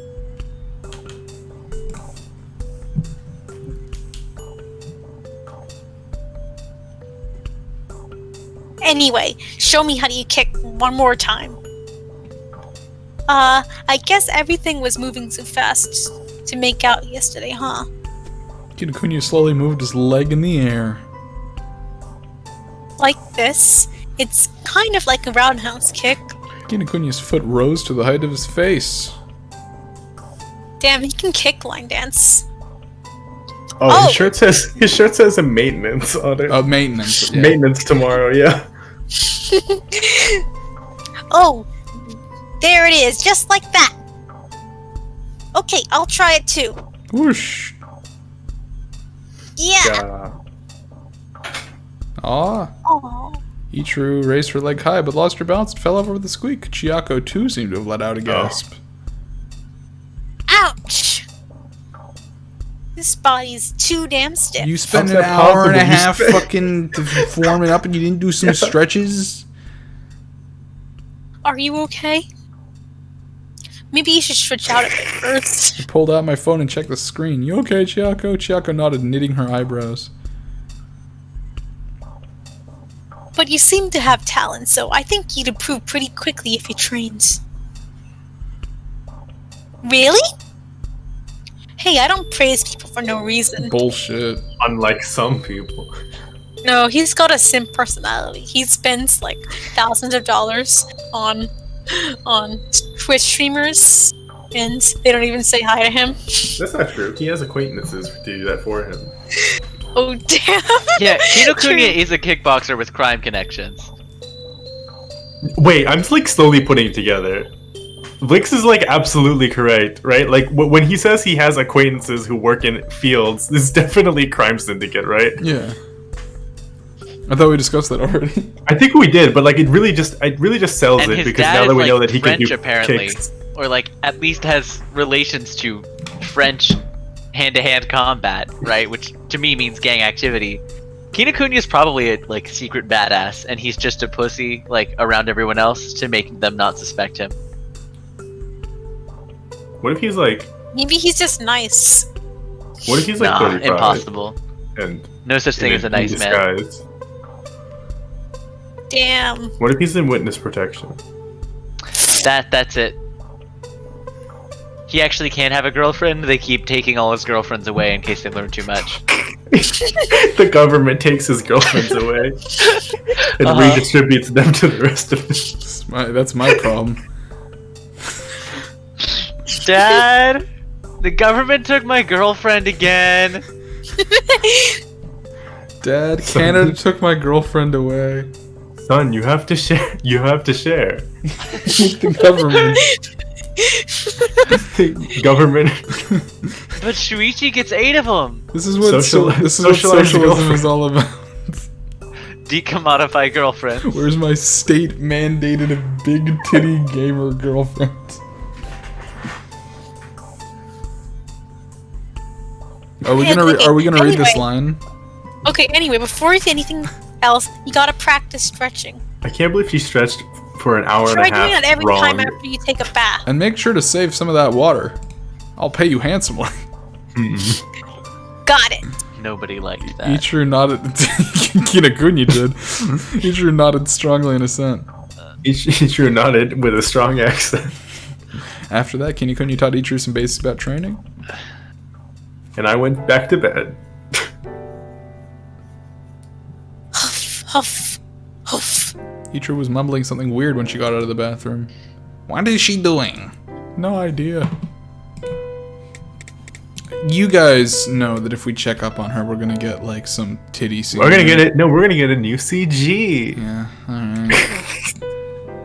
Anyway, show me how do you kick one more time. I guess everything was moving so fast to make out yesterday, huh? Kinakunya slowly moved his leg in the air. Like this. It's kind of like a roundhouse kick. Kinakunya's foot rose to the height of his face. Damn, he can kick line dance. Oh, his shirt says a maintenance on it. Maintenance. Yeah. Maintenance tomorrow, yeah. Oh, there it is, just like that. Okay, I'll try it too. Whoosh. Yeah. Aw. Aww. Ichiru raised her leg high but lost her balance and fell over with a squeak. Chiyako too seemed to have let out a gasp. Ouch! This body's too damn stiff. You spent How's an that hour and a possible? You half spent- fucking to form it up and you didn't do some stretches? Are you okay? Maybe you should stretch out a bit first. I pulled out my phone and checked the screen. You okay, Chiyako? Chiyako nodded, knitting her eyebrows. But you seem to have talent, so I think you'd improve pretty quickly if you trained. Really? Hey, I don't praise people for no reason. Bullshit. Unlike some people. No, he's got a simp personality. He spends like thousands of dollars on Twitch streamers, and they don't even say hi to him. That's not true. He has acquaintances to do that for him. Oh damn! Yeah, Kinokuniya True. is a kickboxer with crime connections. Wait, I'm like slowly putting it together. Vix is like absolutely correct, right? Like when he says he has acquaintances who work in fields, this is definitely crime syndicate, right? Yeah. I thought we discussed that already. I think we did, but like it really just sells And it his because dad now is that we like know that he French, can do apparently, kicks. or like at least has relations to French hand-to-hand combat, right? Which to me means gang activity. Kinokuniya is probably a like secret badass, and he's just a pussy like around everyone else to make them not suspect him. What if he's like? Maybe he's just nice. What if he's like Nah, 35 impossible. and No such thing in- as a in nice man. disguise? Damn. What if he's in witness protection? That's it. He actually can't have a girlfriend. They keep taking all his girlfriends away in case they learn too much. The government takes his girlfriends away and redistributes them to the rest of the. That's my problem. Dad, The government took my girlfriend again. Dad, Canada took my girlfriend away. Son, you have to share. You have to share. The government. Government. But Shuichi gets 8 of them. This is what Socialized socialism girlfriend. is all about. Decommodify girlfriend. Where's my state mandated big titty gamer girlfriend? Are we gonna read this line? Okay, anyway, before you say anything else, you gotta practice stretching. I can't believe she stretched for an hour Try and a half. doing that every wrong. time after you take a bath. And make sure to save some of that water. I'll pay you handsomely. Got it. Nobody liked that. Ichiru nodded. Kinokuniya did. Ichiru nodded strongly in assent. Ichiru nodded with a strong accent. After that, Kinokuniya taught Ichiru some basics about training. And I went back to bed. Huff, huff. Ichiru was mumbling something weird when she got out of the bathroom. What is she doing? No idea. You guys know that if we check up on her, we're gonna get like some titty scene. We're gonna get it. No, we're gonna get a new CG. Yeah, alright.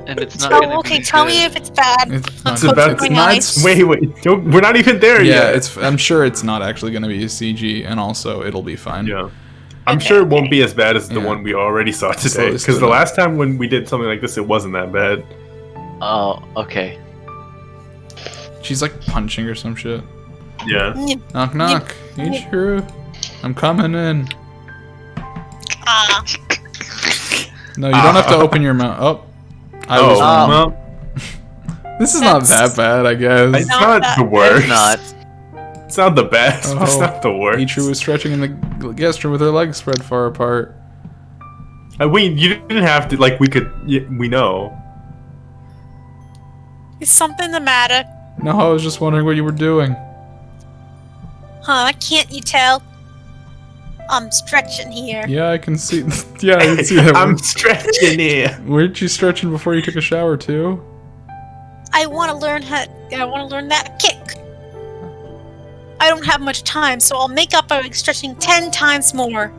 And it's not gonna Okay, be tell good. me if it's bad. It's about my not. eyes. Wait, we're not even there Yeah, yet. I'm sure it's not actually gonna be a CG, and also it'll be fine. Yeah. I'm sure it won't be as bad as the Yeah. one we already saw today. it's Because the not. last time when we did something like this, it wasn't that bad. Oh, okay. She's like punching or some shit. Yeah. Knock knock. Ichiru, I'm coming in. Ah, No, you don't have to open your mouth. Oh, I was wrong. well, This is not that bad, I guess. it's Not not that the worst. It's not. It's not the best, but it's Oh. not the worst. Ichiru was stretching in the guest room with her legs spread far apart. You didn't have to, like, we know. is something the matter? No, I was just wondering what you were doing. Huh, can't you tell? I'm stretching here. Yeah, I can see. Yeah, I can see that. I'm stretching here. Weren't you stretching before you took a shower too? I want to learn that kick. I don't have much time, so I'll make up by stretching 10 times more.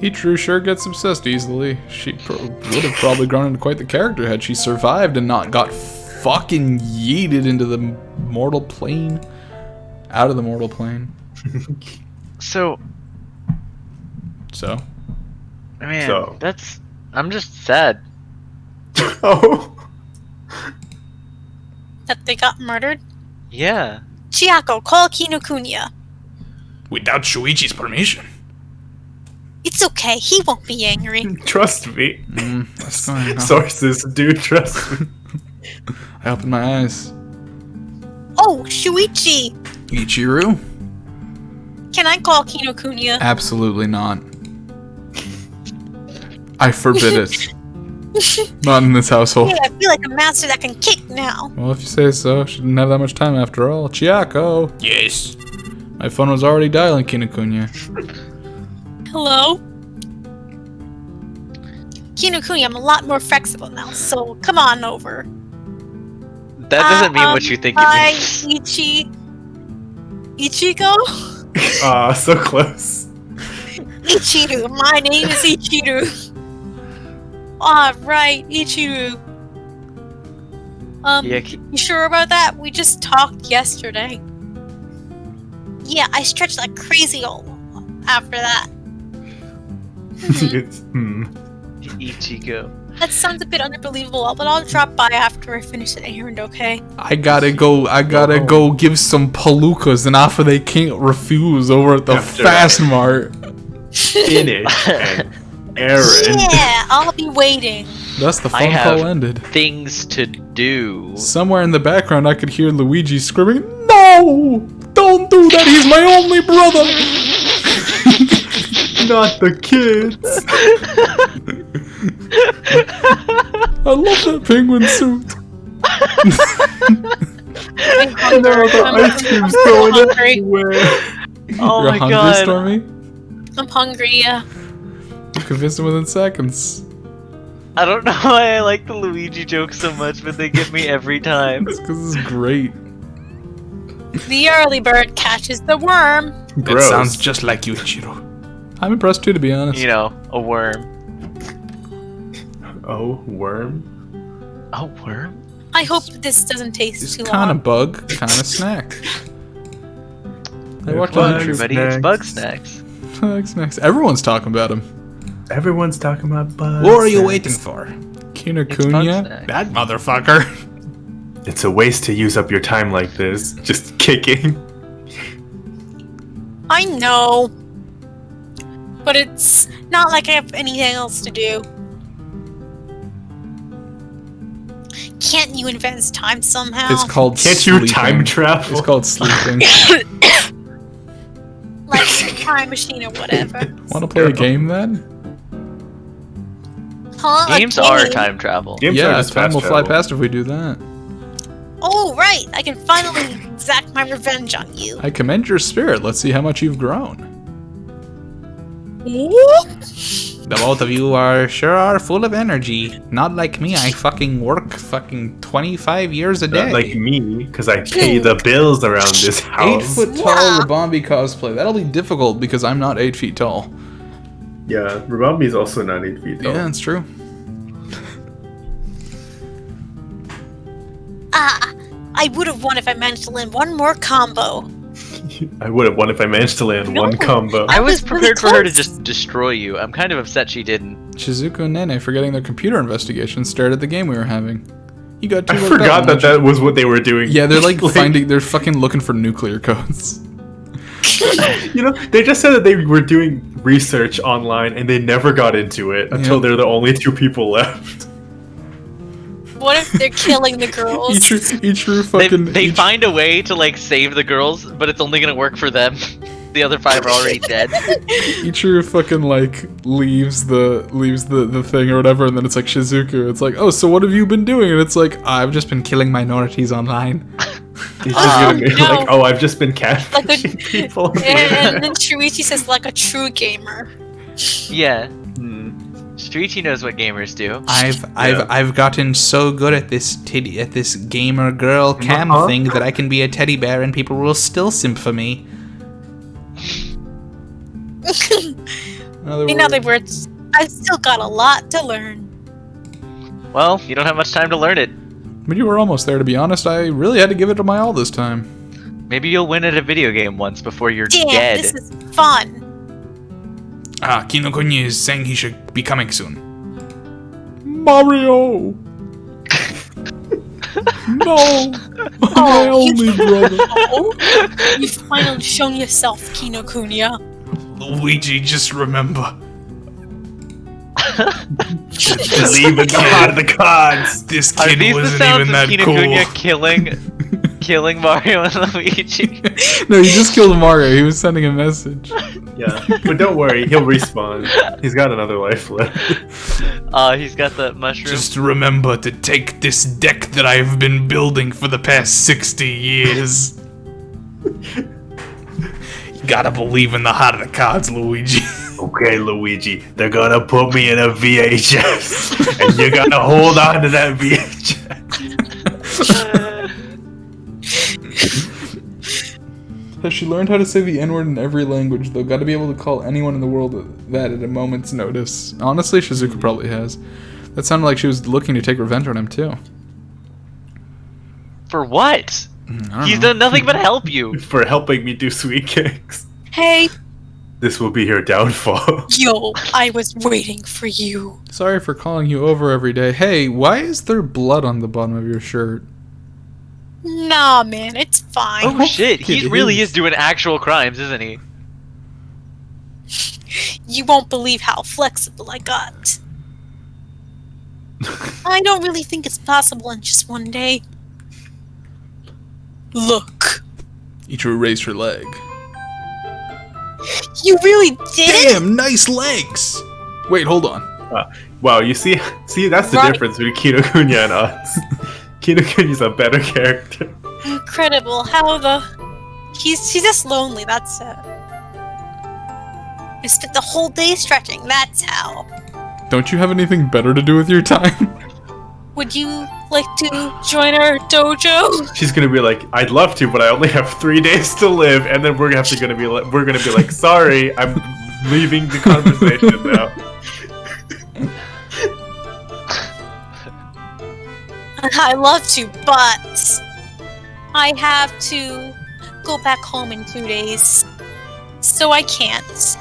Ichiru sure gets obsessed easily. She would have probably grown into quite the character had she survived and not got fucking yeeted into the mortal plane. Out of the mortal plane. So, So? man, So. I'm just sad. Oh. That they got murdered? Yeah. Chiako, call Kinokuniya. Without Shuichi's permission. It's okay, he won't be angry. Trust me. That's fine. Sources do trust me. I opened my eyes. Oh, Shuichi! Ichiru? Can I call Kinokuniya? Absolutely not. I forbid it. Not in this household. Hey, I feel like a master that can kick now. Well, if you say so. She didn't have that much time after all. Chiako! Yes. My phone was already dialing Kinokuniya. Hello? Kinokuniya, I'm a lot more flexible now, so come on over. That doesn't mean what you think it Hi, means. Ichigo? So close. Ichiru, my name is Ichiru. Alright, Ichiru. Yeah, You sure about that? We just talked yesterday. Yeah, I stretched like crazy after that. Ichigo. That sounds a bit unbelievable, but I'll drop by after I finish the errand, okay? I gotta go give some palookas, and after they can't refuse over at the After Fast Mart. Finish an errand. Yeah, I'll be waiting. Thus the I phone have call ended. things to do. Somewhere in the background I could hear Luigi screaming, "No! Don't do that, he's my only brother!" Not the kids. I love that penguin suit. And there are the ice creams going everywhere. Oh You're my hungry, god. Stormy? I'm hungry, yeah. You convinced him within seconds. I don't know why I like the Luigi jokes so much, but they get me every time. It's because it's great. The early bird catches the worm. That Gross. sounds just like you, Ichiro. I'm impressed too, to be honest. You know, a worm. Oh, worm. A worm? I hope that this doesn't taste It's too kind long. of bug, kind of snack. Hey, what Bug kind Everybody eats bug snacks. of snacks? Everyone's talking about him. Everyone's talking about bugs. What are you waiting for? Kinokuniya? snacks. That motherfucker. It's a waste to use up your time like this, just kicking. I know. But it's not like I have anything else to do. Can't you invent time somehow? It's called Can't you sleeping. time travel? It's called sleeping. Like a time machine or whatever. Want to play a game then? Huh? A Games are game? time travel. Games are Yeah, just time fast will fly travel. past if we do that. Oh, right. I can finally exact my revenge on you. I commend your spirit. Let's see how much you've grown. The both of you are full of energy. Not like me, I fucking work fucking 25 years a day. Not like me, because I pay the bills around this 8 house. foot tall Rabambi cosplay. That'll be difficult because I'm not 8 feet tall. Yeah, Rabambi's also not 8 feet tall. Yeah, that's true. I would have won if I managed to land one more combo. I would have won if I managed to land No. one combo. I was was really prepared for her to close. just destroy you. I'm kind of upset she didn't. Shizuku and Nene, forgetting their computer investigation, stared at the game we were having. You got too I worked up, forgot didn't that you? that was what they were doing. Yeah, they're like they're fucking looking for nuclear codes. You know, they just said that they were doing research online and they never got into it until Yeah. they're the only two people left. What if they're killing the girls? Ichiro They, fucking. they find a way to like save the girls, but it's only gonna work for them. The other 5 are already dead. Ichiro fucking like leaves the thing or whatever, and then it's like Shizuku. It's like, oh, so what have you been doing? And it's like, I've just been killing minorities online. He's just gonna be no. like, oh, I've just been Like catfishing a, people. and then Shuichi says, like a true gamer. Yeah, Hmm. Shuichi knows what gamers do. I've gotten so good at this gamer girl cam Uh-huh. thing that I can be a teddy bear and people will still simp for me. In other words, I've still got a lot to learn. Well, you don't have much time to learn it. But you were almost there, to be honest. I really had to give it my all this time. Maybe you'll win at a video game once before you're Damn, dead. this is fun. Kinokuniya is saying he should be coming soon. Mario! No! My Oh, only brother. Oh, you've finally shown yourself, Kinokuniya. Luigi, just remember. Believe in the heart of the gods. This Are kid these the wasn't sounds even of that Kinokuniya cool. killing Mario and Luigi? No, he just killed Mario. He was sending a message. Yeah, but don't worry, he'll respawn. He's got another life left. He's got the mushroom. Just remember to take this deck that I've been building for the past 60 years. You gotta believe in the heart of the cards, Luigi. Okay, Luigi, they're gonna put me in a VHS, and you gotta hold on to that VHS. Has she learned how to say the N-word in every language, though? Gotta be able to call anyone in the world that at a moment's notice. Honestly, Shizuku probably has. That sounded like she was looking to take revenge on him, too. For what? I don't He's know. done nothing but help you. For helping me do sweet cakes. Hey, This will be her downfall. yo, I was waiting for you. Sorry for calling you over every day. Hey, why is there blood on the bottom of your shirt? Nah, man, it's fine. Oh shit, he it really is. is doing actual crimes, isn't he? You won't believe how flexible I got. I don't really think it's possible in just one day. Look. Ichiro raised her leg. You really did it? Damn, nice legs! Wait, hold on. Wow, you see, that's the Right. difference between Kinokuniya and us. Kinokuniya's a better character. Incredible how he's just lonely, that's it. I spent the whole day stretching, that's how. Don't you have anything better to do with your time? would you like to join our dojo? She's gonna be like, I'd love to, but I only have 3 days to live, and then we're gonna be like, sorry, I'm leaving the conversation now. I love to, but I have to go back home in 2 days, so I can't.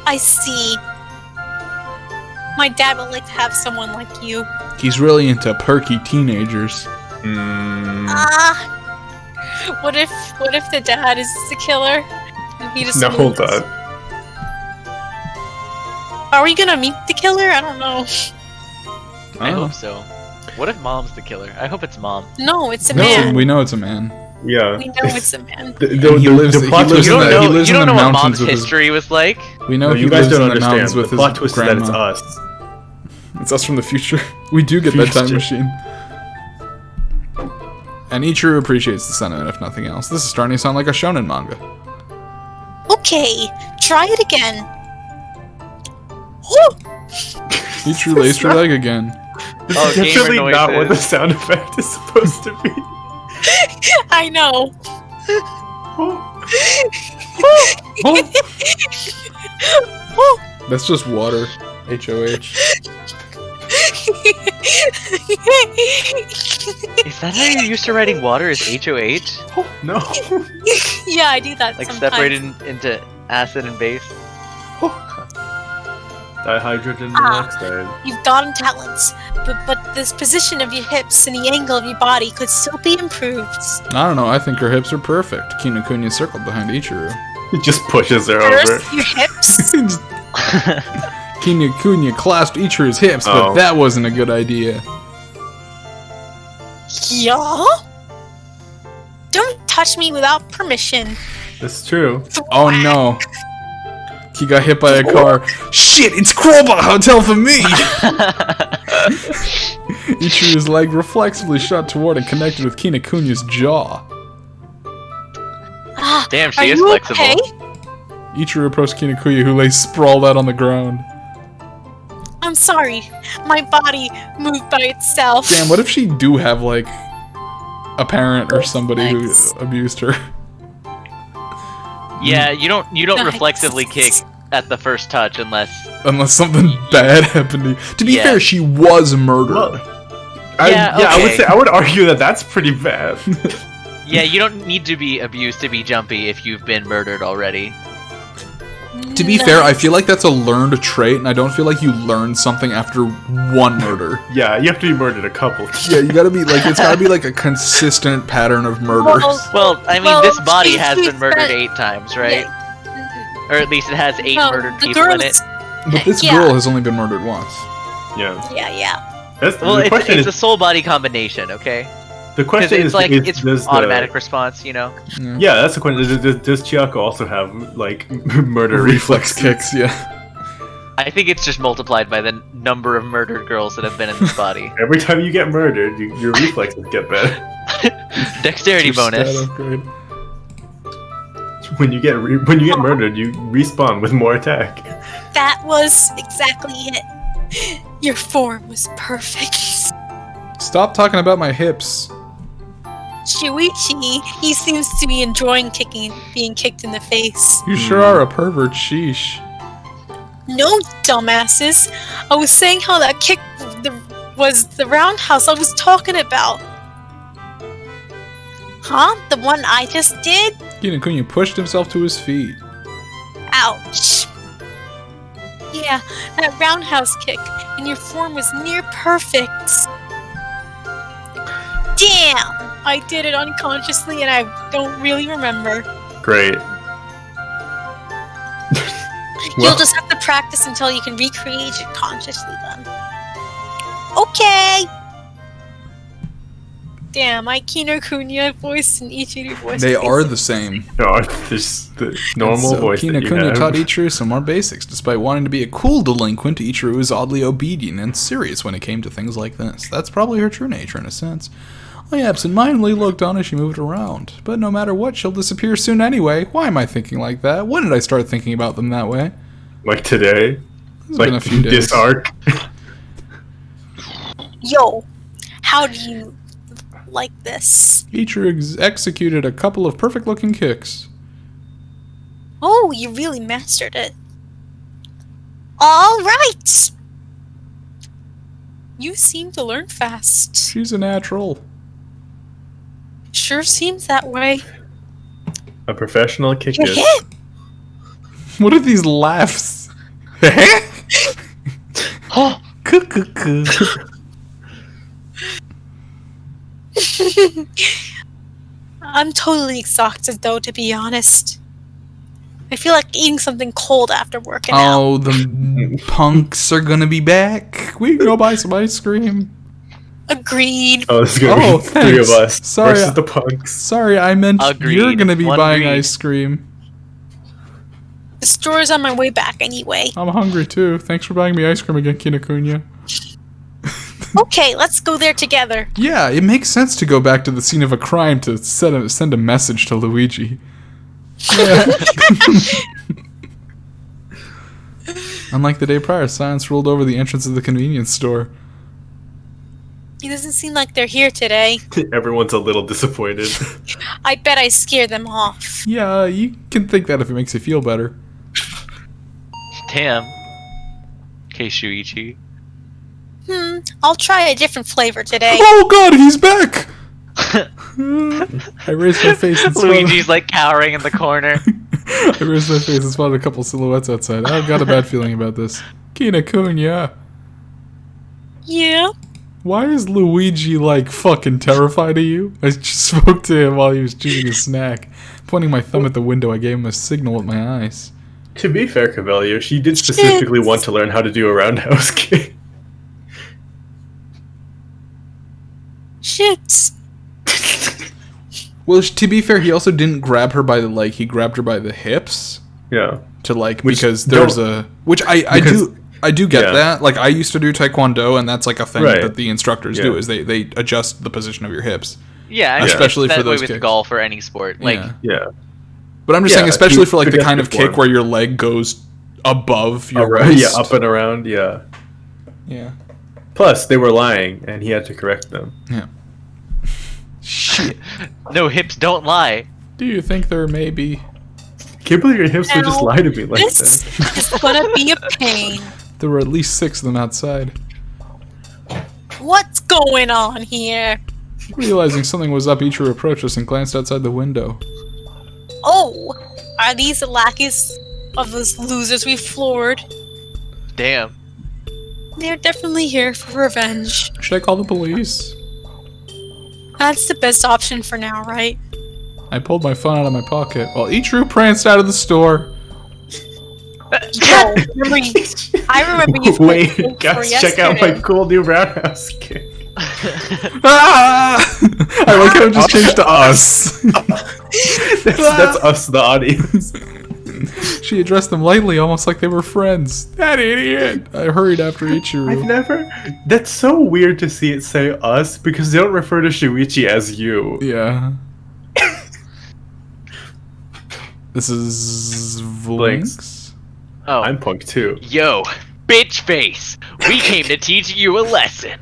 I see. My dad would like to have someone like you. He's really into perky teenagers. What if the dad is the killer? And he just Hold on. Are we gonna meet the killer? I don't know. I hope so. What if mom's the killer? I hope it's mom. No, it's a man. We know it's a man. Yeah. We know it's a man. He lives in the know what mom's mountains with history was like? We know you he guys lives don't in the mountains understand. with The plot his twist is that it's grandma. us. It's us from the future. We do get that time machine. And Ichiru appreciates the sentiment, if nothing else. This is starting to sound like a shonen manga. Okay, try it again. Woo! Ichiru laced her leg again. This Oh, is definitely gamer not what the noises. sound effect is supposed to be. I know. That's just water. HOH. Is that how you're used to writing water? Is HOH? No. Yeah, I do that Like sometimes. separated into acid and base? Dihydrogen monoxide. You've gotten talents, but this position of your hips and the angle of your body could still be improved. I don't know, I think her hips are perfect. Kinokuniya circled behind Ichiru. It just pushes her over. First, your hips. Kinokuniya clasped Ichiru's hips, but that wasn't a good idea. Yeah? Don't touch me without permission. That's true. Oh no. He got hit by a car. Shit, it's Crowbar Hotel for me! Ichiru's leg reflexively shot toward and connected with Kinokuniya's jaw. Damn, Are she is you flexible. okay? Ichiru approached Kinokuniya, who lay sprawled out on the ground. I'm sorry. My body moved by itself. Damn, what if she do have, like, a parent or somebody who Thanks. abused her? Yeah, you don't Nice. reflexively kick at the first touch unless Unless something bad happened to you. To be Yeah. fair, she was murdered. I would argue that that's pretty bad. yeah, you don't need to be abused to be jumpy if you've been murdered already. To be fair, I feel like that's a learned trait, and I don't feel like you learn something after one murder. Yeah, you have to be murdered a couple times. Yeah, you gotta be like, it's gotta be like a consistent pattern of murders. Well, I mean, Well, this body has she been murdered said- 8 times, right? Yeah. Or at least it has 8 No, murdered the people in girls- it. But this Yeah. girl has only been murdered once. Yeah. Yeah. That's, Well, the it's question a is, soul body combination, okay? the Because question it's is, like is it's does automatic response, you know. Yeah, that's the question. Does Chiyako also have like murder Reflex kicks, yeah. I think it's just multiplied by the number of murdered girls that have been in this body. Every time you get murdered, your reflexes get better. Dexterity Your stat bonus. upgrade. When you get murdered, you respawn with more attack. That was exactly it. Your form was perfect. Stop talking about my hips. Shuichi, he seems to be enjoying being kicked in the face. You sure are a pervert, sheesh. No, dumbasses. I was saying how that kick was the roundhouse I was talking about. Huh? The one I just did? Kinokuniya pushed himself to his feet. Ouch. Yeah, that roundhouse kick, and your form was near perfect. Damn! I did it unconsciously and I don't really remember. Great. You'll just have to practice until you can recreate it consciously then. Okay! Damn, my Kinokuniya voice and Ichiru voice. They are the same. No, there's the normal So voice that you Kinokuniya have. taught Ichiru some more basics. Despite wanting to be a cool delinquent, Ichiru was oddly obedient and serious when it came to things like this. That's probably her true nature in a sense. I absentmindedly looked on as she moved around. But no matter what, she'll disappear soon anyway. Why am I thinking like that? When did I start thinking about them that way? Like today. It's Like been a few days. this arc. Yo, how do you like this? Ichiro executed a couple of perfect-looking kicks. Oh, you really mastered it. All right. You seem to learn fast. She's a natural. Sure seems that way. A professional kick You're is. hit. What are these laughs? Oh, I'm totally exhausted, though, to be honest. I feel like eating something cold after working out. Oh, the punks are gonna be back. We can go buy some ice cream. Agreed. Oh, this is gonna be three of thanks. us Sorry, versus the punks. Sorry, I meant Agreed. you're gonna be One buying agreed. ice cream. The store's on my way back anyway. I'm hungry too. Thanks for buying me ice cream again, Kinokuniya. Okay, let's go there together. Yeah, it makes sense to go back to the scene of a crime to send a message to Luigi. Yeah. Unlike the day prior, silence rolled over the entrance of the convenience store. It doesn't seem like they're here today. Everyone's a little disappointed. I bet I scared them off. Yeah, you can think that if it makes you feel better. damn. Okay, Shuichi. I'll try a different flavor today. Oh god, he's back! I raised my face and spotted, Luigi's like cowering in the corner. I raised my face and spotted a couple silhouettes outside. I've got a bad feeling about this. Kinokuniya. Yeah? Why is Luigi, like, fucking terrified of you? I just spoke to him while he was chewing a snack. Pointing my thumb at the window, I gave him a signal with my eyes. To be fair, Cavellio, she did specifically want to learn how to do a roundhouse kick. Shit. Well, to be fair, he also didn't grab her by the leg, he grabbed her by the hips. Yeah. To, like, Which because there's don't- a... Which I do get yeah. that. Like, I used to do Taekwondo, and that's, like, a thing Right. that the instructors Yeah. do, is they adjust the position of your hips. Yeah, I mean, Especially it's for that way those with kicks. golf or any sport. Like, Yeah. Yeah. But I'm just Yeah, saying, especially for, like, the to kind of get kick form. where your leg goes above your Around, waist. yeah, up and around, yeah. Yeah. Plus, they were lying, and he had to correct them. Yeah. Shit. no, hips don't lie. Do you think there may be... Can't believe your hips would just Ow. lie to me like This that. is gonna be a pain. There were at least 6 of them outside. What's going on here? Realizing something was up, Ichiro approached us and glanced outside the window. Oh, are these the lackeys of those losers we floored? Damn. They're definitely here for revenge. Should I call the police? That's the best option for now, right? I pulled my phone out of my pocket while Ichiro pranced out of the store. Yo, I remember you. Wait, guys, check out my cool new roundhouse kick. Ah! I like how it just changed to us. That's us, the audience. She addressed them lightly, almost like they were friends. That idiot! I hurried after I've Ichiro. never. That's so weird to see it say us because they don't refer to Shuichi as you. Yeah. This is Blinks. Blinks. Oh, I'm punk too. yo, bitch face. We came to teach you a lesson.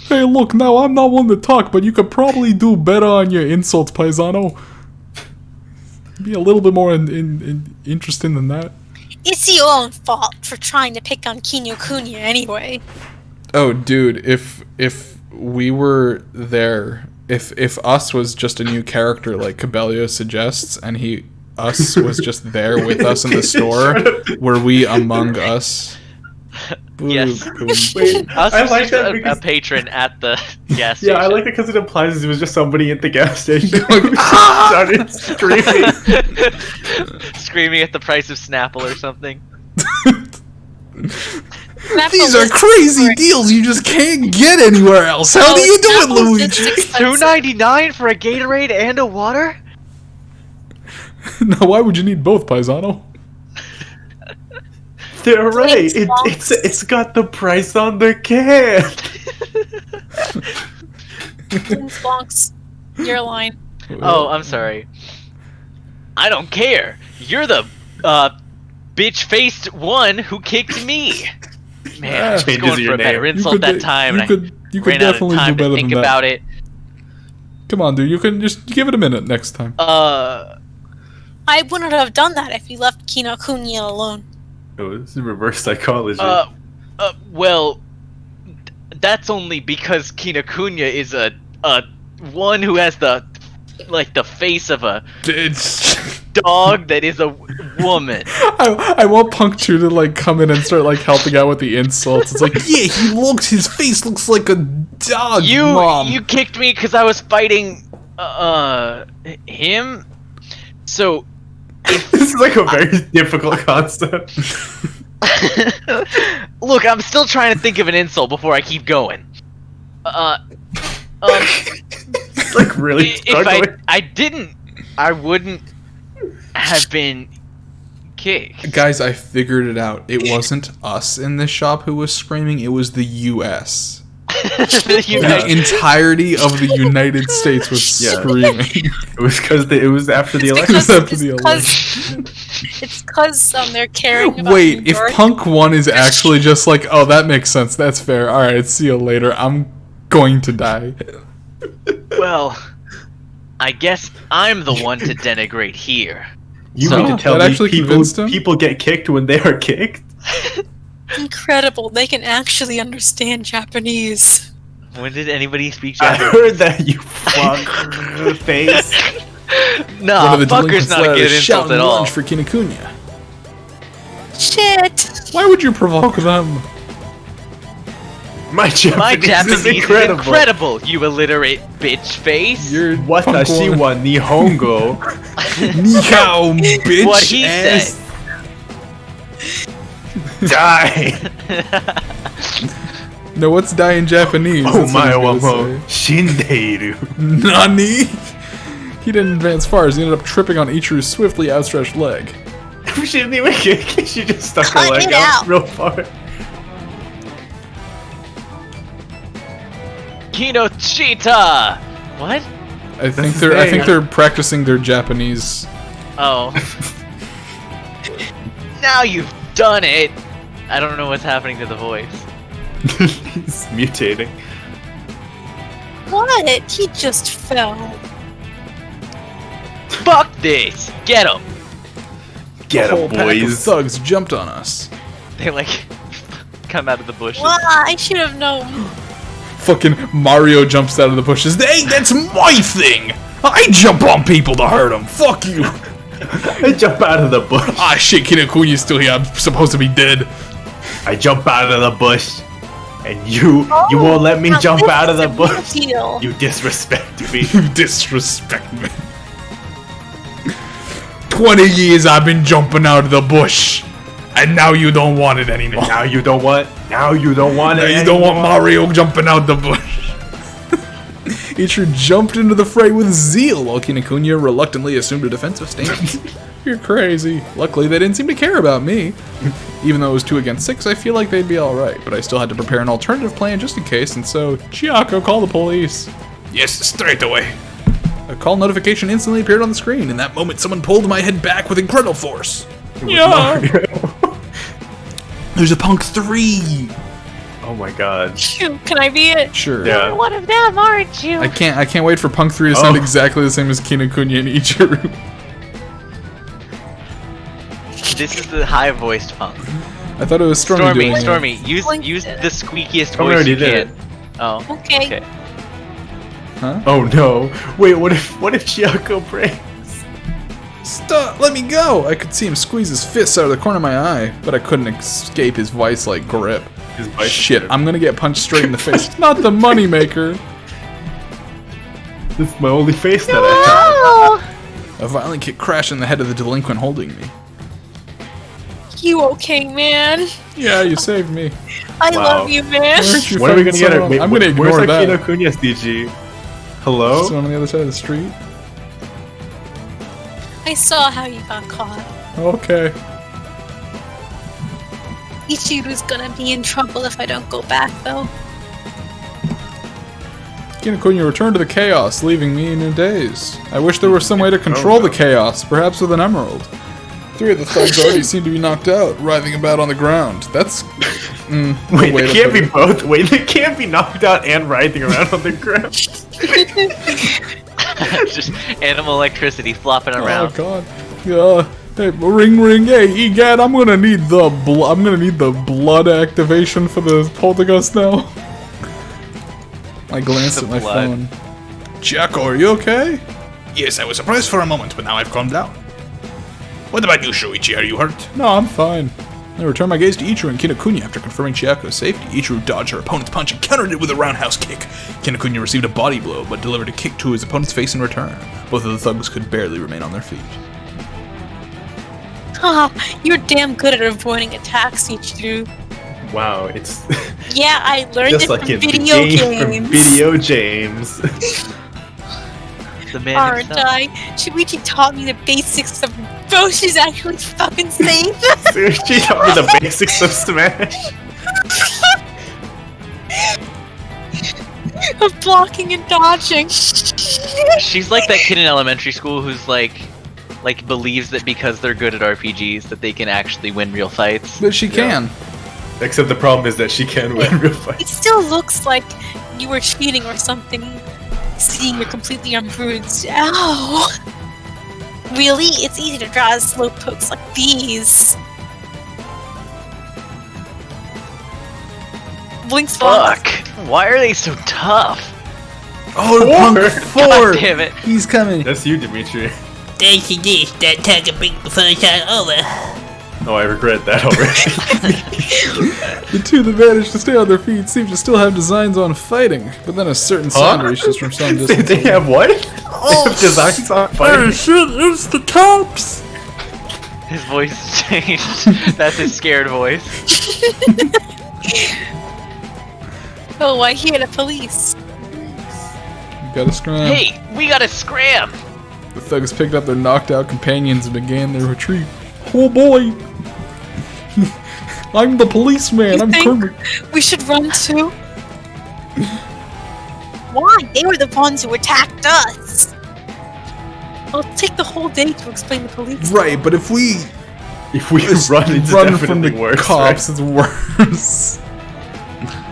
Hey, look, now I'm not one to talk, but you could probably do better on your insults, Paisano. Be a little bit more interesting than that. It's your own fault for trying to pick on Kinokuniya anyway. Oh, dude, if we were there, if us was just a new character like Cabello suggests, and us was just there with us in the store, were we among us? Yes. Boom. Wait, Us I was like just that a because patron at the gas yeah, station. I like it because it implies it was just somebody at the gas station Like, started screaming. Screaming at the price of Snapple or something. These are crazy deals you just can't get anywhere else. How do you do it, Luigi? $2.99 for a Gatorade and a water? Now, why would you need both, Paisano? They're right. Thanks, It's got the price on the can. Bonks. Your line. Oh, I'm sorry. I don't care. You're the bitch-faced one who kicked me. Man, I was Changes going for your a better name. insult that time, and you I could ran out of definitely time do better to think than about that. it. Come on, dude. You can just give it a minute next time. I wouldn't have done that if you left Kinokuniya alone. Oh, this is reverse psychology. Well, that's only because Kinokuniya is a one who has the face of a dog that is a woman. I want Punk 2 to like come in and start like helping out with the insults. It's like, yeah, his face looks like a dog, Mom. You kicked me because I was fighting him. So This is like a very difficult concept. look, I'm still trying to think of an insult before I keep going. It's like really struggling. If I didn't, I wouldn't have been kicked. Guys, I figured it out. It wasn't us in this shop who was screaming. It was the U.S. The entirety of the United States was screaming. It was because it was after the election. It's because they're caring about Wait, New if York. Punk 1 is actually just like, oh, that makes sense. That's fair. All right, see you later. I'm going to die. Well, I guess I'm the one to denigrate here. You So- mean to tell That me actually convinced him? people get kicked when they are kicked? Incredible. They can actually understand Japanese. When did anybody speak I Japanese? heard that, you fuck face. Nah, One of the fucker's delinquents not a led good a insult shouting at all. lunge for Kinokuniya. Shit. Why would you provoke them? My Japanese, My Japanese is incredible. you illiterate bitch face. You're Watashi wa Nihongo. Nihao, bitch. What he ass. Die. No, what's die in Japanese? Oh That's what my he's wa gonna mo say. shindeiru. Nani? He didn't advance far as he ended up tripping on Ichiru's swiftly outstretched leg. She didn't even kick. She just stuck her Cut leg it out out. real far. Kinochita! What? I think his they're name. they're practicing their Japanese. Oh. Now you've done it! I don't know what's happening to the voice. He's mutating. What? He just fell. Fuck this! Get him! Get A whole him, pack of boys. thugs jumped on us. They like come out of the bushes. Wow, I should have known. Fucking Mario jumps out of the bushes. Hey, that's my thing! I jump on people to hurt them. Fuck you! I jump out of the bush. Ah, shit, Kinokuniya's still here. I'm supposed to be dead. I jump out of the bush. And you won't let me now jump this out of is the a big bush. deal. You disrespect me. You disrespect me. 20 years I've been jumping out of the bush. And now you don't want it anymore. Now you don't want. Now you don't want Now it. you don't want anymore. Mario jumping out the bush. Ichiru jumped into the fray with zeal while Kinokuniya reluctantly assumed a defensive stance. You're crazy. Luckily, they didn't seem to care about me. Even though it was 2 against 6, I feel like they'd be alright, but I still had to prepare an alternative plan just in case, and so, Chiako, call the police. Yes, straight away. A call notification instantly appeared on the screen. In that moment, someone pulled my head back with incredible force. Mario. There's a Punk 3! Oh my god. Can I be it? Sure. Yeah. One of them, aren't you? I can't wait for Punk 3 to sound Oh. exactly the same as Kinokuniya and Ichiru. This is the high-voiced punk. I thought it was Stormy doing it. Stormy, use Blink use it. the squeakiest Stormy voice already you did can. Oh. Okay. Okay. Huh? Oh no. Wait, what if Chiako breaks? Stop! Let me go! I could see him squeeze his fists out of the corner of my eye, but I couldn't escape his vice-like grip. His vice Shit, grip. I'm gonna get punched straight in the face. Not the moneymaker! This is my only face that I have. A violent kick crashed in the head of the delinquent holding me. You okay, man? Yeah, you saved me. I Wow. love you, man. Weren't you When are we fucking gonna get so it? wrong? Wait, I'm gonna where's ignore that that. Kinokuniya's DG? Hello? Someone on the other side of the street? I saw how you got caught. Okay. Ichiru's gonna be in trouble if I don't go back, though. Kinokuniya returned to the chaos, leaving me in a daze. I wish there was some way to control the chaos, perhaps with an emerald. 3 of the thugs already seem to be knocked out, writhing about on the ground. That's... Wait, they can't be both. Wait, they can't be knocked out and writhing around on the ground. Just animal electricity flopping around. Oh god. Hey, ring ring. Hey, Egad, I'm gonna need the blood activation for the poltergeist now. I glanced at my phone. Jacko, are you okay? Yes, I was surprised for a moment, but now I've calmed down. What about you, Shuichi? Are you hurt? No, I'm fine. I returned my gaze to Ichiru and Kinokuniya after confirming Chiako's safety. Ichiru dodged her opponent's punch and countered it with a roundhouse kick. Kinokuniya received a body blow, but delivered a kick to his opponent's face in return. Both of the thugs could barely remain on their feet. Haha, you're damn good at avoiding attacks, Ichiru. Wow, it's Yeah, I learned just it like from in video the game from games. Video James. The man Aren't himself. I? Shuichi taught me the basics of... Bro, she's actually fucking safe. She taught me the basics of Smash. Of blocking and dodging. She's like that kid in elementary school who's like believes that because they're good at RPGs that they can actually win real fights. But she can. Except the problem is that she can win real fights. It still looks like you were cheating or something, seeing you're completely unbruised. Ow! Really? It's easy to draw slow pokes like these. Blink's Fuck! Why are they so tough? Oh, punk 4! God damn it! He's coming. That's you, Dimitri. Thank you, this. That time to bring the sunshine over. Oh, I regret that already. The two that managed to stay on their feet seem to still have designs on fighting, but then a certain sound reaches from some distance. They have what? They have designs on fighting. Shit, it's the cops! His voice changed. That's his scared voice. Oh, I hear the police. You gotta scram. Hey, we gotta scram! The thugs picked up their knocked out companions and began their retreat. Oh boy! I'm the policeman, I'm Kermit. We should run too? Why? They were the ones who attacked us. It'll take the whole day to explain the police. Right, but if we run, it's run from definitely the worse. cops, Right? it's worse.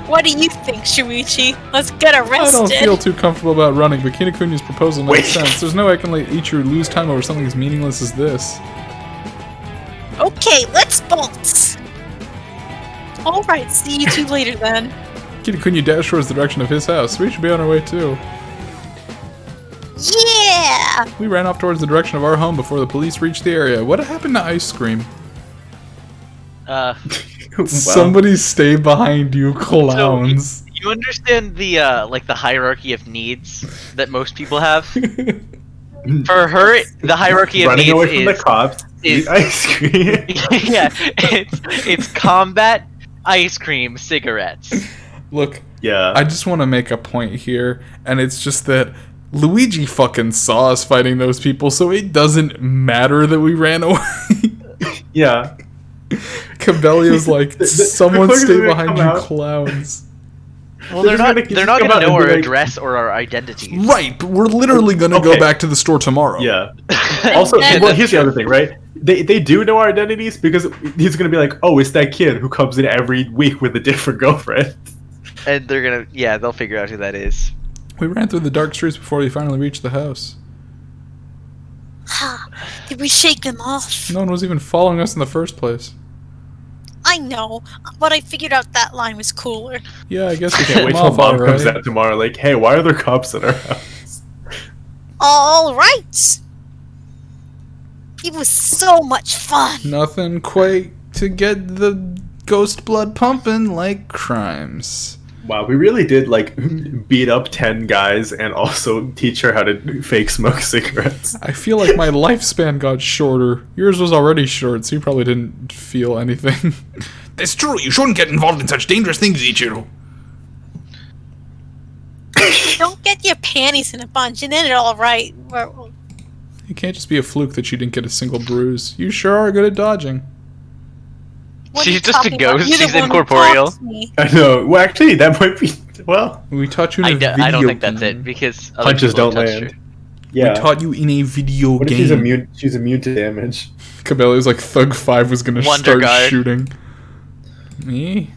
What do you think, Shuichi? Let's get I arrested. don't feel too comfortable about running, but Kinokuniya's proposal makes Wait. sense. There's no way I can let Ichiru lose time over something as meaningless as this. Okay, let's bolt. Alright, see you two later then. Kinokuniya dashed towards the direction of his house. We should be on our way too. Yeah! We ran off towards the direction of our home before the police reached the area. What happened to ice cream? Somebody stay behind you, clowns. You understand the like the hierarchy of needs that most people have? For her, the hierarchy of Running needs away from is the cops, eat ice cream. yeah, it's combat, ice cream, cigarettes. Look, Yeah. I just want to make a point here, and it's just that Luigi fucking saw us fighting those people, so it doesn't matter that we ran away. Yeah. Cabellio's like, someone the stay gonna behind come you, out. clowns. Well, they're not just gonna come out know and be our like- address or our identities. Right, but we're literally gonna go Okay. back to the store tomorrow. Yeah. Also, Yeah, well, that's here's the true. other thing, right? They do know our identities because he's gonna be like, oh, it's that kid who comes in every week with a different girlfriend. And they're gonna, yeah, they'll figure out who that is. We ran through the dark streets before we finally reached the house. Did we shake them off? No one was even following us in the first place. I know, but I figured out that line was cooler. Yeah, I guess we Can't can't wait wait till mom alright. comes out tomorrow, like, hey, why are there cops in our house? Alright! It was so much fun! Nothing quite to get the ghost blood pumping like crimes. Wow, we really did like beat up 10 guys and also teach her how to fake smoke cigarettes. I feel like my lifespan got shorter. Yours was already short, so you probably didn't feel anything. That's true. You shouldn't get involved in such dangerous things, Ichiru. Don't get your panties in a bunch and then it's alright. It can't just be a fluke that you didn't get a single bruise. You sure are good at dodging. What are She's you just a talking about? ghost, You're the she's one who incorporeal. talks to me. I know. Well, actually, that might be. Well, We taught you in I a don't video think that's game. it because other punches people don't touched land. her. Yeah. We taught you in a video What if game. she's immune to damage? Cabela's like Thug 5 was gonna Wonder start Guard. shooting. Me?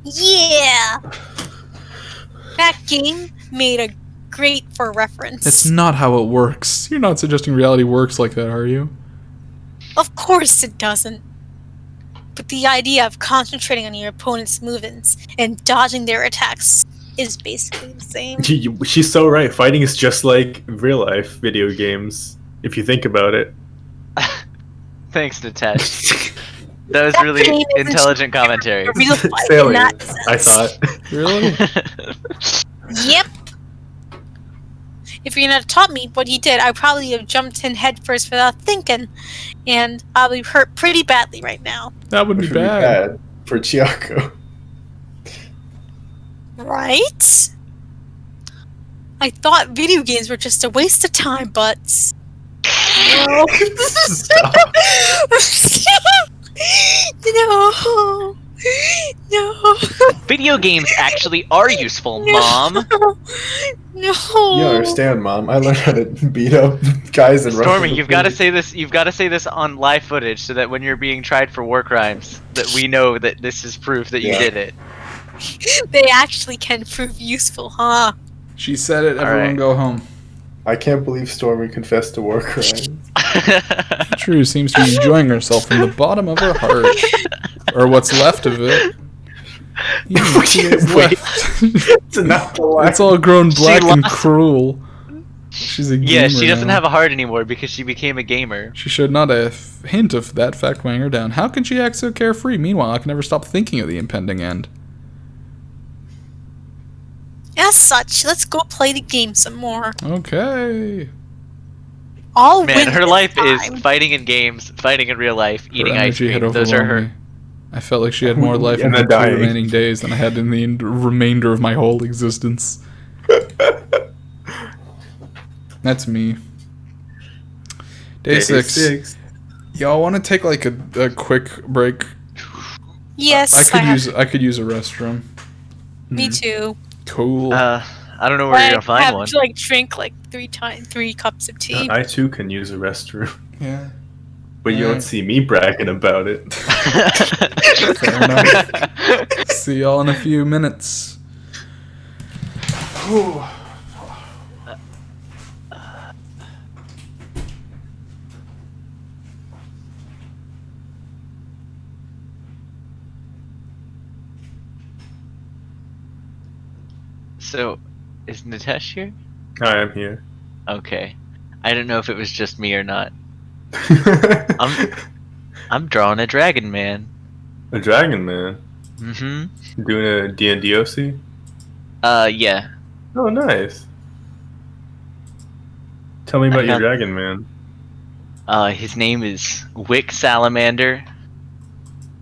Yeah! That game made a great for reference. That's not how it works. You're not suggesting reality works like that, are you? Of course it doesn't. But the idea of concentrating on your opponent's movements and dodging their attacks is basically the same. She's so right. Fighting is just like real life video games, if you think about it. Thanks, Nitesh. That was That really game isn't intelligent commentary. A real fight in Sailing, that sense. I thought. Really? Yep. If you're gonna have taught me what he did, I probably have jumped in headfirst without thinking, and I'll be hurt pretty badly right now. That would be Which would be bad. bad for Chiako. Right? I thought video games were just a waste of time, but... No. Stop. No. No. Video games actually are useful, Mom. No. You don't understand, Mom. I learned how to beat up guys and Stormy, you've got to say this. You've got to say this on live footage, so that when you're being tried for war crimes, that we know that this is proof that you did it. They actually can prove useful, huh? She said it, everyone Alright. go home. I can't believe Stormy confessed to war crimes. True seems to be enjoying herself from the bottom of her heart. Or what's left of it. She is Wait. left. It's not the lie. It's all grown black and lost. cruel. She's a gamer Yeah, she doesn't now. have a heart anymore because she became a gamer. She showed not a hint of that fact weighing her down. How can she act so carefree? Meanwhile, I can never stop thinking of the impending end. As such, let's go play the game some more. Okay. I'll Man, win her this life time. is fighting in games, fighting in real life, eating Her ice energy had cream. Those are overwhelmed her. me. I felt like she had more life in And her then 2 dying. remaining days than I had in the remainder of my whole existence. That's me. Day 6. Y'all want to take like a quick break? Yes, I could have- I could use a restroom. Me too. Cool. I don't know where you're gonna find have one. to like drink like 3 cups of tea. I too can use a restroom, yeah. but you don't see me bragging about it. Fair enough. See y'all in a few minutes. Whew. So, is Nitesh here? I am here. Okay. I didn't know if it was just me or not. I'm I'm drawing a dragon man. a dragon man. Mm-hmm. Doing a D&D OC? Yeah. Oh, nice. Tell me about your have- dragon man. His name is Wick Salamander.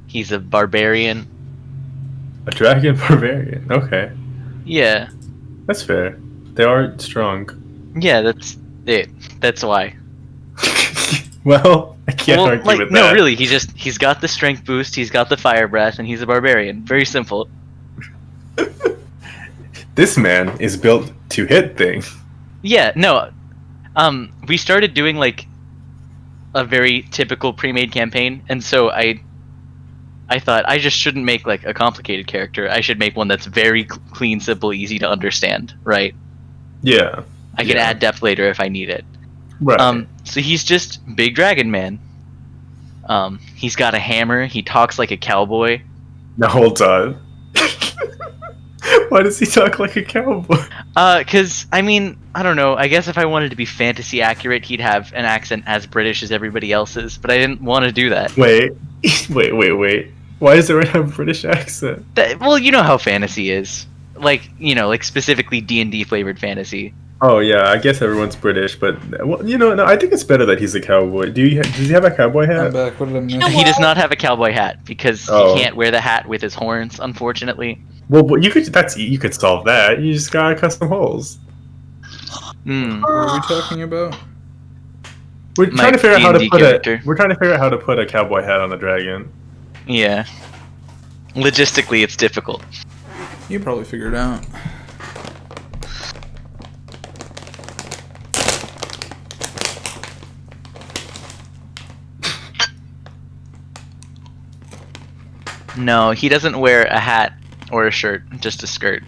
He's a barbarian. A dragon barbarian. Okay, Yeah. that's fair. They are strong. Yeah, that's it. That's why. Well, I can't argue like, with that. no, really, he's got the strength boost, he's got the fire breath, and he's a barbarian. Very simple. This man is built to hit things. Yeah, no. We started doing like a very typical pre-made campaign, and so I thought I just shouldn't make like a complicated character. I should make one that's very clean, simple, easy to understand, right? Yeah. I can Yeah. add depth later if I need it. Right. So he's just big dragon man. He's got a hammer. He talks like a cowboy. Now hold on. Why does he talk like a cowboy? Cause I mean, I don't know. I guess if I wanted to be fantasy accurate, he'd have an accent as British as everybody else's. But I didn't want to do that. Wait. Why does everyone have a British accent? Well, you know how fantasy is. Like, you know, like specifically D&D flavored fantasy. Oh yeah, I guess everyone's British, but well, no, I think it's better that he's a cowboy. Does he have a cowboy I'm hat? back. What did I miss? He does not have a cowboy hat because Oh. he can't wear the hat with his horns, unfortunately. Well, but you could solve that. You just got custom holes. Hmm. What are we talking about? We're My trying to figure out how to D&D put character. We're trying to figure out how to put a cowboy hat on a dragon. Yeah. Logistically, it's difficult. You probably figured it out. No, he doesn't wear a hat or a shirt, just a skirt.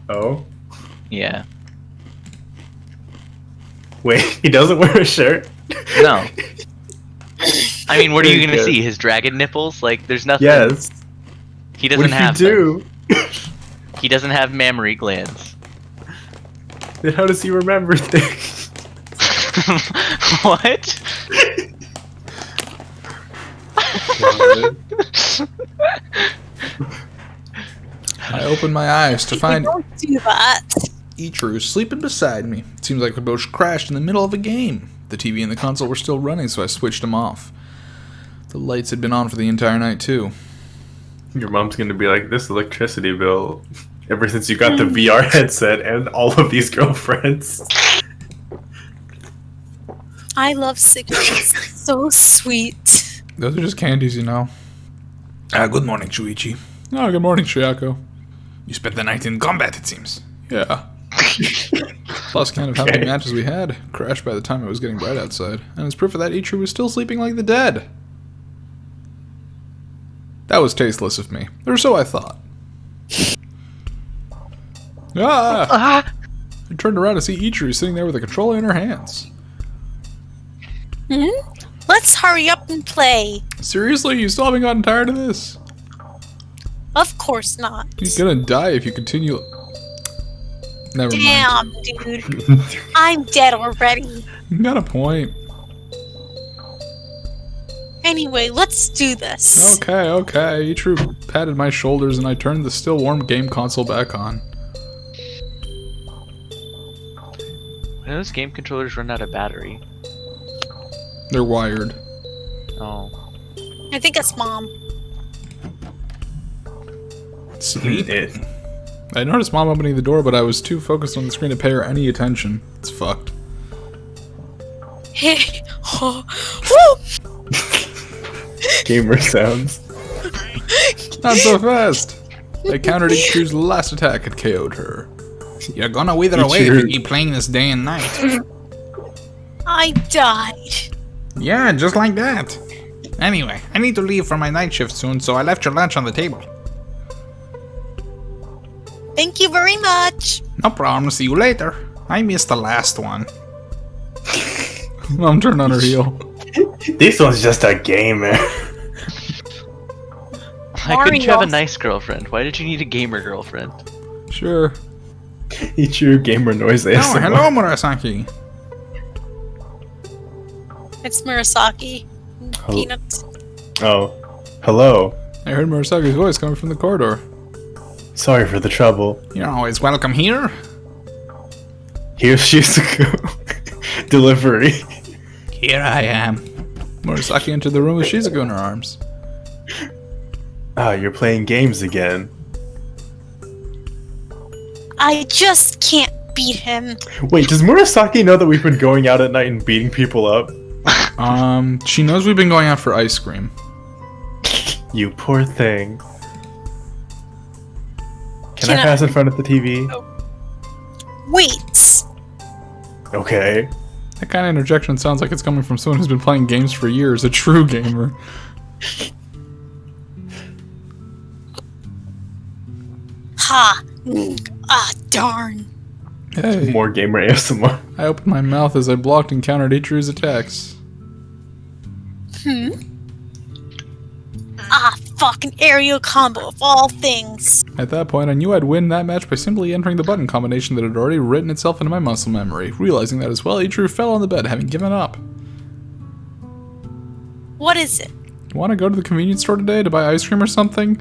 Oh? Yeah. Wait, he doesn't wear a shirt? No. I mean, what are you Very gonna good. see? His dragon nipples? Like, there's nothing. Yes. He What doesn't if have you them. do? He doesn't have mammary glands. Then how does he remember things? What? I opened my eyes to find Don't do that. Ichiru sleeping beside me. It seems like we both crashed in the middle of a game. The TV and the console were still running, so I switched them off. The lights had been on for the entire night, too. Your mom's gonna be like, this electricity bill, ever since you got the VR headset and all of these girlfriends. I love cigarettes. So sweet. Those are just candies, you know. Good morning, Shuichi. Oh, good morning, Shiako. You spent the night in combat, it seems. Yeah. Plus, kind of how many matches we had. Crashed by the time it was getting bright outside. And as proof of that, Ichiru was still sleeping like the dead. That was tasteless of me. Or so I thought. Ah! I turned around to see Ichiru sitting there with a controller in her hands. Let's hurry up and play. Seriously? You still haven't gotten tired of this? Of course not. You're gonna die if you continue... Never mind. Damn, dude. I'm dead already. You got a point. Anyway, let's do this. Okay. Ichiru patted my shoulders and I turned the still warm game console back on. When those game controllers run out of battery? They're wired. Oh. I think it's Mom. Sleep. It. I noticed Mom opening the door, but I was too focused on the screen to pay her any attention. It's fucked. Hey. Oh. Woo! Gamer sounds. Not so fast! I countered Ichiru's last attack and KO'd her. You're gonna wither away if you keep playing this day and night. I died. Yeah, just like that. Anyway, I need to leave for my night shift soon, so I left your lunch on the table. Thank you very much. No problem, see you later. I missed the last one. Mom turned on her heel. This one's just a gamer. Why couldn't you have a Mario. nice girlfriend? Why did you need a gamer girlfriend? Sure. Ichiru gamer noise Oh, ASMR. hello, Murasaki. It's Murasaki. Peanut. Oh. Hello. I heard Murasaki's voice coming from the corridor. Sorry for the trouble. You're always welcome here. Here's Shizuku. Delivery. Here I am. Murasaki entered the room with Shizuku in her arms. Ah, you're playing games again. I just can't beat him. Wait, does Murasaki know that we've been going out at night and beating people up? She knows we've been going out for ice cream. You poor thing. Can Can I I- pass in front of the TV? Wait. Okay. That kind of interjection sounds like it's coming from someone who's been playing games for years, a true gamer. Ha. Ah, darn. Hey, More gamer ASMR. I opened my mouth as I blocked and countered Ichiru's attacks. Ah, fucking aerial combo of all things. At that point, I knew I'd win that match by simply entering the button combination that had already written itself into my muscle memory. Realizing that as well, Ichiru fell on the bed, having given up. What is it? Want to go to the convenience store today to buy ice cream or something?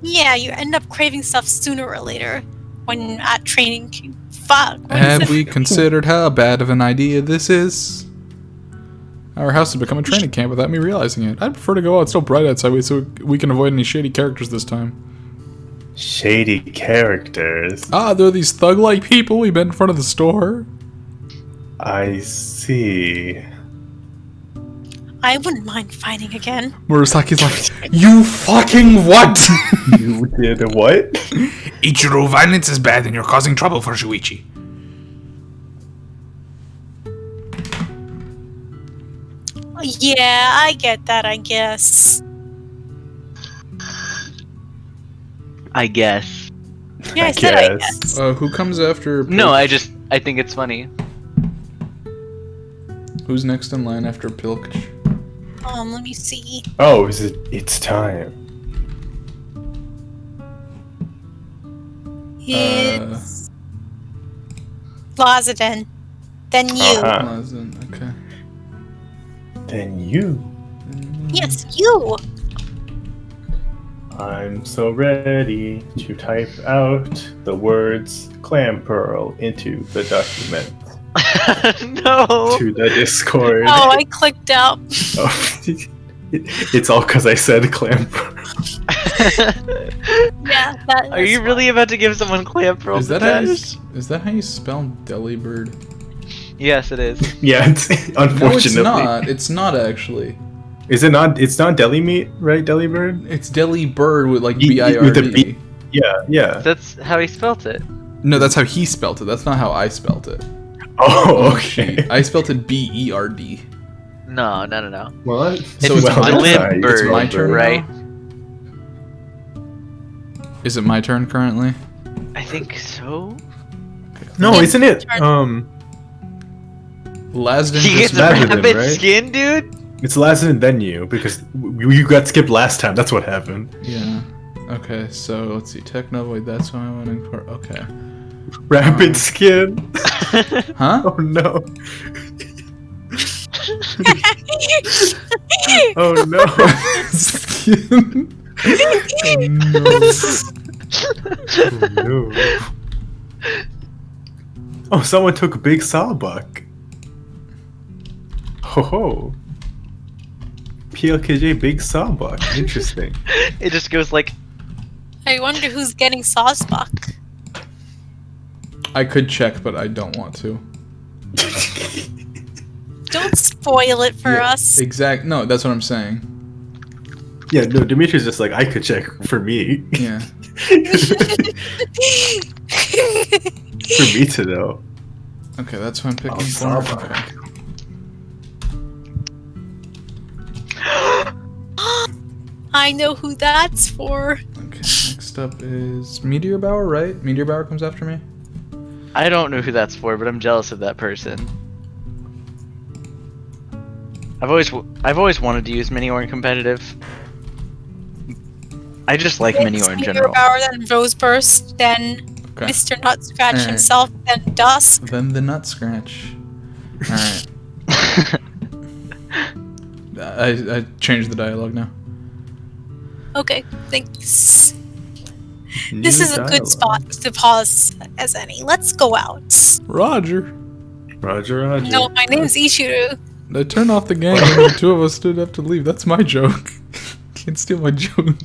Yeah, you end up craving stuff sooner or later when at training. Fuck. What is Have it? we considered how bad of an idea this is? Our house has become a training camp without me realizing it. I'd prefer to go out still bright outside so we can avoid any shady characters this time. Shady characters. Ah, there are these thug-like people we met in front of the store. I see. I wouldn't mind fighting again. Murasaki's like, you fucking what? You did a what? Ichiro, violence is bad and you're causing trouble for Shuichi. Yeah, I get that, I guess. I guess. Yeah, I said I guess. Who comes after? No, I think it's funny. Who's next in line after Pilch? Let me see. Oh, it's time. It's Lazadin. Then you. Okay. Then you. Yes, you. I'm so ready to type out the words clam pearl into the document. No. To the Discord. Oh, I clicked out. Oh, it's all because I said clam pearl. Yeah, that Are you really about to give someone clam pearl Is that how you spell Delibird? Yes, it is. Yeah, it's unfortunately. No, it's not. It's not actually. Is it not? It's not deli meat, right? Deli bird. It's Delibird with like With the B-I-R-D. B. Yeah. That's how he spelt it. No, that's how he spelt it. That's not how I spelt it. Oh, okay. I spelt it B-E-R-D. No. What? So it's Delibird, my turn, right? Is it my turn currently? I think so. No, Yes, isn't it? Lasden He gets just a Lazadin, rabbit right? skin, dude. It's Lazadin then you because you got skipped last time. That's what happened. Yeah. Okay, so let's see. Technovoid, that's what I went for. Okay. Rabbit skin. Huh? Oh no. Oh no. Skin. Oh no. Oh, someone took a big sawbuck. Ho ho. PLKJ big sawbuck. Interesting. It just goes like, I wonder who's getting Sawsbuck. I could check, but I don't want to. Don't spoil it for us. No, that's what I'm saying. Yeah, no, Dimitri's just like, I could check for me. Yeah. For me to know. Okay, that's what I'm picking for. Sawbuck. Okay. I know who that's for. Okay, next up is Meteor Bower, right? Meteor Bower comes after me? I don't know who that's for, but I'm jealous of that person. I've always wanted to use Mini-Or in competitive. I just like Mini-Or in Meteor general. Bower, then Roseburst, then Okay. Mr. Nut Scratch Alright. himself, then Dusk. Then the Nut Scratch. Alright. I changed the dialogue now. Okay, thanks. This is a good spot to pause as any. Let's go out. Roger. Roger. No, my name's Ichiro. I turned off the game and the two of us stood up to leave. That's my joke. Can't steal my joke.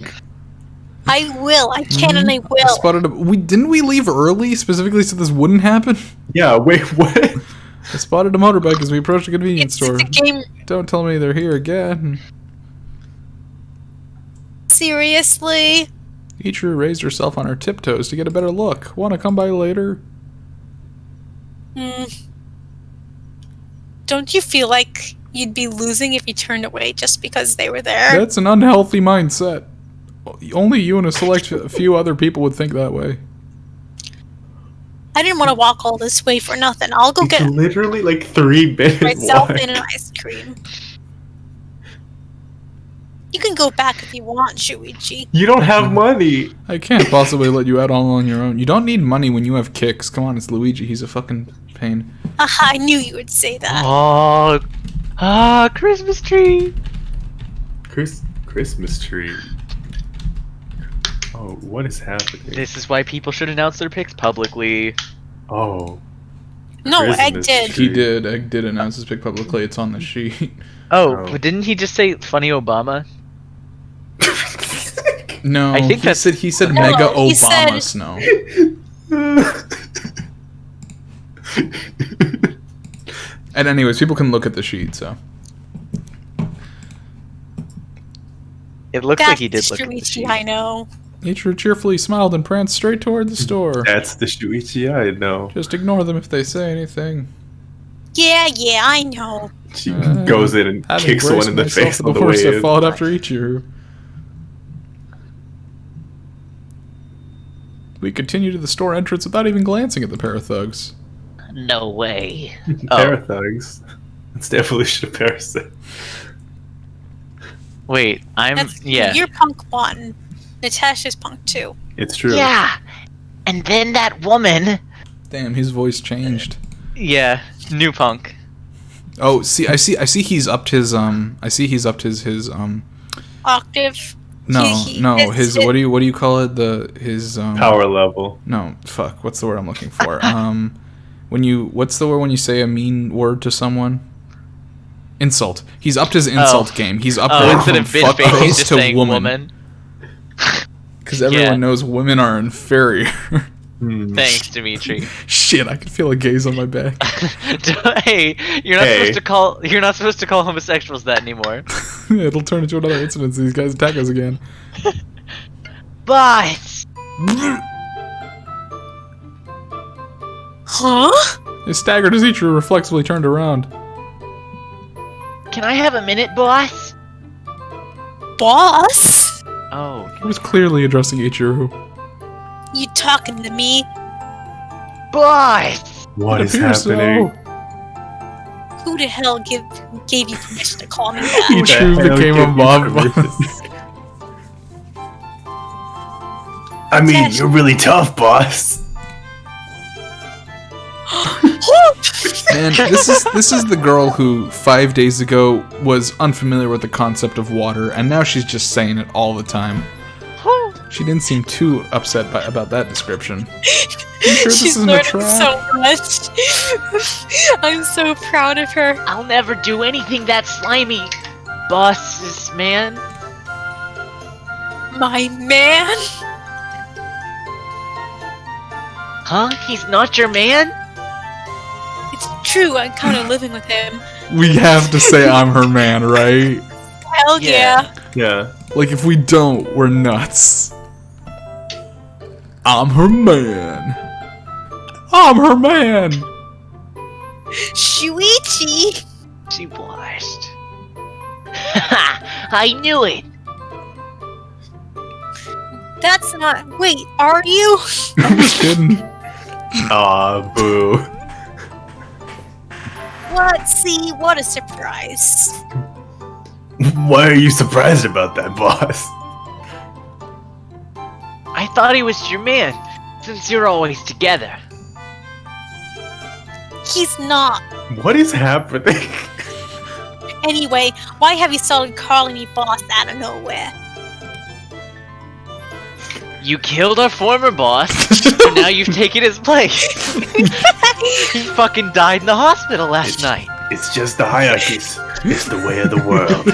I will. I can and I I will. spotted didn't we leave early specifically so this wouldn't happen? Yeah, wait, what? I spotted a motorbike as we approached a convenience It's store. the game. Don't tell me they're here again. Seriously? Ichiro raised herself on her tiptoes to get a better look. Wanna come by later? Don't you feel like you'd be losing if you turned away just because they were there? That's an unhealthy mindset. Only you and a select few other people would think that way. I didn't want to walk all this way for nothing. I'll go It's get literally like 3 minutes myself walk. in an ice cream. You can go back if you want, Shuichi. You don't have money. I can't possibly let you out all on your own. You don't need money when you have kicks. Come on, it's Luigi. He's a fucking pain. Aha, I knew you would say that. Oh, Christmas tree. Christmas tree. Oh, what is happening? This is why people should announce their picks publicly. Oh. No, Egg Christmas did. tree. He did. Egg did announce his pick publicly. It's on the sheet. Oh, Oh. but didn't he just say funny Obama? No, I think he said No, Mega he Obama said- Snow. And anyways, people can look at the sheet. So It looks That's like he did look at the Shuichi, sheet. I know. Ichiro cheerfully smiled and pranced straight toward the store. That's the Shuichi I know. Just ignore them if they say anything. Yeah, I know. She goes in and I've kicks one embraced in the myself face for on the horse way that in. followed after Ichiro. We continue to the store entrance without even glancing at the pair of thugs. No way. Pair of thugs. It's the evolution of parasite. Wait, You're punk 1. Natasha's punk 2. It's true. Yeah. And then that woman. Damn, his voice changed. Yeah, new punk. Oh, see, I see he's upped his his Octave. his what do you call it? His Power level. No, fuck. What's the word I'm looking for? What's the word when you say a mean word to someone? Insult. He's upped his insult game. He's upgraded instead from of bitch face, he's fuckface just to saying woman. Because everyone knows women are inferior. Thanks, Dimitri. Shit, I can feel a gaze on my back. Hey, you're not supposed to call homosexuals that anymore. It'll turn into another incident. These guys attack us again. Boss. Huh? His staggered as each reflexively turned around. Can I have a minute, boss? Boss? Oh. He was clearly addressing Ichiru. You talking to me? Boss. What is appears happening? Who the hell gave you permission to call me that? Ichiru became a mob boss. I mean, you're really tough, boss. And this is the girl who 5 days ago was unfamiliar with the concept of water, and now she's just saying it all the time. She didn't seem too upset about that description. You sure this She's isn't a learning trap? so much. I'm so proud of her. I'll never do anything that slimy. Boss's man. My man? Huh? He's not your man? It's true, I'm kind of living with him. We have to say I'm her man, right? Hell yeah. Yeah. Like, if we don't, we're nuts. I'm her man. I'm her man. Shuichi! She blushed. I knew it. That's not. Wait, are you? I'm just kidding. Aw, boo. What? See, what a surprise. Why are you surprised about that, boss? I thought he was your man, since you're always together. He's not. What is happening? Anyway, why have you started calling me boss out of nowhere? You killed our former boss, so now you've taken his place. He fucking died in the hospital last night. It's just the hierarchies. It's the way of the world.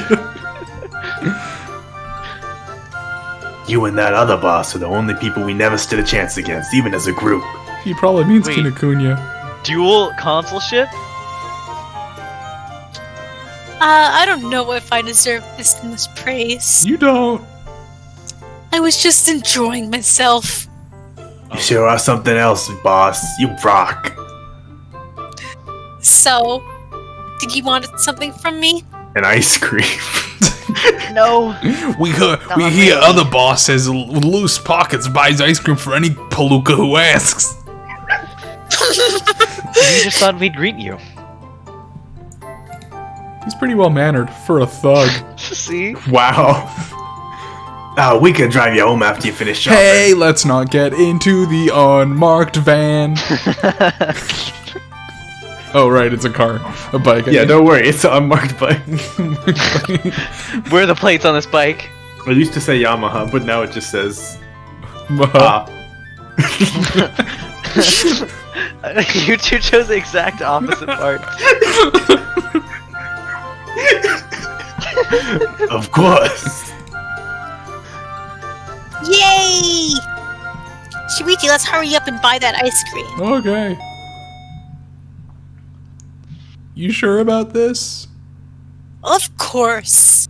You and that other boss are the only people we never stood a chance against, even as a group. He probably means Wait. Kinokuniya. Dual consulship? I don't know if I deserve this praise. You don't. I was just enjoying myself. You sure are something else, boss. You rock. So, did you want something from me? An ice cream. No. We hear other boss has loose pockets, buys ice cream for any palooka who asks. We just thought we'd greet you. He's pretty well mannered for a thug. See? Wow. Oh, we could drive you home after you finish shopping. Hey, let's not get into the unmarked van. Oh, right, it's a car. A bike. Yeah, don't worry, it's an unmarked bike. Where are the plates on this bike? I used to say Yamaha, but now it just says Maha. You two chose the exact opposite parts. Of course. Yay! Shuichi, let's hurry up and buy that ice cream. Okay. You sure about this? Of course.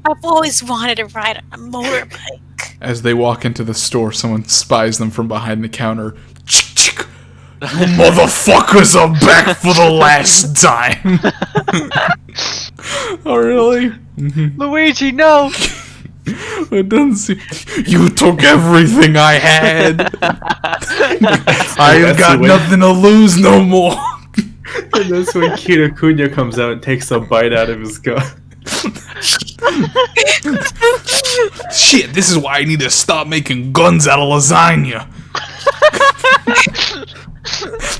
I've always wanted to ride on a motorbike. As they walk into the store, someone spies them from behind the counter. Motherfuckers are back for the last time. Oh, really? Luigi, no! It doesn't seem. You took everything I had. I have got nothing to lose no more. And that's when Kinokuniya comes out and takes a bite out of his gun. Shit, this is why I need to stop making guns out of lasagna.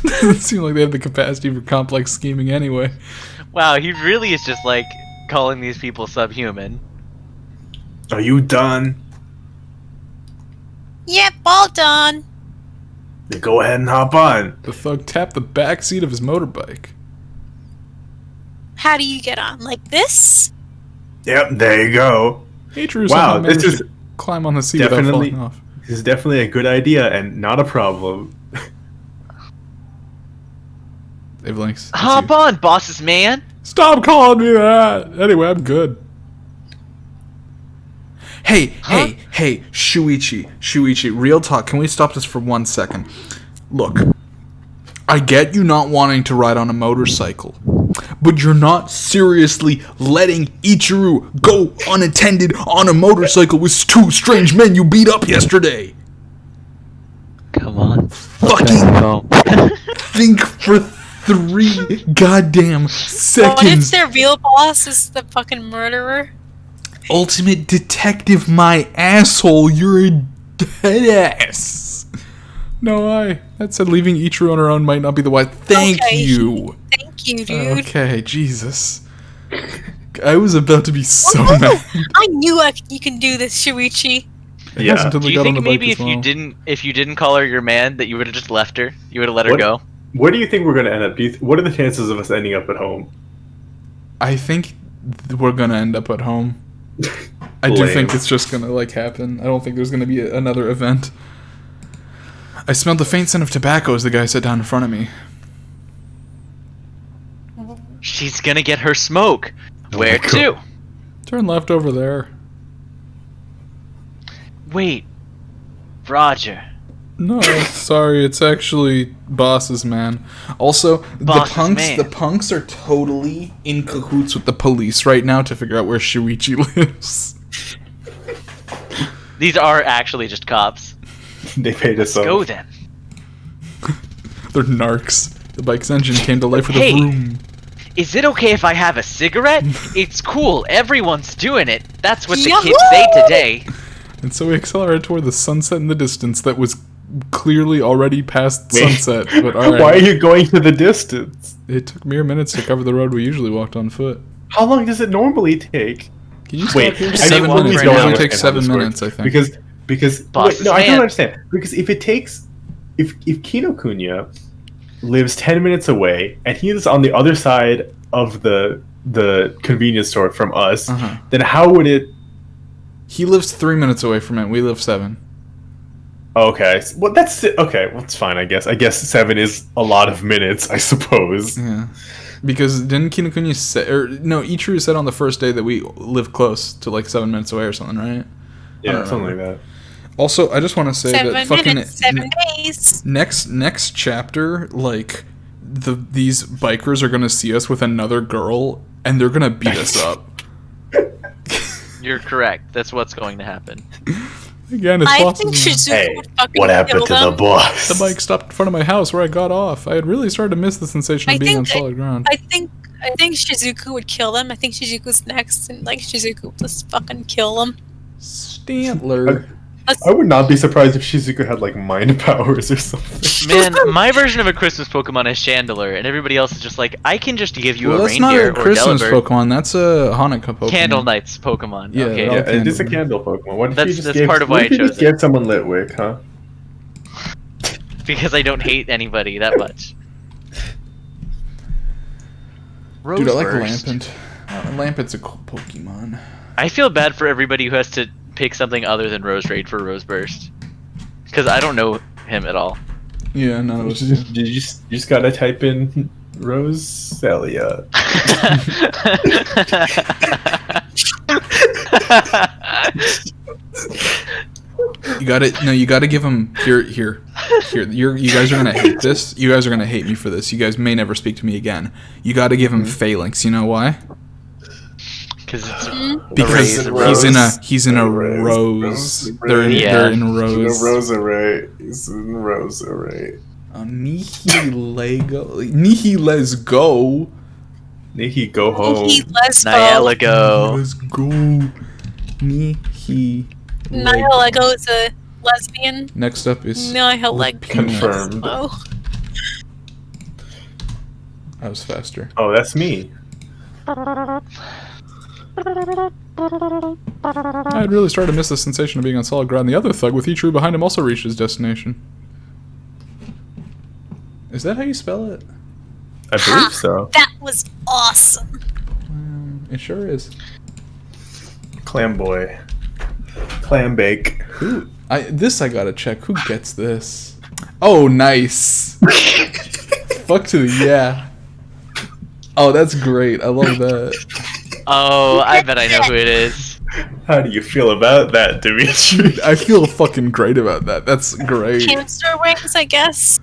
Doesn't seem like they have the capacity for complex scheming anyway. Wow, he really is just like calling these people subhuman. Are you done? Yep, all done. Then go ahead and hop on. The thug tapped the back seat of his motorbike. How do you get on? Like this? Yep, there you go. Ichiru Wow, somehow this managed is to climb on the seat without definitely falling off. this is definitely a good idea and not a problem. Wavelengths. Hop on, boss's man. Stop calling me that! Anyway, I'm good. Hey, Shuichi, real talk, can we stop this for 1 second? Look, I get you not wanting to ride on a motorcycle, but you're not seriously letting Ichiru go unattended on a motorcycle with 2 strange men you beat up yesterday. Come on. Fucking think for 3 goddamn What if seconds. their real boss is the fucking murderer? Ultimate detective, my asshole, you're a deadass. No, that said leaving Ichiru on her own might not be the wise. Thank you. Thank you, dude. Okay, Jesus. I was about to be so mad. I knew you can do this, Shuichi. Yeah. Do you think maybe if you didn't call her your man, that you would have just left her? You would have let her go? Where do you think we're gonna end up? What are the chances of us ending up at home? I think we're gonna end up at home. I do think it's just gonna happen. I don't think there's gonna be another event. I smelled the faint scent of tobacco as the guy sat down in front of me. She's gonna get her smoke. Where to? Turn left over there. Wait. Roger. No, sorry, it's actually Boss's man. Also, the punks are totally in cahoots with the police right now to figure out where Shuichi lives. These are actually just cops. They paid us Let's go then. They're narcs. The bike's engine came to life with Hey. a vroom. Is it okay if I have a cigarette? It's cool. Everyone's doing it. That's what the Yahoo! kids say today. And so we accelerated toward the sunset in the distance that was clearly already past sunset. But alright. Why are you going to the distance? It took mere minutes to cover the road we usually walked on foot. How long does it normally take? Can you Wait, stop here? I 7 didn't minutes. It know usually how takes this 7 works. minutes, I think. Because Boss wait, no, I man. don't understand. Because if Kinokuniya lives 10 minutes away and he is on the other side of the convenience store from us, then how would it? He lives 3 minutes away from it. We live 7. Okay, well that's okay. Well, it's fine. I guess 7 is a lot of minutes, I suppose. Yeah. Because didn't Kinokuniya say, or no, Ichiru said on the first day that we live close to 7 minutes away or something, right? Yeah, something like that. Also, I just want to say 7 that fucking minutes, 7 days. next chapter, these bikers are gonna see us with another girl and they're gonna beat us up. You're correct. That's what's going to happen. Again, it's I possible. think Shizuku would fucking What happened kill to them. the boss? The bike stopped in front of my house where I got off. I had really started to miss the sensation of I being on think- solid ground. I think Shizuku would kill them. I think Shizuku's next, and Shizuku would just fucking kill them. Stantler. I would not be surprised if Shizuku had mind powers or something. Man, my version of a Christmas Pokemon is Chandelure, and everybody else is just like, I can just give you Well, a that's not reindeer a or Christmas Delibird. Pokemon. That's a Hanukkah Pokemon. Candle Knight's Pokemon. Yeah, Okay. they're all It is a candle. candle Pokemon. What if That's- you just that's gave, part of what why if I you just chose it. gave someone Litwick, huh? Because I don't hate anybody that much. Dude, I like Roseburst. Lampent. Lampent's a cool Pokemon. I feel bad for everybody who has to pick something other than Rose Raid for Roseburst. Because I don't know him at all. Yeah, no, it was You just gotta type in Roselia. you gotta give him here. You guys are gonna hate this. You guys are gonna hate me for this. You guys may never speak to me again. You gotta give him Phalanx. You know why? Because it's Because he's in a rose. They're in rows. He's in rose array. Nihilego. Let's go. Nihi, go home. Nyala go. Let's go. Nyla go is a lesbian. Next up is Nyla confirmed. Oh. I was faster. Oh, that's me. I'd really started to miss the sensation of being on solid ground. The other thug with Ichiru behind him also reached his destination. Is that how you spell it? I believe so. That was awesome. It sure is. Clam boy. Clam bake. Who? I gotta check. Who gets this? Oh, nice. Fuck to the yeah. Oh, that's great. I love that. Oh, I bet I know who it is. How do you feel about that, Dimitri? I feel fucking great about that. That's great. Hamster wings, I guess.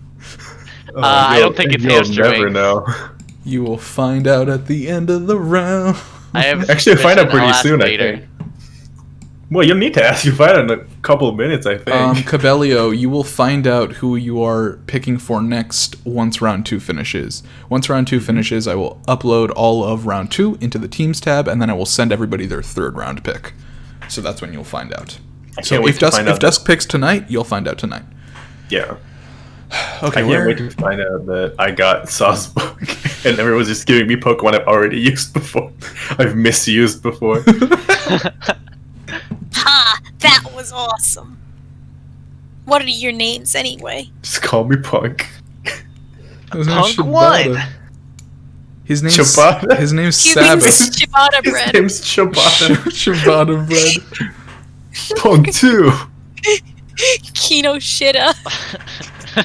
I don't think it's hamster You'll never wings. know. You will find out at the end of the round. I have Actually, find out pretty I'll ask soon, later. I think. Well, you'll need to ask. You find out in a couple of minutes, I think. Cabello, you will find out who you are picking for next once round 2 finishes. Once round 2 finishes, I will upload all of round 2 into the teams tab, and then I will send everybody their 3rd round pick. So that's when you'll find out. So if Dusk picks tonight, you'll find out tonight. Yeah. Okay, I can't wait to find out that I got Saw's book, and everyone's just giving me Pokemon I've already used before. I've misused before. Ha! That was awesome. What are your names anyway? Just call me Punk. His name's Punk won. Shibata. His name's Ciabatta? His name's Cuban Sabbath. ciabatta His bread. name's Ciabatta. Ciabatta bread. Punk 2. Kinoshita.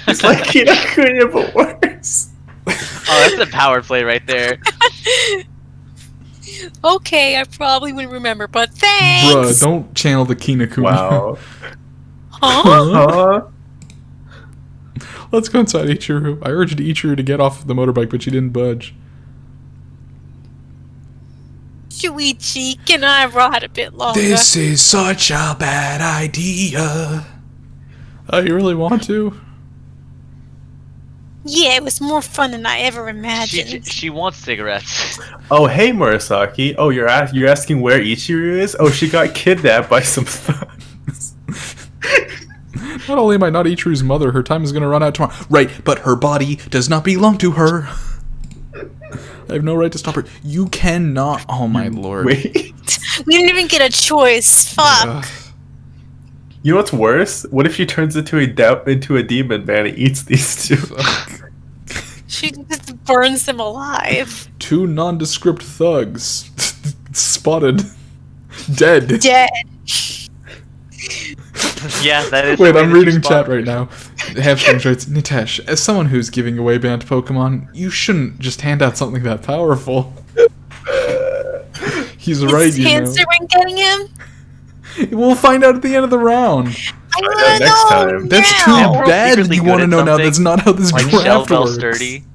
It's like Kinokuniya, but worse. Oh, that's a power play right there. Okay, I probably wouldn't remember, but thanks. Bruh, don't channel the Kinokuniya. Wow. Huh? Let's go inside Ichiro. I urged Ichiro to get off the motorbike, but she didn't budge. Shuichi, can I ride a bit longer? This is such a bad idea. Oh, you really want to? Yeah, it was more fun than I ever imagined. She wants cigarettes. Oh, hey, Murasaki. Oh, you're asking where Ichiru is? Oh, she got kidnapped by some thugs. Not only am I not Ichiru's mother, her time is going to run out tomorrow. Right, but her body does not belong to her. I have no right to stop her. You cannot. Oh my lord. Wait. We didn't even get a choice. Fuck. Ugh. You know what's worse? What if she turns into a demon man and eats these two? She just burns them alive. 2 nondescript thugs. Spotted. Dead. Dead. Yeah, that is. Wait, the way I'm that you reading spot chat right now. Hamstring writes, Nitesh, as someone who's giving away banned Pokemon, you shouldn't just hand out something that powerful. He's right, Is you know. Hamster Ring getting him? We'll find out at the end of the round. I out want next to know time. That's now. too We're bad secretly you good want to at know now. something. That's not how this Like draft Shellbell works. Sturdy.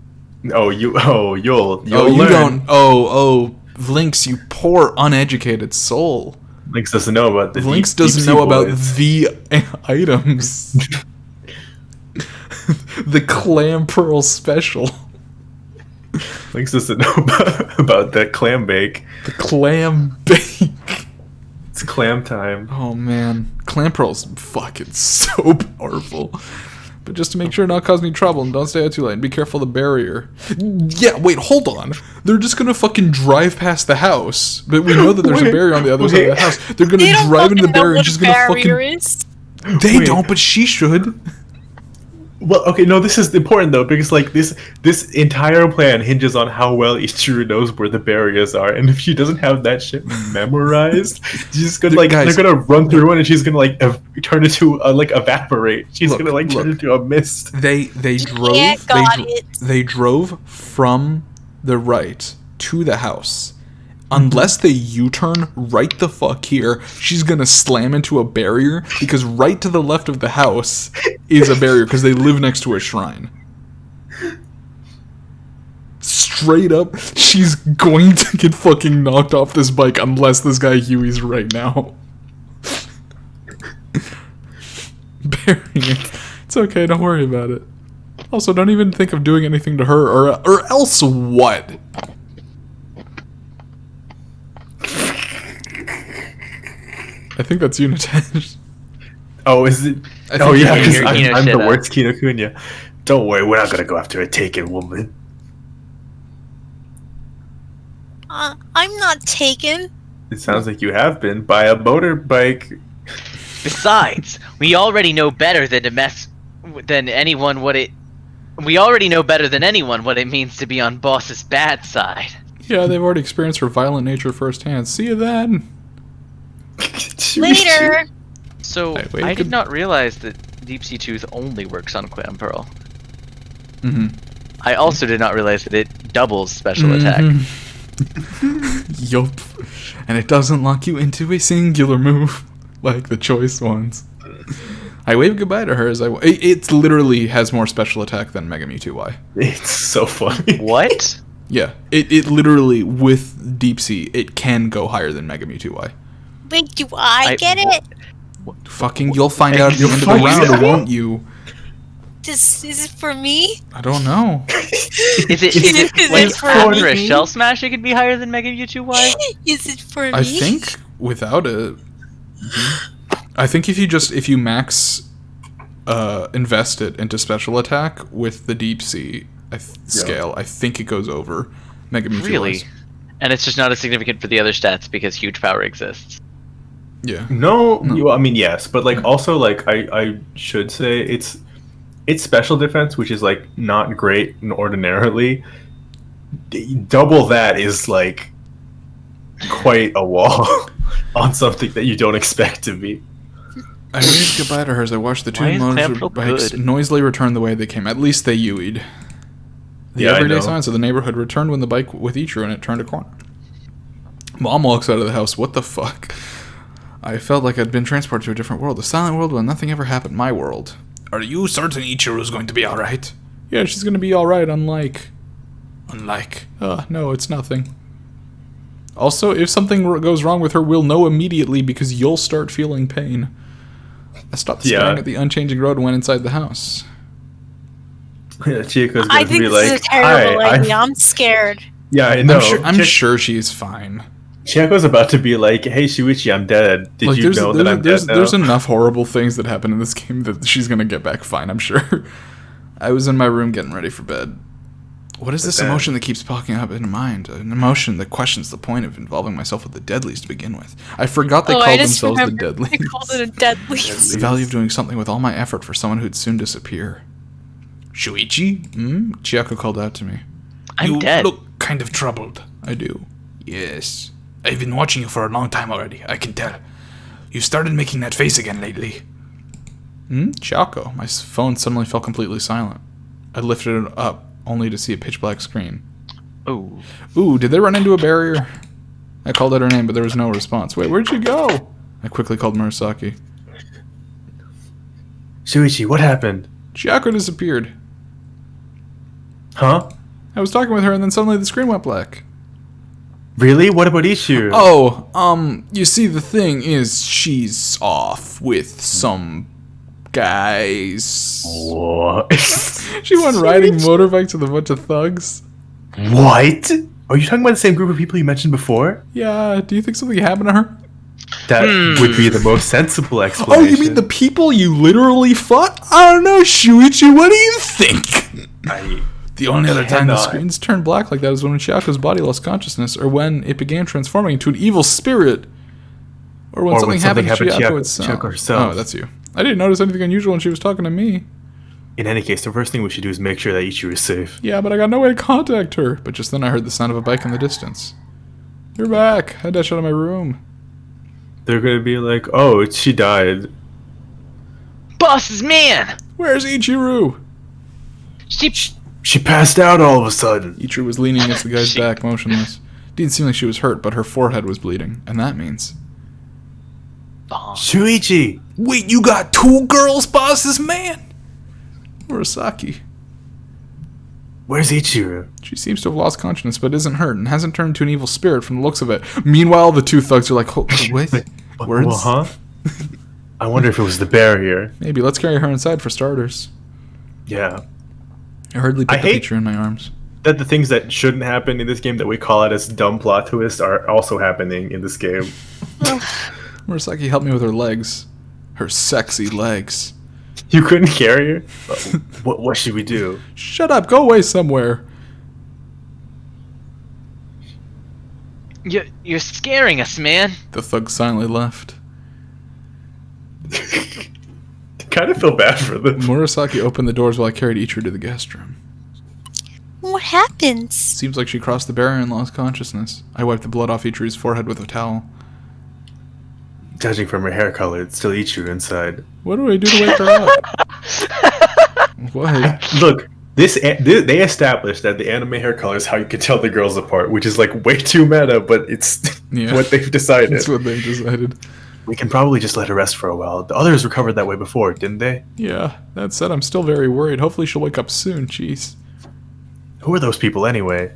You'll Oh, you learn. don't. Oh, Lynx, you poor uneducated soul. Lynx doesn't know about the Lynx deep doesn't sea know about boys. the items. The Clam Pearl Special. Lynx doesn't know about that clam bake. The Clam Bake. It's clam time. Oh man, Clam Pearl's fucking so powerful. But just to make sure not cause any trouble and don't stay out too late and be careful of the barrier. Yeah, wait, hold on. They're just gonna fucking drive past the house. But we know that there's a barrier on the other side of the house. They're gonna They don't drive into the fucking know barrier and what she's a gonna barrier fucking... is. They Wait. don't, but she should. Well, okay, no, this is important though because like this entire plan hinges on how well Ichiro knows where the barriers are, and if she doesn't have that shit memorized, she's gonna like Guys, they're gonna run through it, and she's gonna like turn into like evaporate. She's gonna like turn into a mist. They drove. Yeah, got it. They drove from the right to the house. Unless they U-turn right the fuck here, she's gonna slam into a barrier because right to the left of the house is a barrier because they live next to a shrine. Straight up, she's going to get fucking knocked off this bike unless this guy Huey's right now. Burying it. It's okay, don't worry about it. Also, don't even think of doing anything to her, or else what? I think that's Unitesh. Oh, is it? I Oh, think yeah, you're because Kino I'm the Shida. worst Kinokuniya. Don't worry, we're not gonna go after a taken woman. I'm not taken. It sounds like you have been by a motorbike. Besides, we already know better than anyone what it means to be on boss's bad side. Yeah, they've already experienced her violent nature firsthand. See you then. Later. So, Hey, wait, I good- did not realize that Deep Sea Tooth only works on Clam Pearl. Mm-hmm. I also did not realize that it doubles special attack. Yup. And it doesn't lock you into a singular move like the choice ones. I wave goodbye to her as it literally has more special attack than Mega Mewtwo Y. It's so funny. What? Yeah, it literally, with Deep Sea, it can go higher than Mega Mewtwo Y. Wait, do I get it? Fucking, you'll find out at the end of the find round, out. won't you? Is it for me? I don't know. Is it Is when it for after a me? shell smash it could be higher than Mega Mewtwo Y? Is it for me? I think without it, I think if you max invest it into special attack with the Deep Sea scale, I think it goes over Mega Mewtwo Really? Y's. And it's just not as significant for the other stats because huge power exists. Yeah. No, I mean yes, but like also like I should say it's special defense, which is like not great ordinarily. Double that is like quite a wall on something that you don't expect to be. I waved goodbye to her as I watched the two Why is Clamperl motorbikes good? noisily return the way they came. At least they Yui'd. The Yeah, I everyday know. signs of the neighborhood returned when the bike with Ichiru and it turned a corner. Mom walks out of the house. What the fuck? I felt like I'd been transported to a different world. A silent world where nothing ever happened. My world. Are you certain Ichiru's going to be alright? Yeah, she's gonna be alright, unlike... Unlike... No, it's nothing. Also, if something goes wrong with her, we'll know immediately because you'll start feeling pain. I stopped staring at the unchanging road and went inside the house. Chico's I going to think be this is like, a terrible "Hi, idea. I'm scared. Yeah, I know. I'm sure she's fine. Chico's about to be like, "Hey, Shuichi, I'm dead. Did you know that I'm dead now?" There's enough horrible things that happen in this game that she's gonna get back fine, I'm sure. I was in my room getting ready for bed. What is this emotion that keeps popping up in my mind? An emotion that questions the point of involving myself with the deadlies to begin with. I forgot they I called just themselves the remembered deadlies. They called it a deadlies. The value of doing something with all my effort for someone who'd soon disappear. Shuichi? Chiyako called out to me. I'm you dead. look kind of troubled. I do. Yes. I've been watching you for a long time already, I can tell. You started making that face again lately. Chiyako. My phone suddenly fell completely silent. I lifted it up, only to see a pitch black screen. Oh. Ooh, did they run into a barrier? I called out her name, but there was no response. Wait, where'd you go? I quickly called Murasaki. Shuichi, what happened? Chiyako disappeared. Huh? I was talking with her, and then suddenly the screen went black. Really? What about Ichiru? Oh, you see, the thing is, she's off with some guys. What? She went riding motorbikes with a bunch of thugs. What? Are you talking about the same group of people you mentioned before? Yeah, do you think something happened to her? That would be the most sensible explanation. Oh, you mean the people you literally fought? I don't know, Shuichi, what do you think? The only other time The this screens turned black like that was when Chiyako's body lost consciousness, or when it began transforming into an evil spirit. Or when something happened to Chiyako itself. Chiyako herself. Oh, that's you. I didn't notice anything unusual when she was talking to me. In any case, the first thing we should do is make sure that Ichiru is safe. Yeah, but I got no way to contact her. But just then I heard the sound of a bike in the distance. You're back. I dashed out of my room. They're gonna be like, "Oh, she died." Boss's man! Where's Ichiru? She passed out all of a sudden. Ichiru was leaning against the guy's back, motionless. Didn't seem like she was hurt, but her forehead was bleeding. And that means... Shuichi! Wait, you got 2 girls, boss's man? Murasaki. Where's Ichiru? She seems to have lost consciousness, but isn't hurt and hasn't turned to an evil spirit from the looks of it. Meanwhile, the two thugs are like, wait, words? Well, huh? I wonder if it was the barrier. Maybe. Let's carry her inside for starters. Yeah. I hardly put the hate- Ichiru in my arms. That the things that shouldn't happen in this game that we call it as dumb plot twists are also happening in this game. Murasaki helped me with her legs. Her sexy legs. You couldn't carry her? What should we do? Shut up, go away somewhere. You're scaring us, man. The thug silently left. Kind of feel bad for them. Murasaki opened the doors while I carried Ichiru to the guest room. What happens? Seems like she crossed the barrier and lost consciousness. I wiped the blood off Ichiru's forehead with a towel. Judging from her hair color, it's still Ichiru inside. What do I do to wake her up? What? Look, they established that the anime hair color is how you can tell the girls apart, which is like way too meta, but it's what they've decided. That's what they've decided. We can probably just let her rest for a while. The others recovered that way before, didn't they? Yeah, that said, I'm still very worried. Hopefully she'll wake up soon, jeez. Who are those people anyway?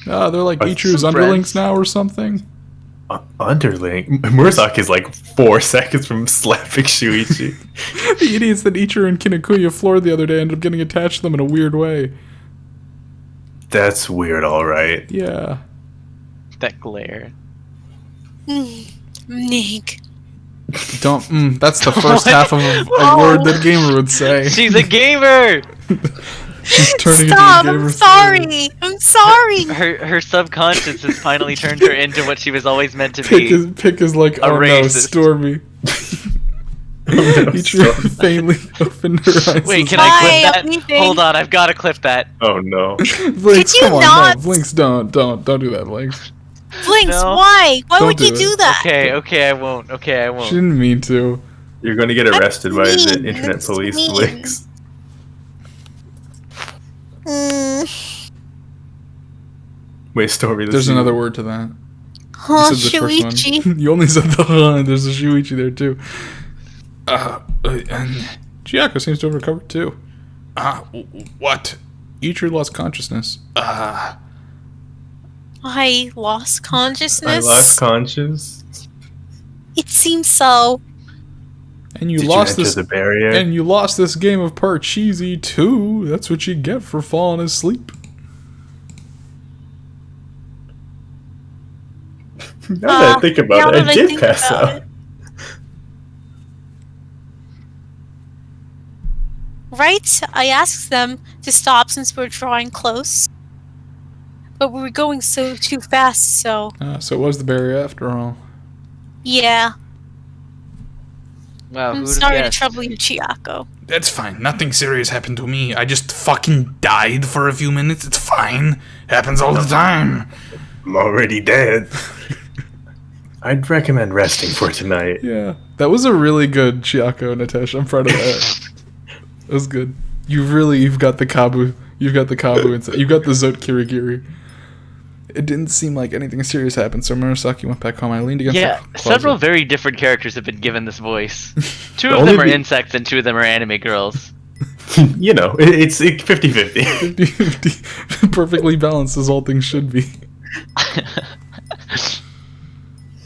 They're like Ichiru's some underlings friends. now or something. Underling? Murasaki is like 4 seconds from slapping Shuichi. The idiots that Ichiru and Kinokuya floored the other day ended up getting attached to them in a weird way. That's weird, alright. Yeah. That glare. Nick. Don't. That's the first half of a word that a gamer would say. She's a gamer. She's turning Stop! into a gamer. I'm sorry! I'm sorry! Her subconscious has finally turned her into what she was always meant to Pick be. is like, A oh no, racist. Stormy. Ichiru faintly opened her eyes. Wait, can Hi, I clip that? everything. Hold on, I've got to clip that. Oh no. Blinks, Could you come on, not? no, Blinks, don't do that, Blinks. Blinks, No. why? Why Don't would you do do it. that? Okay, I won't. Okay, I She won't. didn't mean to. You're gonna get arrested by the mean. internet That's police, mean. Blinks. Wait, Stormy, There's another word to that. Huh, You said the first Shuichi? one. You only said the huh. There's a Shuichi there too. And Chiako seems to have recovered too. What? Ichiru lost consciousness. I lost I consciousness? lost conscience. It seems so. And you Did lost you enter this. the barrier? And you lost this game of Parcheesi too. That's what you get for falling asleep. Now that I think about now it, that I I did think pass about out. it. Right? I asked them to stop since we're drawing close. But we were going too fast, so So it was the barrier after all. yeah. Wow, I'm who sorry to trouble you, Chiako. That's fine. Nothing serious happened to me. I just fucking died for a few minutes. It's fine. Happens all the time. I'm already dead. I'd recommend resting for tonight. Yeah, that was a really good Chiako, Natasha. I'm proud of that. That was good. You've got the Kabu. You've got the Kabu inside. You've got the Zote Kirigiri. It didn't seem like anything serious happened, so Murasaki went back home. I leaned against Yeah, the closet. several very different characters have been given this voice. Two of Only them are the- insects and 2 of them are anime girls. You know, it's 50-50. 50-50. Perfectly balanced as all things should be.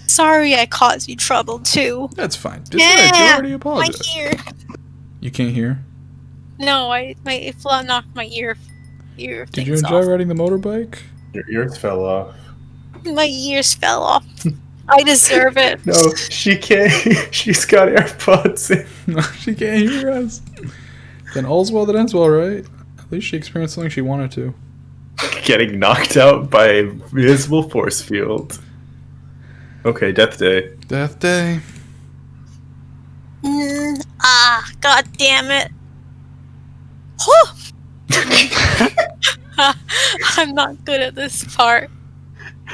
Sorry I caused you trouble too. That's fine. Just you already My apologized. ear. You can't hear? No, it knocked my ear Did you things enjoy off. riding the motorbike? Your ears fell off. My ears fell off. I deserve it. No, she can't. She's got AirPods in. No, she can't hear us. Then all's well that ends well, right? At least she experienced something she wanted to. Getting knocked out by a visible force field. Okay, Death Day. Death Day. God damn it. Whew. I'm not good at this part.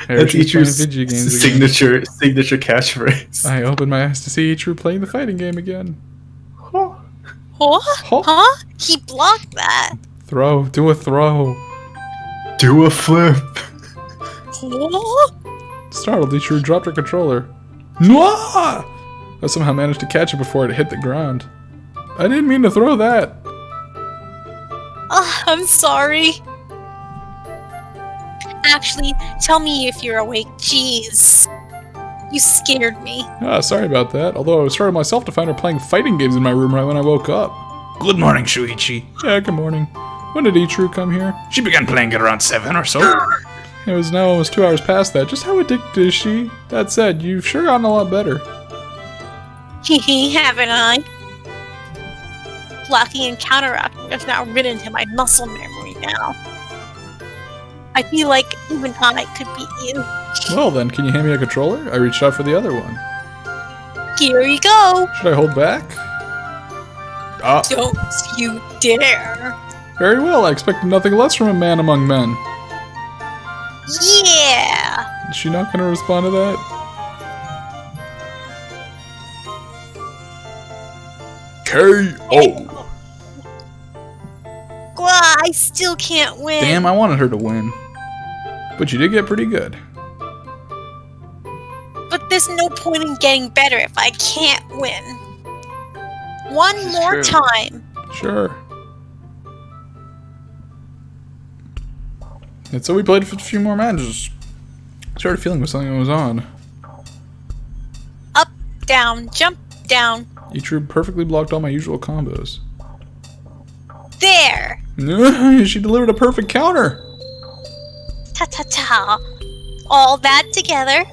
That's She's playing Ichiru's video games again. signature catchphase. I opened my eyes to see Ichiru playing the fighting game again. What? Huh? Huh? He blocked that. Do a throw. Do a flip. What? Startled, Ichiru dropped her controller. Mwah! I somehow managed to catch it before it hit the ground. I didn't mean to throw that. I'm sorry. Actually, tell me if you're awake. Jeez. You scared me. Ah, sorry about that. Although I was startled myself to find her playing fighting games in my room right when I woke up. Good morning, Shuichi. Yeah, good morning. When did Ichiro come here? She began playing at around 7 or so. It was now almost 2 hours past that. Just how addicted is she? That said, you've sure gotten a lot better. Hehe, haven't I? Blocking and counteracting has now written into my muscle memory now. I feel like even I could beat you. Well then, can you hand me a controller? I reached out for the other one. Here you go! Should I hold back? Ah, Don't you dare! very well. I expected nothing less from a man among men. Yeah! Is she not going to respond to that? K.O. I still can't win. Damn, I wanted her to win. But you did get pretty good. But there's no point in getting better if I can't win. One more true. time. Sure. And so we played a few more matches. Started feeling with something was on. Up, down, jump, down. Ichiro perfectly blocked all my usual combos. There! She delivered a perfect counter! Ta-ta-ta. All that together.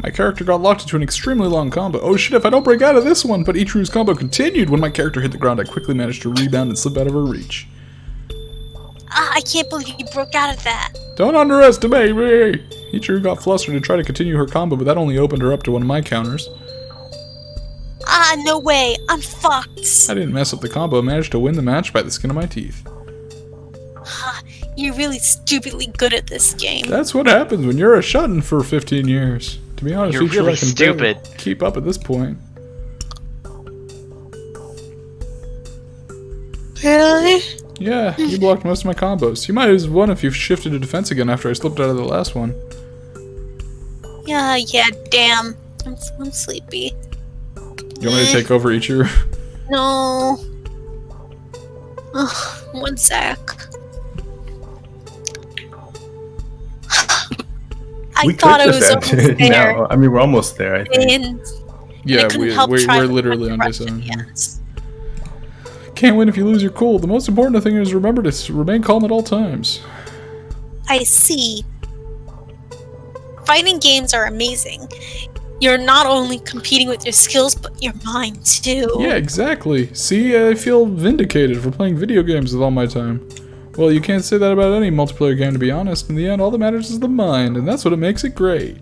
My character got locked into an extremely long combo. Oh shit, if I don't break out of this one! But Ichiro's combo continued. When my character hit the ground, I quickly managed to rebound and slip out of her reach. I can't believe you broke out of that. Don't underestimate me! Ichiro got flustered and tried to continue her combo, but that only opened her up to one of my counters. No way. I'm fucked. I didn't mess up the combo, managed to win the match by the skin of my teeth. You're really stupidly good at this game. That's what happens when you're a shut-in for 15 years. To be honest, You're Ichiro, really I can barely stupid. keep up at this point. Really? Yeah, you blocked most of my combos. You might have won if you shifted to defense again after I slipped out of the last one. Yeah, damn. I'm sleepy. You want me to take over Ichiro? No. Ugh, one sec. I thought I was almost there. No, I mean, we're almost there, I think. And Yeah, I couldn't help try we're to literally on find day the 7 rest here. of the ends. Can't win if you lose your cool. The most important thing is remember to remain calm at all times. I see. Fighting games are amazing. You're not only competing with your skills, but your mind too. Yeah, exactly. See, I feel vindicated for playing video games with all my time. Well, you can't say that about any multiplayer game, to be honest. In the end, all that matters is the mind, and that's what makes it great.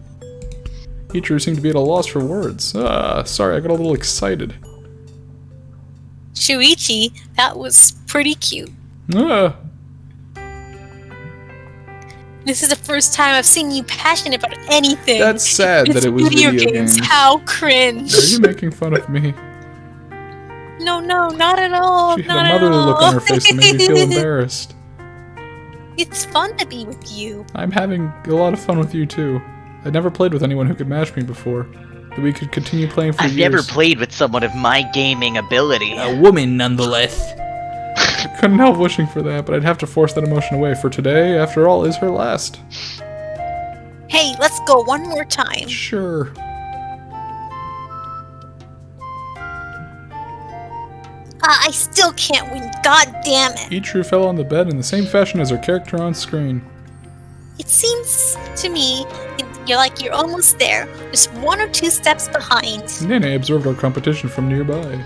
Ichiro seemed to be at a loss for words. Sorry, I got a little excited. Shuichi, that was pretty cute. This is the first time I've seen you passionate about anything. That's sad that it was video games. How cringe. Are you making fun of me? No, not at all. She had not a motherly at all. look on her face that made me feel embarrassed. It's fun to be with you. I'm having a lot of fun with you too. I'd never played with anyone who could match me before. That we could continue playing for I've years. never played with someone of my gaming ability. A woman, nonetheless. I couldn't help wishing for that, but I'd have to force that emotion away, for today, after all, is her last. Hey, let's go one more time. Sure. I still can't win. God damn it. Ichiro fell on the bed in the same fashion as her character on screen. It seems to me you're almost there. Just 1 or 2 steps behind. Nene observed our competition from nearby.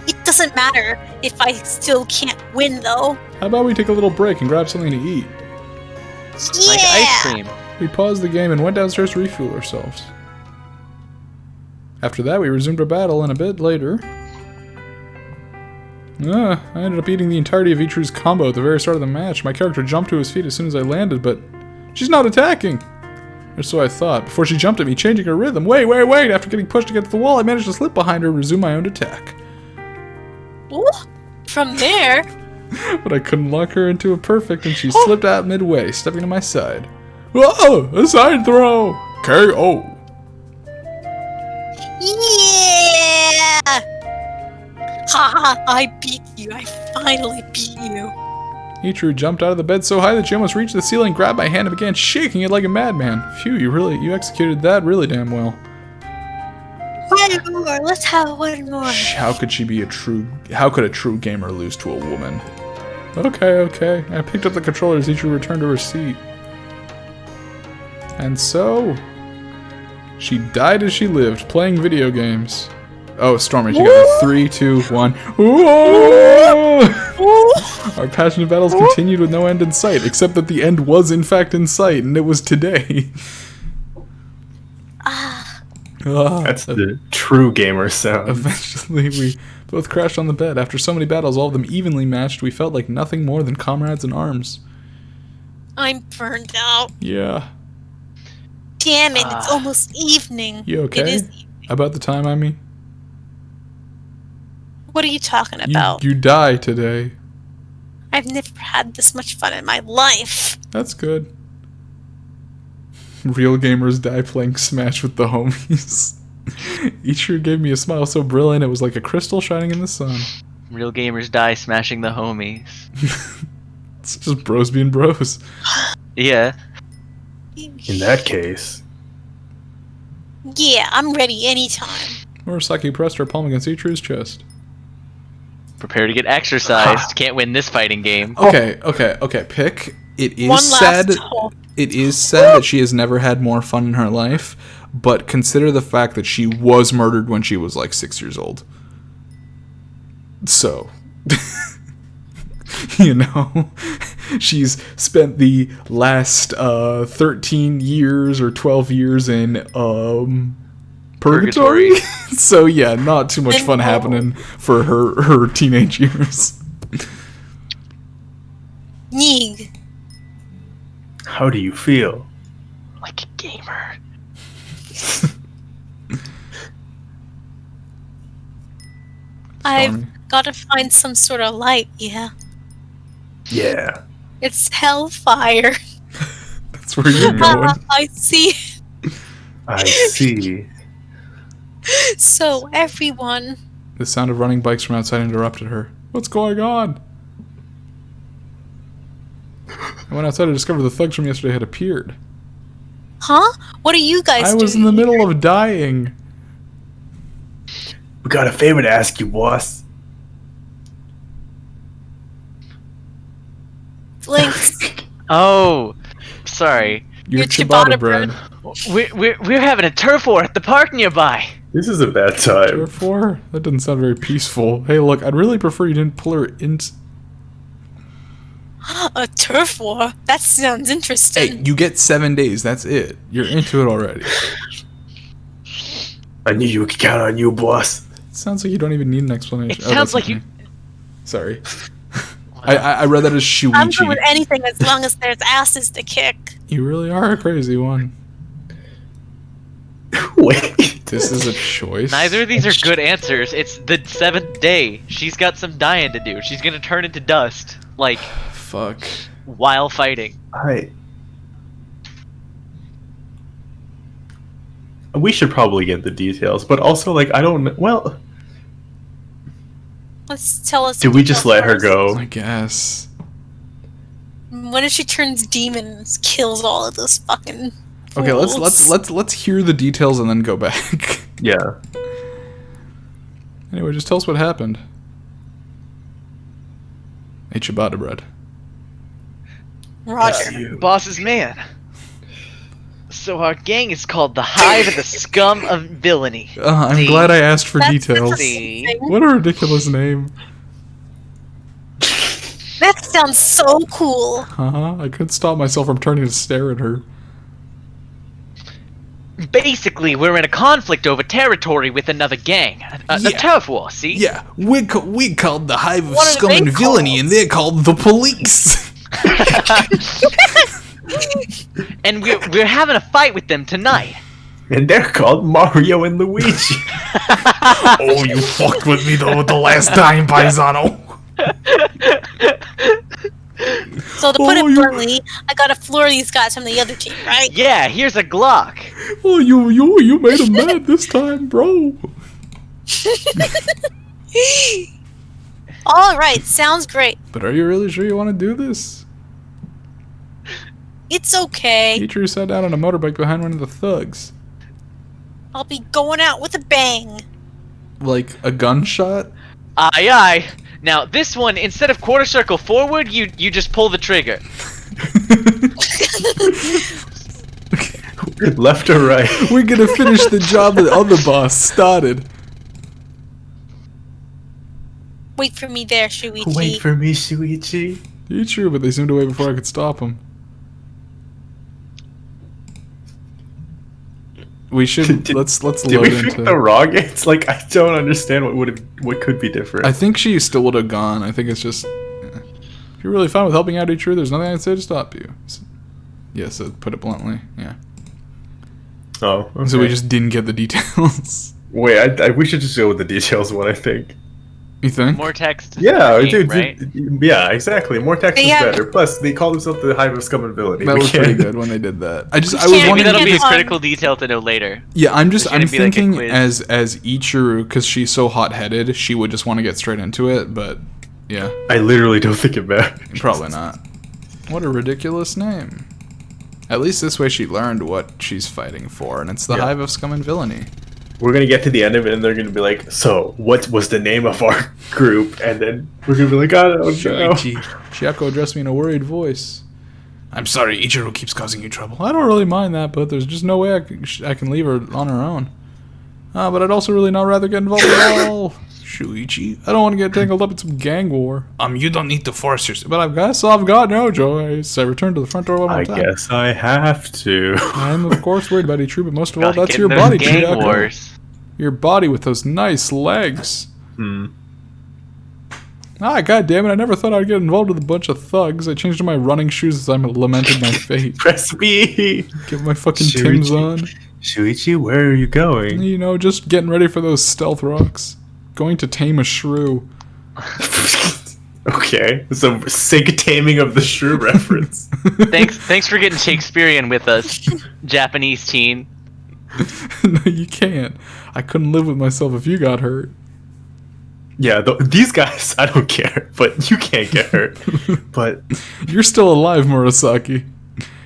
It doesn't matter if I still can't win, though. How about we take a little break and grab something to eat? Yeah. Like ice cream. We paused the game and went downstairs to refuel ourselves. After that, we resumed our battle, and a bit later... I ended up eating the entirety of Ichiro's combo at the very start of the match. My character jumped to his feet as soon as I landed, but she's not attacking! Or so I thought, before she jumped at me, changing her rhythm. Wait! After getting pushed against the wall, I managed to slip behind her and resume my own attack. Ooh, from there... But I couldn't lock her into a perfect, and she slipped out midway, stepping to my side. Whoa! A side throw! KO! Yeah! Haha, I beat you. I finally beat you. Ichiru jumped out of the bed so high that she almost reached the ceiling, grabbed my hand and began shaking it like a madman. Phew, you executed that really damn well. One more. Let's have one more. How could a true gamer lose to a woman? Okay. I picked up the controller as Ichiru returned to her seat. And so, she died as she lived, playing video games. Oh, Stormy, you got a 3, 2, 1. Our passionate battles continued with no end in sight, except that the end was in fact in sight, and it was today. That's the true gamer sound. Eventually, we both crashed on the bed. After so many battles, all of them evenly matched, we felt like nothing more than comrades in arms. I'm burned out. Yeah. Damn it, it's almost evening. You okay? It is evening. About the time, I mean? What are you talking about? You die today. I've never had this much fun in my life. That's good. Real gamers die playing Smash with the homies. Ichiru gave me a smile so brilliant it was like a crystal shining in the sun. Real gamers die smashing the homies. It's just bros being bros. Yeah. In that case. Yeah, I'm ready anytime. Murasaki pressed her palm against Ichiru's chest. Prepare to get exercised. Can't win this fighting game. Okay. Pick. It is One said. last hole. It is said that she has never had more fun in her life, but consider the fact that she was murdered when she was like 6 years old. So, you know, she's spent the last 13 years or 12 years in purgatory. So yeah, not too much fun happening for her teenage years. Neeg. How do you feel? Like a gamer. I've got to find some sort of light, yeah. Yeah. It's hellfire. That's where you're going. I see. I see. So, everyone. The sound of running bikes from outside interrupted her. What's going on? I went outside to discover the thugs from yesterday had appeared. Huh? What are you guys doing? I was in the middle of dying. We got a favor to ask you, boss. Blinks. Oh, sorry. Your ciabatta ciabatta bread. We're having a turf war at the park nearby. This is a bad time. Turf war? That doesn't sound very peaceful. Hey, look, I'd really prefer you didn't pull her in. A turf war? That sounds interesting. Hey, you get 7 days. That's it. You're into it already. I knew you could count on you, boss. It sounds like you don't even need an explanation. It sounds like okay. Sorry. I read that as Shuichi. I'm good with anything as long as there's asses to kick. You really are a crazy one. Wait. This is a choice. Neither of these are good answers. It's the 7th day. She's got some dying to do. She's gonna turn into dust. Like, fuck. While fighting. We should probably get the details, but also, like, I don't know. Well, Let's tell us. did we just let her go? I guess. What if she turns demon and kills all of those fucking Okay, fools? let's hear the details and then go back. Yeah. Anyway, just tell us what happened. Hey, ciabatta bread. Roger. Boss's man. So our gang is called the Hive of the Scum of Villainy. I'm glad I asked for That's details. interesting. What a ridiculous name. That sounds so cool. I couldn't stop myself from turning to stare at her. Basically, we're in a conflict over territory with another gang. A turf war, see? Yeah, we called the Hive of What are Scum they and Villainy, called? and they're called the Police. And we're having a fight with them tonight. And they're called Mario and Luigi. Oh, you fucked with me though the last time, Paisano. So to put it bluntly, I gotta floor these guys from the other team, right? Yeah, here's a Glock. Oh, you made him mad this time, bro. Alright, sounds great. But are you really sure you want to do this? It's okay. Ichiru sat down on a motorbike behind one of the thugs. I'll be going out with a bang. Like a gunshot? Aye aye. Now this one, instead of quarter circle forward, you just pull the trigger. Left or right? We're gonna finish the job that other boss started. Wait for me there, Shuichi. Wait for me, Shuichi. Ichiru, but they zoomed away before I could stop him. We should let's Did load we pick into. the wrong? It's like I don't understand what could be different. I think she still would have gone. I think it's just if you're really fine with helping out Ichiru, there's nothing I'd say to stop you. Yes, to put it bluntly. Yeah. Oh, okay. So we just didn't get the details. Wait. We should just go with the details. What I think. You think? More text. Yeah, game, dude. right? Yeah, exactly. More text They is have- better. Plus, they call themselves the Hive of Scum and Villainy. That We was can't- pretty good when they did that. I was can't Maybe wondering. that'll be a Fun. critical detail to know later. Yeah, I'm There's gonna be, like, a thinking quiz. as Ichiru, because she's so hot-headed, she would just want to get straight into it. But yeah, I literally don't think it matters. probably not. What a ridiculous name. At least this way she learned what she's fighting for, and it's the Yeah. Hive of Scum and Villainy. We're gonna get to the end of it, and they're gonna be like, "So, what was the name of our group?" And then we're gonna be like, "I don't know." Shuichi. Chiako addressed me in a worried voice. I'm sorry, Ichiru keeps causing you trouble. I don't really mind that, but there's just no way I can leave her on her own. But I'd also really not rather get involved at all. Shuichi, I don't want to get tangled up in some gang war. You don't need to force yourself. But I've got no choice. I returned to the front door one more I time. guess I have to. I'm of course worried about Ichiru, but most of all, Gotta that's get your in those body, gang Chiako. wars. Your body with those nice legs. God damn it, I never thought I'd get involved with a bunch of thugs. I changed to my running shoes as I lamented my fate. Press B. Get my fucking Shuichi. Timbs on. Shuichi, where are you going? You know, just getting ready for those stealth rocks. Going to tame a shrew. Okay, some sick taming of the shrew reference. Thanks for getting Shakespearean with us, Japanese teen. No, you can't. I couldn't live with myself if you got hurt. Yeah, these guys, I don't care, but you can't get hurt. But You're still alive, Murasaki.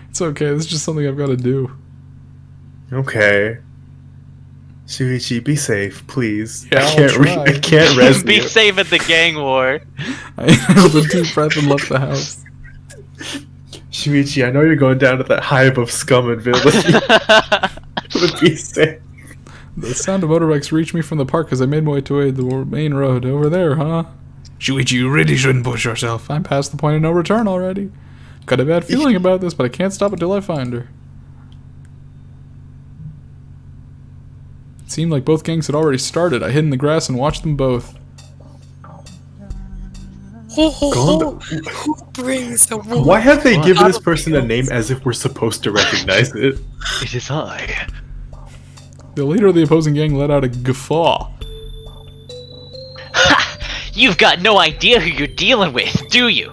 It's okay, this is just something I've got to do. okay, Shuichi, be safe, please. Yeah, I I'll can't res Be you. safe at the gang war. I held a deep breath and left the house. Shuichi, I know you're going down to that hive of scum and villainy. But be safe. The sound of motorbikes reached me from the park as I made my way toward the main road. Over there, huh? Shuichi, you really shouldn't push yourself. I'm past the point of no return already. Got a bad feeling about this, but I can't stop until I find her. It seemed like both gangs had already started. I hid in the grass and watched them both. Who brings the woman? Why have they given this person a name as if we're supposed to recognize it? It is I. The leader of the opposing gang let out a guffaw. You've got no idea who you're dealing with, do you?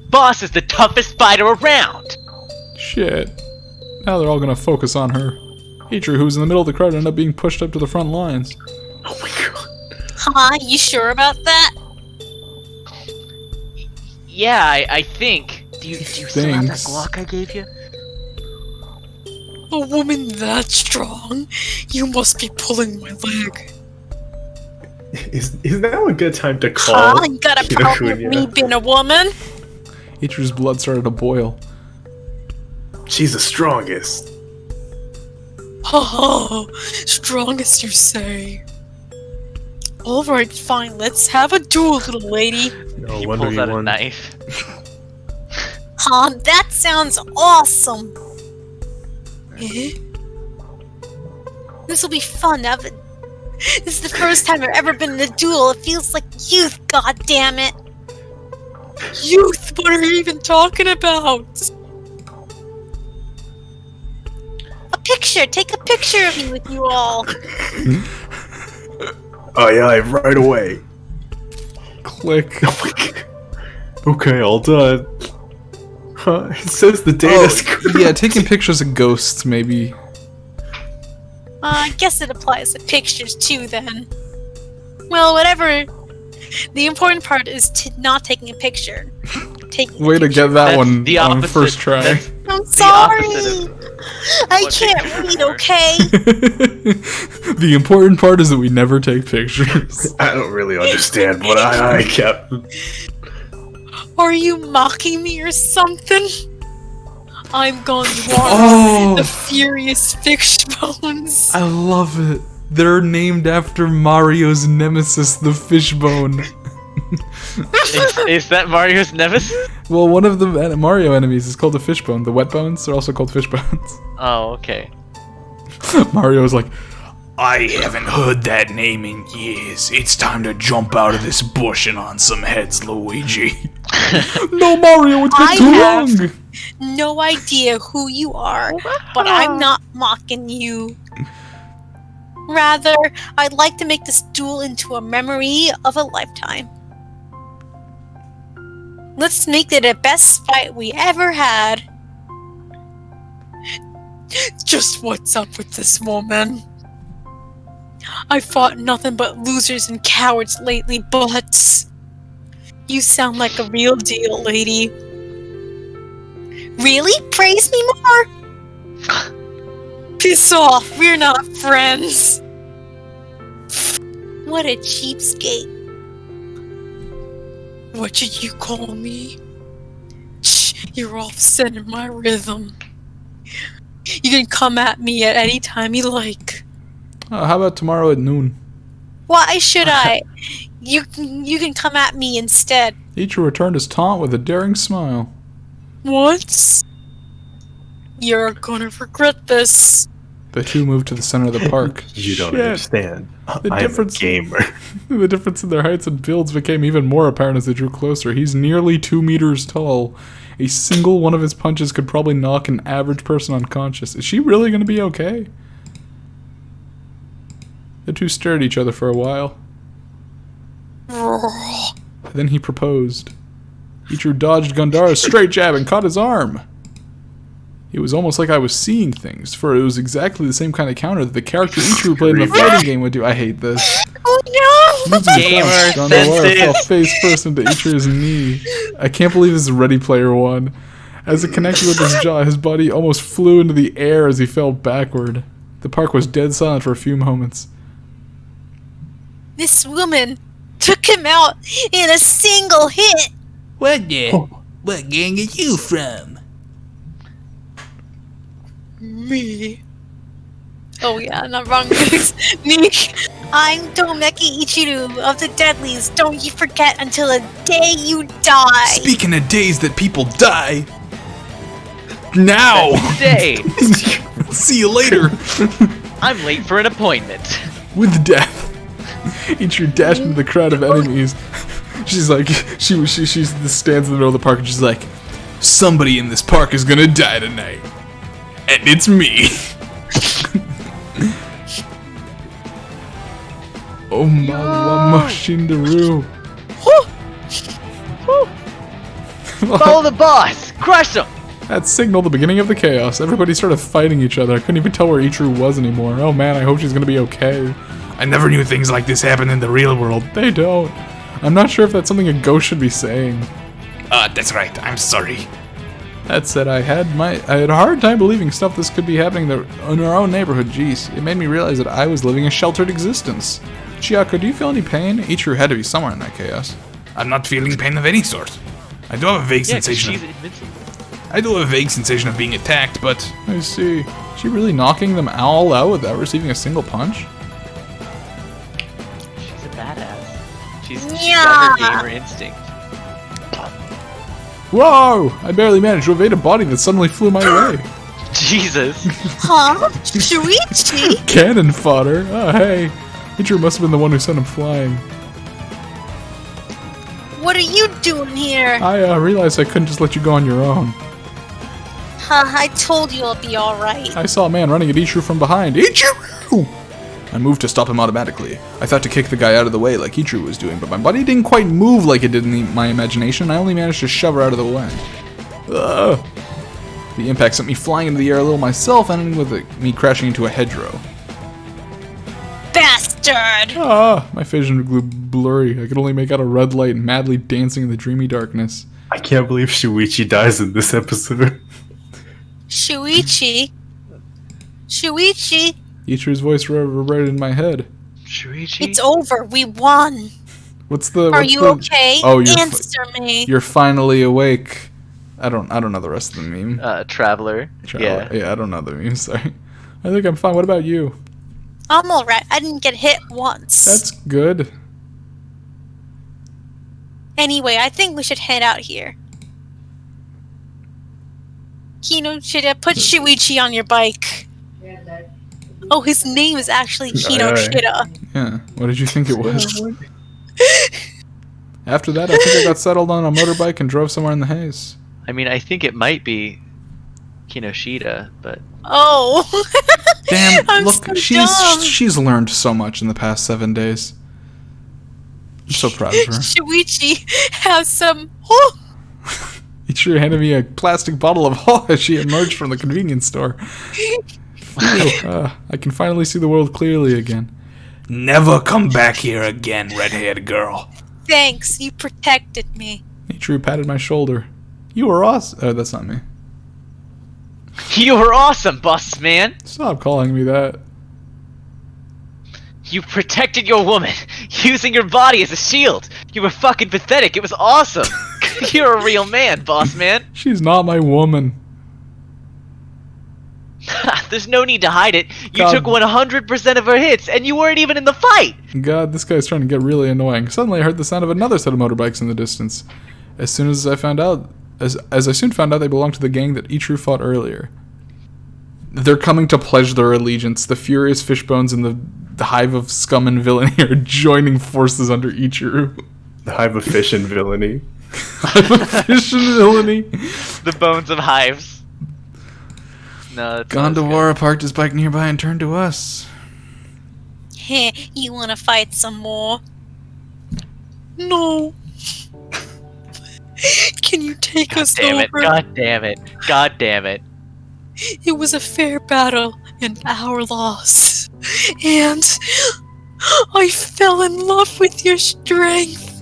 Boss is the toughest fighter around. Shit. Now they're all gonna focus on her. Ichiru, who was in the middle of the crowd, ended up being pushed up to the front lines. Oh my god. Huh? You sure about that? Yeah, I think. Do you still have that Thanks. Glock I gave you? A woman that strong? You must be pulling my leg. Is now a good time to call? Huh? You got a problem with me being a woman? Ichiru's blood started to boil. She's the strongest. Oh, strongest you say. Alright, fine, let's have a duel, little lady. No He wonder pulls you out a won. knife. Huh? That sounds awesome. Eh? This'll be fun, Evan. This is the first time I've ever been in a duel. It feels like youth, goddammit. Youth? What are you even talking about? A picture! Take a picture of me with you all. Aye, right away. Click. Okay, all done. Huh, it says the data screen. Yeah, taking pictures of ghosts, maybe. I guess it applies to pictures too, then. Well, whatever The important part is not taking a picture. Way to get that That's one the on opposite. first try. I'm The sorry. opposite I what can't taking a read, picture okay? The important part is that we never take pictures. I don't really understand what I kept. Are you mocking me or something? I'm going to water the furious fish bones. I love it. They're named after Mario's nemesis, the fishbone. Is that Mario's nemesis? Well, one of the Mario enemies is called the fishbone. The wet bones, they're also called fishbones. Oh, okay. Mario's like, I haven't heard that name in years. It's time to jump out of this bush and on some heads, Luigi. no, Mario, it's been too long. No idea who you are, but I'm not mocking you. Rather, I'd like to make this duel into a memory of a lifetime. Let's make it the best fight we ever had. Just what's up with this woman? I fought nothing but losers and cowards lately, but you sound like a real deal, lady. Really? Praise me more? Piss off, we're not friends. What a cheapskate. What should you call me? Shh, you're offsetting my rhythm. You can come at me at any time you like. How about tomorrow at noon? Why should I? You can come at me instead. Ichigo returned his taunt with a daring smile. Once? You're gonna regret this. The two moved to the center of the park. You don't Shit. understand. The I'm difference- a gamer. The difference in their heights and builds became even more apparent as they drew closer. He's nearly 2 meters tall. A single one of his punches could probably knock an average person unconscious. Is she really going to be okay? The two stared at each other for a while. Then he proposed. Ichigo dodged Gandara's straight jab and caught his arm. It was almost like I was seeing things, for it was exactly the same kind of counter that the character Ichigo played in the fighting game would do. I hate this. Oh no! Losing Gamer fast, Gandara fell senses. face first into Ichigo's knee. I can't believe this is Ready Player One. As it connected with his jaw, his body almost flew into the air as he fell backward. The park was dead silent for a few moments. This woman took him out in a single hit. What gang are you from? Me. Oh yeah, not wrong. Me. I'm Domeki Ichiru of the Deadlies. Don't you forget until the day you die. Speaking of days that people die. Now! Day. See you later! I'm late for an appointment. With death. Ichigo dashed into the crowd of enemies. She's like, she stands in the middle of the park and she's like, somebody in this park is gonna die tonight. And it's me. Oh mama Shindaru. Follow the boss. Crush him. That signaled the beginning of the chaos. Everybody started fighting each other. I couldn't even tell where Ichigo was anymore. Oh man, I hope she's gonna be okay. I never knew things like this happened in the real world. They don't. I'm not sure if that's something a ghost should be saying. That's right. I'm sorry. That said, I had a hard time believing stuff this could be happening in our own neighborhood. Jeez, it made me realize that I was living a sheltered existence. Chiyako, do you feel any pain? Ichigo had to be somewhere in that chaos. I'm not feeling pain of any sort. I do have a vague Yeah, 'cause sensation. she's invincible. I do have a vague sensation of being attacked, but I see. Is she really knocking them all out without receiving a single punch? She's a badass. She's got Yeah. her gamer instinct. Whoa! I barely managed to evade a body that suddenly flew my way. Jesus. Huh? Shuichi? Cannon fodder. Oh, hey. Ichigo must have been the one who sent him flying. What are you doing here? I realized I couldn't just let you go on your own. Huh, I told you I'll be alright. I saw a man running at Ichigo from behind. Ichigo! I moved to stop him automatically. I thought to kick the guy out of the way like Ichigo was doing, but my body didn't quite move like it did in my imagination. I only managed to shove her out of the way. Ugh. The impact sent me flying into the air a little myself, ending with me crashing into a hedgerow. Bastard! bastard! Ah, my vision grew blurry. I could only make out a red light madly dancing in the dreamy darkness. I can't believe Shuichi dies in this episode. Shuichi? Shuichi? Ichiru's voice reverberated in my head. Shuichi? It's over. We won. Are you okay? Oh, Answer me. You're finally awake. I don't know the rest of the meme. Traveler. Yeah. Yeah, I don't know the meme, sorry. I think I'm fine. What about you? I'm alright. I didn't get hit once. That's good. Anyway, I think we should head out here. Kino, should I put Shuichi on your bike? Oh, his name is actually Kino Shida. Yeah, what did you think it was? After that, I think I got settled on a motorbike and drove somewhere in the haze. I mean, I think it might be Kinoshita, but... Oh! Damn, I'm look, so dumb. she's learned so much in the past 7 days. I'm so proud of her. Shuichi has some... Oh! Ichiro handed me a plastic bottle of Ho as she emerged from the convenience store. I can finally see the world clearly again. Never come back here again, red-haired girl. Thanks, you protected me. Ichiro patted my shoulder. You were awesome. Oh, that's not me. You were awesome, boss man. Stop calling me that. You protected your woman, using your body as a shield. You were fucking pathetic. It was awesome. You're a real man, boss man. She's not my woman. There's no need to hide it. You God. took 100% of her hits, and you weren't even in the fight. God, this guy's trying to get really annoying. Suddenly I heard the sound of another set of motorbikes in the distance. As soon as I found out, as I soon found out they belonged to the gang that Ichiro fought earlier. They're coming to pledge their allegiance. The furious fishbones and the hive of scum and villainy are joining forces under Ichiro. The hive of fish and villainy. Hive of fish and villainy. The bones of hives. No, that's Gondawara parked his bike nearby and turned to us. Heh, you wanna fight some more? No. Can you take us damn it! over? God damn it! God damn it! It was a fair battle and our loss. And I fell in love with your strength.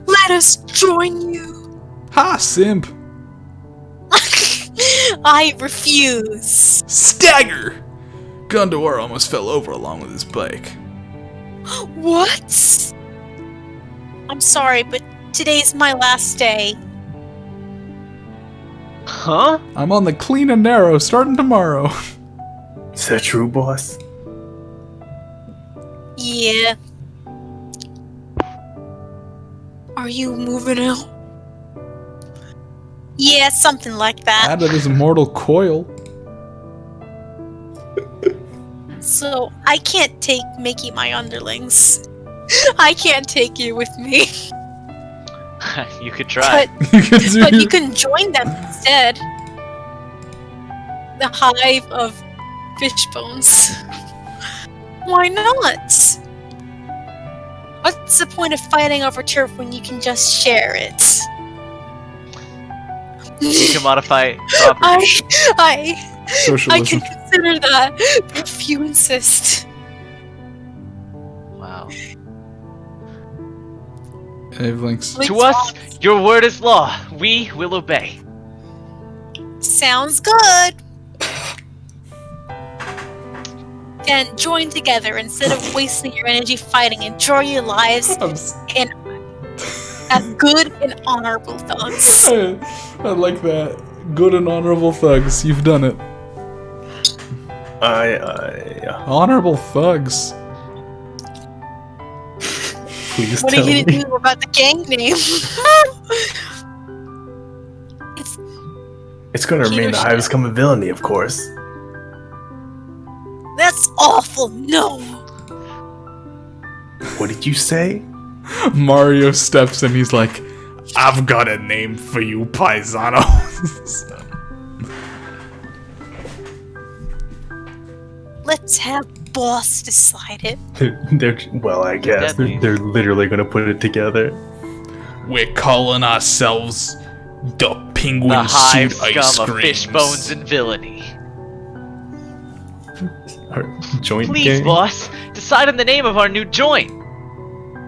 Let us join you. Ha, simp! I refuse. Stagger! Gondawara almost fell over along with his bike. What? I'm sorry, but today's my last day. Huh? I'm on the clean and narrow starting tomorrow. Is that true, boss? Yeah. Are you moving out? Yeah, something like that. Out of this mortal coil. So, I can't take Mickey my underlings. I can't take you with me. You could try. But you can join them instead. The hive of fish bones. Why not? What's the point of fighting over turf when you can just share it? You can modify property. I Socialism. can consider that if you insist. Wow. Wavelengths. To us, your word is law. We will obey. Sounds good. Then join together instead of wasting your energy fighting. Enjoy your lives and as good and honorable thugs. I like that. Good and honorable thugs. You've done it. Honorable thugs. Please What are tell you me. gonna do about the gang name? It's gonna remain the hive of scum and villainy, of course. That's awful. No. What did you say? Mario steps in. He's like, I've got a name for you, paisano. Let's have boss decide it. I guess they're literally gonna put it together. We're calling ourselves the Penguin The hive Suit Ice scum of Creams. fish bones and villainy. Our joint Please, gang. boss, decide on the name of our new joint.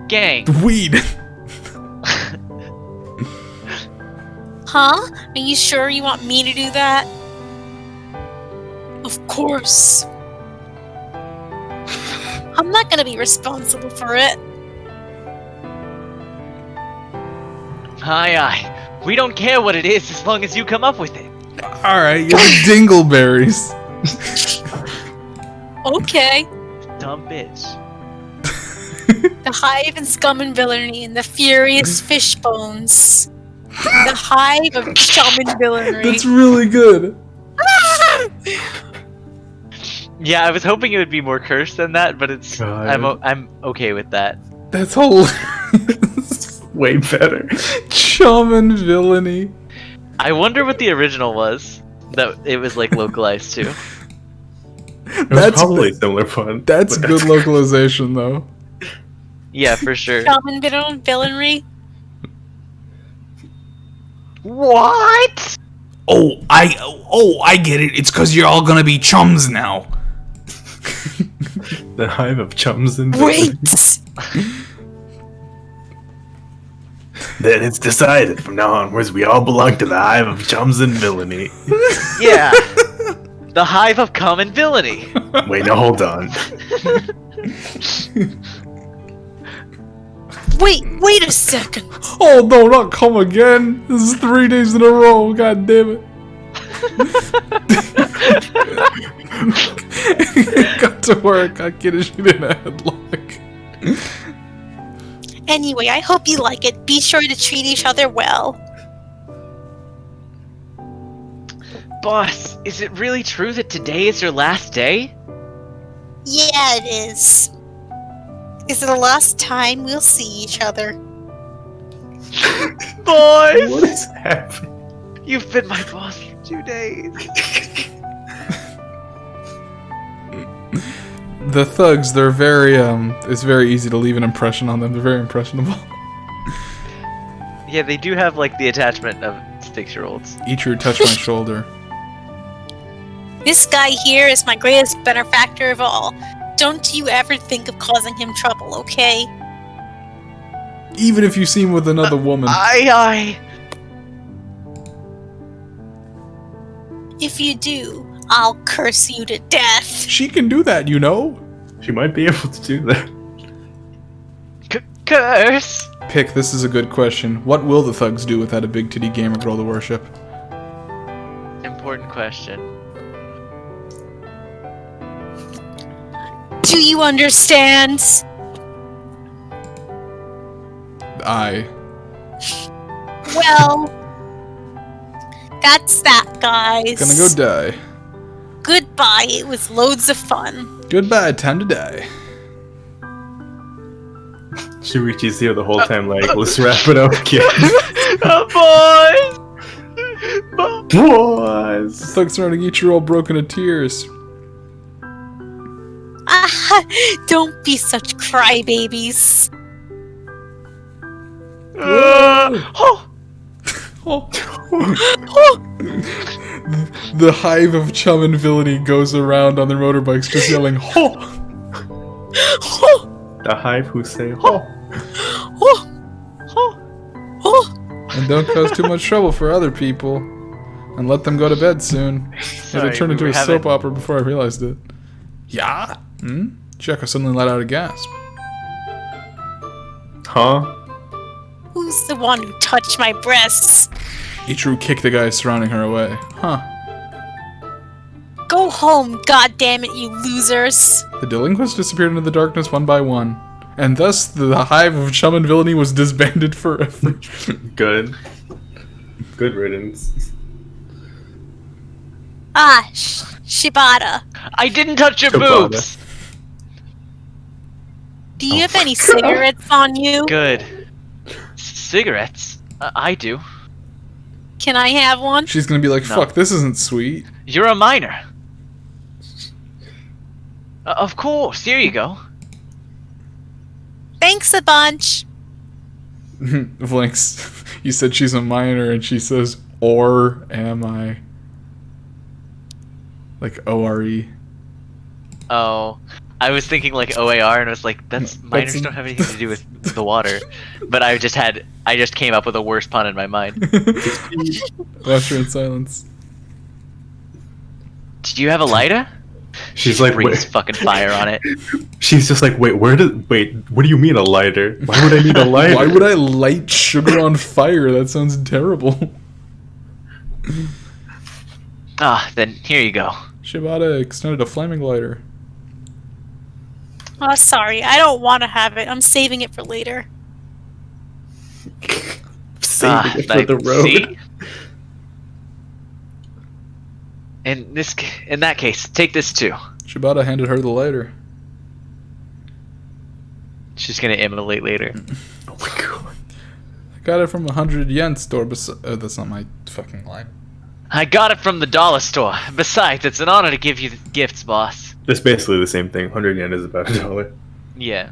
Gang. Weed. Huh? Are you sure you want me to do that? Of course. I'm not gonna be responsible for it. Aye. We don't care what it is as long as you come up with it. Alright, you're the Dingleberries. Okay. Dumb bitch. The Hive and Scum and Villainy and the Furious Fishbones. The Hive of Scum and Villainy. That's really good. Yeah, I was hoping it would be more cursed than that, but it's God. I'm okay with that. That's hilarious. Way better. Chum and Villainy. I wonder what the original was. That it was like localized too. It was probably a similar fun. That's but good localization, though. Yeah, for sure. Scum and Villainy. What? Oh, I get it. It's because you're all gonna be chums now. The Hive of Chums and Wait! Then it's decided from now onwards we all belong to the Hive of Chums and Villainy. Yeah. The Hive of Common Villainy. Wait, no, hold on. Wait a second. Oh no, not come again. This is 3 days in a row. God damn it. Got to work. I get a shit in a headlock. Anyway, I hope you like it. Be sure to treat each other well. Boss, is it really true that today is your last day? Yeah, it is. Is it the last time we'll see each other? Boys! What is happening? You've been my boss for 2 days. The thugs, they're very, it's very easy to leave an impression on them. They're very impressionable. Yeah, they do have like the attachment of 6-year-olds. Ichiru touched my shoulder. This guy here is my greatest benefactor of all. Don't you ever think of causing him trouble, okay? Even if you see him with another woman. Aye. If you do, I'll curse you to death. She can do that, you know? She might be able to do that. Curse! Pick, this is a good question. What will the thugs do without a big titty gamer girl to worship? Important question. Do you understand? Aye. Well, that's that, guys. Gonna go die. Goodbye, it was loads of fun. Goodbye, time to die. Shuichi's here the whole time like, let's wrap it up, kid. Boys! Boys! Thugs surrounding Ichiru all broken to tears. Ah, don't be such crybabies. Oh! Oh. The hive of chum and villainy goes around on their motorbikes just yelling, ho! Oh, The Hive who say, ho! oh, oh, oh. And don't cause too much trouble for other people. And let them go to bed soon. Sorry, It turned we into were a soap having- opera before I realized it. Yeah? Hmm? Checo suddenly let out a gasp. Huh? Who's the one who touched my breasts? Ichiru kicked the guys surrounding her away. Huh. Go home, goddammit, you losers. The delinquents disappeared into the darkness one by one. And thus, the hive of chum and villainy was disbanded forever. Good. Good riddance. Ah, Shibata. I didn't touch your Tabata. boobs! Do you have any cigarettes on you? Good. Cigarettes? I do. Can I have one? She's gonna be like, No. fuck, this isn't sweet. You're a minor. Of course, here you go. Thanks a bunch. Blinks. You said she's a minor, and she says, or am I? Like O-R-E. Oh, I was thinking like OAR, and I was like, miners don't have anything to do with the water. But I just came up with a worse pun in my mind. Watch her in silence. Did you have a lighter? She's like, breathes fucking fire on it. She's just like, wait, what do you mean a lighter? Why would I need a lighter? Why would I light sugar on fire? That sounds terrible. Then here you go. Shibata extended a flaming lighter. Oh, sorry. I don't want to have it. I'm saving it for later. Saving it for the road. See? In that case, take this too. Shibata handed her the lighter. She's gonna immolate later. Oh my god. I got it from a 100 yen store. Oh, that's not my fucking line. I got it from the dollar store. Besides, it's an honor to give you gifts, boss. It's basically the same thing. 100 yen is about $1. Yeah.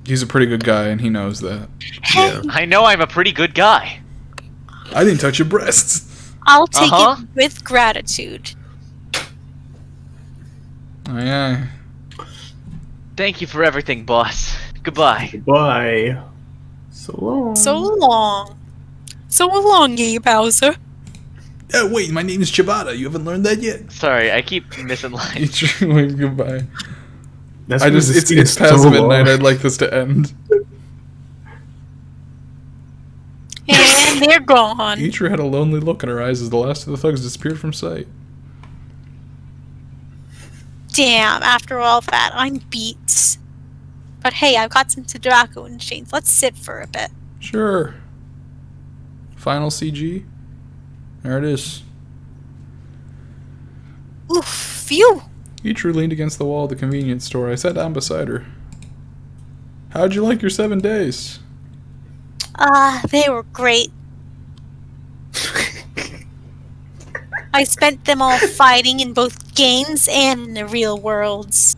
He's a pretty good guy, and he knows that. Hey, I know I'm a pretty good guy. I didn't touch your breasts. I'll take it with gratitude. Oh, yeah. Thank you for everything, boss. Goodbye. Goodbye. So long. So long. So long, Gabe Bowser. Oh, wait, my name is Shibata. You haven't learned that yet? Sorry, I keep missing lines. Wait, goodbye. That's It's past midnight. I'd like this to end. And they're gone. Ichiro had a lonely look in her eyes as the last of the thugs disappeared from sight. Damn, after all that, I'm beat. But hey, I've got some tobacco and chains. Let's sit for a bit. Sure. Final CG. There it is. Oof, phew. Ichiro leaned against the wall of the convenience store. I sat down beside her. How'd you like your 7 days? They were great. I spent them all fighting in both games and in the real worlds.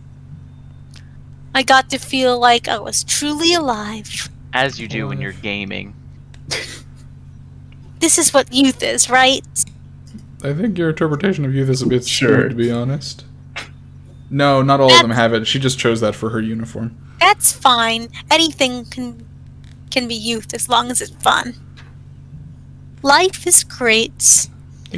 I got to feel like I was truly alive. As you do when you're gaming. This is what youth is, right? I think your interpretation of youth is a bit Sure. skewed, to be honest. No, not all of them have it. She just chose that for her uniform. That's fine. Anything can be youth as long as it's fun. Life is great.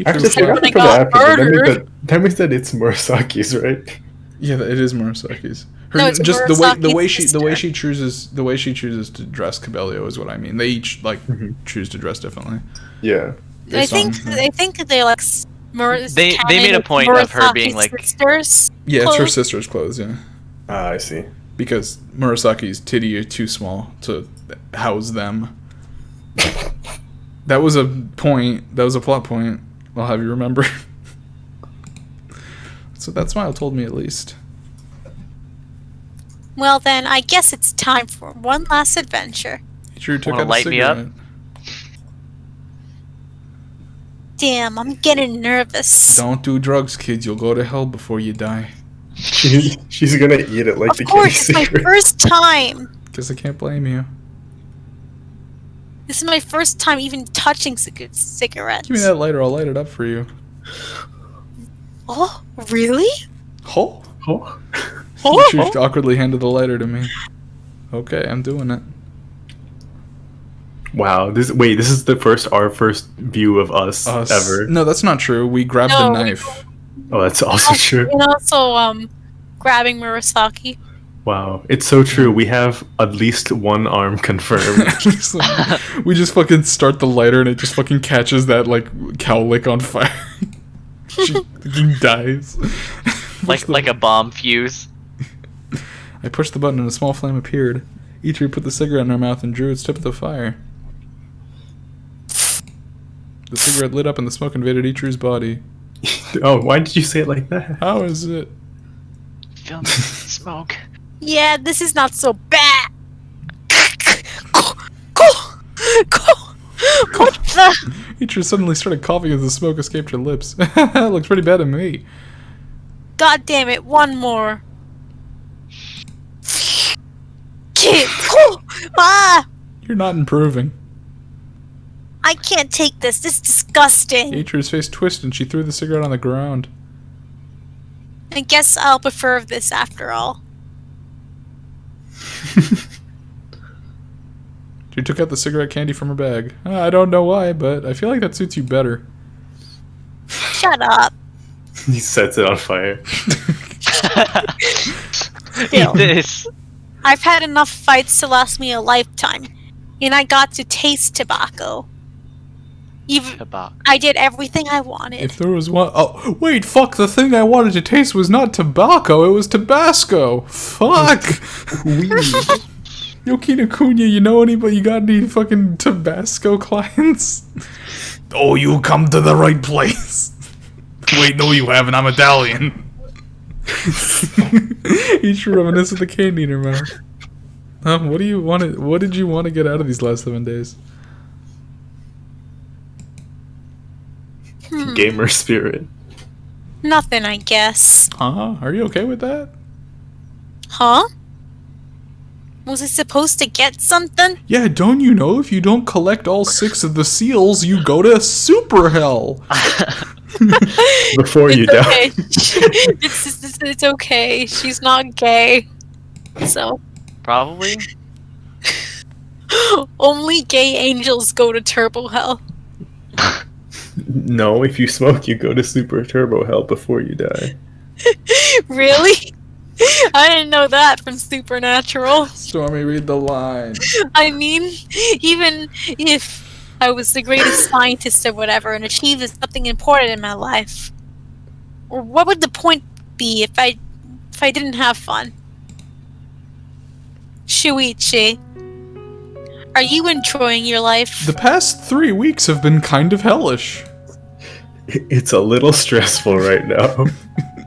Actually, Ichiro's like, I forgot to put got that after, murdered. that means that it's Murasaki's, right? yeah, it is Murasaki's. Her, No, it's just Murasaki's the way she chooses to dress Cabello is what I mean. They each choose to dress differently. Yeah. I think they like They made a point of her being like sisters. Yeah, it's her clothes. sister's clothes. Yeah, Ah, I see. because Murasaki's titty are too small to house them. That was a point. That was a plot point. I'll have you remember. So that smile told me at least. Well then, I guess it's time for one last adventure. Ichiro took Wanna out a light me up? cigarette. Damn, I'm getting nervous. Don't do drugs, kids. You'll go to hell before you die. She's gonna eat it like Of the course, kitty it's my cigarette. first time. Guess I can't blame you. This is my first time even touching cigarettes. Give me that lighter. I'll light it up for you. Oh, really? Oh. Oh. She awkwardly handed the lighter to me. Okay, I'm doing it. Wow. This is our first view of us ever. No, that's not true. We grabbed No, the we- knife. Oh, that's also true. And also, grabbing Murasaki. Wow. It's so true. We have at least one arm confirmed. We just fucking start the lighter and it just fucking catches that like cowlick on fire. She fucking dies. like a bomb fuse. I pushed the button and a small flame appeared. Ichiro put the cigarette in her mouth and drew its tip of the fire. The cigarette lit up and the smoke invaded Ichiro's body. Oh, why did you say it like that? How is it? Feel the smoke. Yeah, this is not so bad. What the? Ichiro suddenly started coughing as the smoke escaped her lips. Looks pretty bad to me. God damn it! One more. Ah! You're not improving. I can't take this. This is disgusting. Ichiro's face twisted and she threw the cigarette on the ground. I guess I'll prefer this after all. She took out the cigarette candy from her bag. I don't know why, but I feel like that suits you better. Shut up. He sets it on fire. Eat this. I've had enough fights to last me a lifetime, and I got to taste tobacco. I did everything I wanted. If there was one... Oh, wait, fuck, the thing I wanted to taste was not tobacco, it was Tabasco. Fuck! Yo, Kinokuniya, you know anybody? You got any fucking Tabasco clients? Oh, you come to the right place. Wait, no you haven't, I'm Italian. Each reminisce of the candy in her mouth. What did you want to get out of these last 7 days? Gamer spirit. Nothing, I guess. Huh? Are you okay with that? Huh? Was I supposed to get something? Yeah, don't you know if you don't collect all 6 of the seals, you go to super hell? Before you die. Okay. It's okay. She's not gay. So. Probably. Only gay angels go to turbo hell. No, if you smoke, you go to super turbo hell before you die. Really? I didn't know that from Supernatural. Stormy, read the line. I mean, even if I was the greatest scientist or whatever and achieved something important in my life, what would the point be if I didn't have fun? Shuichi, are you enjoying your life? The past 3 weeks have been kind of hellish. It's a little stressful right now.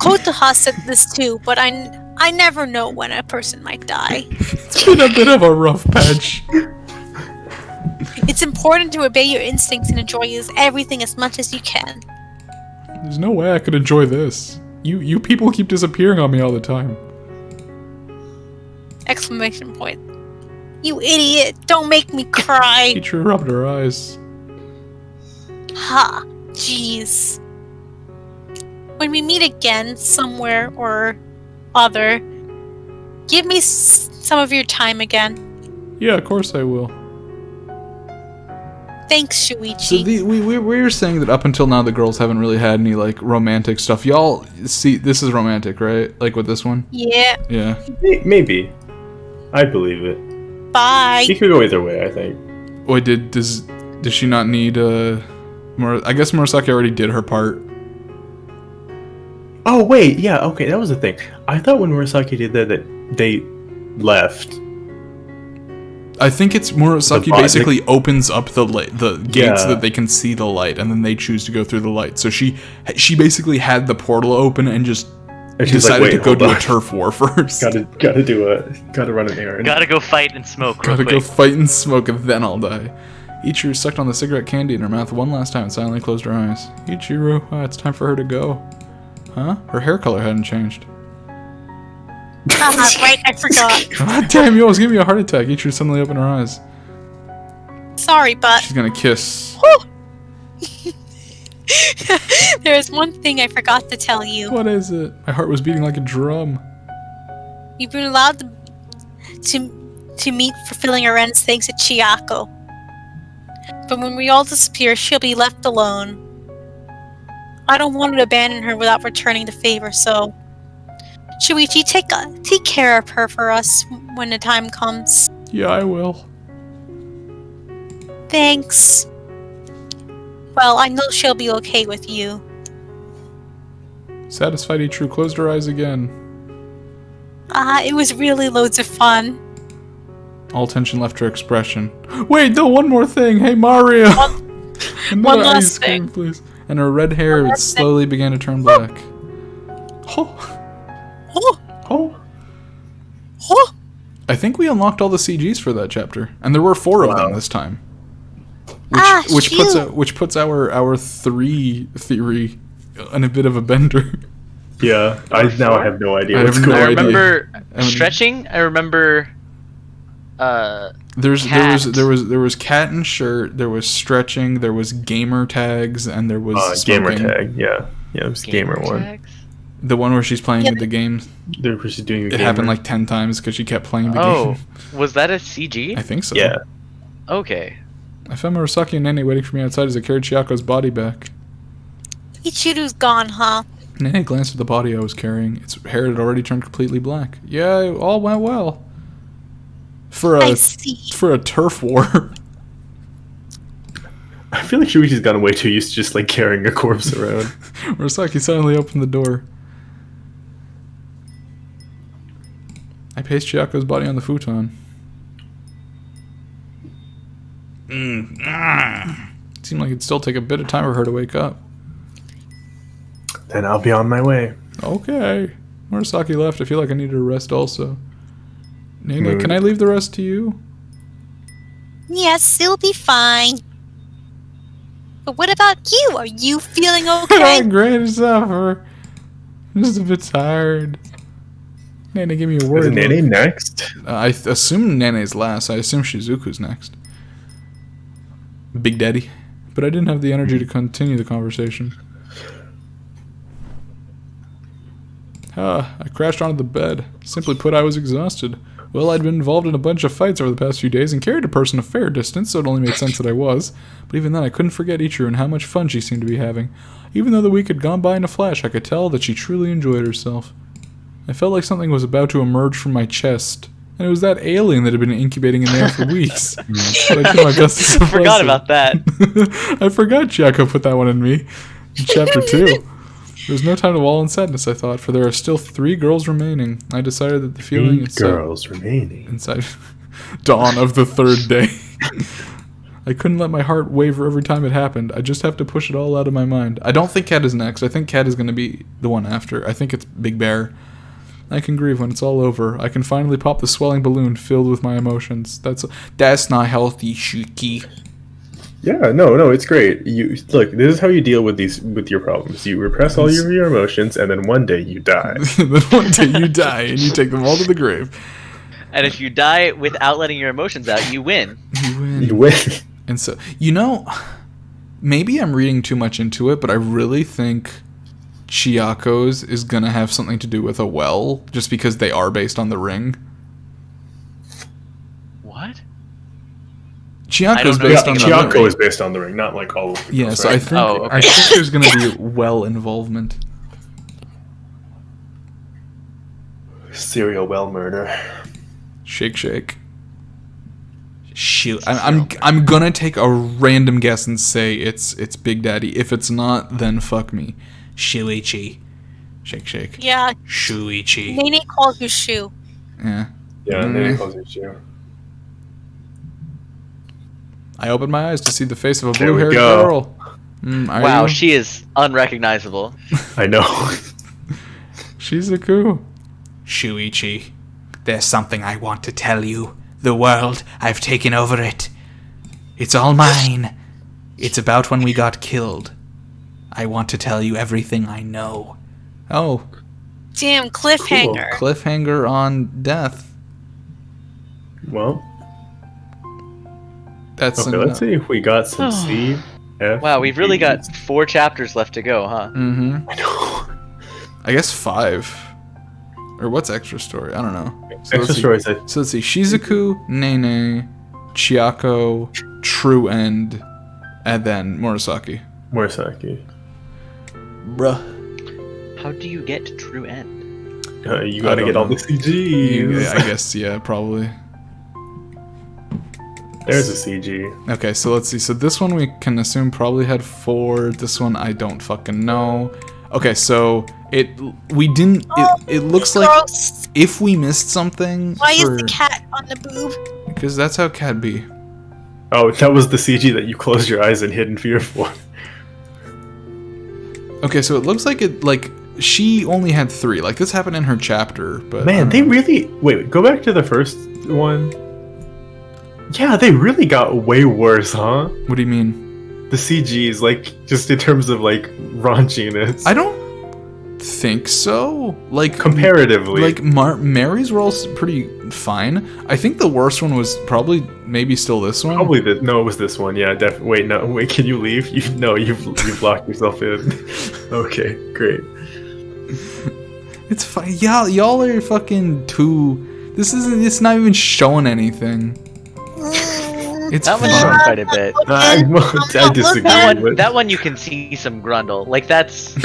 Kotoha said this too, but I never know when a person might die. It's been a bit of a rough patch. It's important to obey your instincts and enjoy everything as much as you can. There's no way I could enjoy this. You people keep disappearing on me all the time. Exclamation point. You idiot! Don't make me cry! Teacher rubbed her eyes. Ha! Jeez. When we meet again, somewhere or other, give me some of your time again. Yeah, of course I will. Thanks, Shuichi. So we were saying that up until now the girls haven't really had any like romantic stuff. Y'all see, this is romantic, right? Like with this one? Yeah. Yeah. Maybe. I believe it. Bye. He could go either way, I think. Wait, does she not need I guess Murasaki already did her part. Oh wait, yeah, okay, that was the thing. I thought when Murasaki did that they left. I think it's Murasaki basically opens up the gates so that they can see the light, and then they choose to go through the light. So she basically had the portal open and just decided to go do a turf war first. Gotta run an errand. Gotta go fight and smoke. Gotta go fight and smoke, and then I'll die. Ichiru sucked on the cigarette candy in her mouth one last time and silently closed her eyes. Ichiru, it's time for her to go. Huh? Her hair color hadn't changed. Right, I forgot. God damn, you almost gave me a heart attack. Ichiru suddenly opened her eyes. Sorry, but... She's gonna kiss. There's one thing I forgot to tell you. What is it? My heart was beating like a drum. You've been allowed to meet fulfilling her ends thanks to Chiyako. But when we all disappear, she'll be left alone. I don't want to abandon her without returning the favor, so... Shuichi, take care of her for us when the time comes. Yeah, I will. Thanks. Well, I know she'll be okay with you. Satisfied, Ichiru closed her eyes again. It was really loads of fun. All tension left her expression. Wait, no, one more thing. Hey, Mario! One last thing. Please. And her red hair slowly began to turn black. Oh. I think we unlocked all the CGs for that chapter, and there were 4 of them this time. Which puts our 3 theory in a bit of a bender. Yeah, I have no idea what's going on. I remember stretching. I remember. There was cat and shirt. There was stretching. There was gamer tags, and there was gamer tag. Yeah, it was gamer one. The one where she's playing the game. She's doing the It game happened like 10 times because she kept playing the Oh, game. was that a CG? I think so. Yeah. Okay. I found Murasaki and Nene waiting for me outside as I carried Chiako's body back. Ichiru's gone, huh? Nene glanced at the body I was carrying. Its hair had already turned completely black. Yeah, it all went well. I see. For a turf war. I feel like Shuichi's gotten way too used to just like carrying a corpse around. Murasaki suddenly opened the door. I placed Chiako's body on the futon. It seemed like it'd still take a bit of time for her to wake up. Then I'll be on my way. Okay. Murasaki left. I feel like I needed a rest also. Nene, can I leave the rest to you? Yes, it'll be fine. But what about you? Are you feeling okay? Great suffer. I'm just a bit tired. Nene, give me a word. Is Nene next? I assume Nene's last. I assume Shizuku's next. Big Daddy. But I didn't have the energy to continue the conversation. I crashed onto the bed. Simply put, I was exhausted. Well, I'd been involved in a bunch of fights over the past few days and carried a person a fair distance, so it only made sense that I was. But even then, I couldn't forget Ichiru and how much fun she seemed to be having. Even though the week had gone by in a flash, I could tell that she truly enjoyed herself. I felt like something was about to emerge from my chest. And it was that alien that had been incubating in there for weeks. But I did my best to suppress Forgot it. about that. I forgot Chiako put that one in me. In chapter 2. There was no time to wallow in sadness, I thought, for there are still 3 girls remaining. I decided that the feeling inside dawn of the 3rd day. I couldn't let my heart waver every time it happened. I just have to push it all out of my mind. I don't think Cat is next. I think Cat is going to be the one after. I think it's Big Bear. I can grieve when it's all over. I can finally pop the swelling balloon filled with my emotions. That's not healthy, Shuki. Yeah, no, it's great. You look. This is how you deal with your problems. You repress all your emotions, and then one day you die. Then one day you die, and you take them all to the grave. And if you die without letting your emotions out, you win. You win. And so, maybe I'm reading too much into it, but I really think Chiako's is gonna have something to do with a well, just because they are based on the ring. What? Chiako's based on the ring. Chiako is based on the ring, not like all of the Yeah, so I think I think there's gonna be well involvement. Serial well murder. Shake. Shoot, I'm gonna take a random guess and say it's Big Daddy. If it's not, then fuck me. Shuichi. Shake. Yeah. Shuichi. Nene calls you Shu. Yeah. Yeah, Nene calls you Shu. I opened my eyes to see the face of a blue-haired girl. Wow, she is unrecognizable. I know. Shizuku. Shuichi, there's something I want to tell you. The world, I've taken over it. It's all mine. It's about when we got killed. I want to tell you everything I know. Oh. Damn, cliffhanger. Cool. Cliffhanger on death. Well. That's okay, let's see if we got some C, F. Wow, we've really got 4 chapters left to go, huh? Mm-hmm. I know. I guess 5. Or what's extra story? I don't know. So Extra stories. So let's see. Shizuku, Nene, Chiako, True End, and then Murasaki. Bruh. How do you get to True End? You gotta get all the CGs. I guess, yeah, probably. There's a CG. Okay, so let's see. So this one we can assume probably had 4. This one I don't fucking know. Okay, so it looks like if we missed something. Why is the cat on the boob? Because that's how cat be. Oh, that was the CG that you closed your eyes and hid in fear for. Okay, so it looks like she only had 3. Like this happened in her chapter, but man, they really wait. Go back to the first one. Yeah, they really got way worse, huh? What do you mean? The CGs, like, just in terms of, like, raunchiness. I don't think so. Like, comparatively. Like, Mary's were all pretty fine. I think the worst one was probably maybe still this one. Probably no, it was this one. Yeah, definitely. Wait, can you leave? You've locked yourself in. Okay, great. It's fine. Y'all are fucking too. This isn't. It's not even showing anything. It's That one's fine. shown quite a bit. I disagree. That one you can see some grundle. Like that's.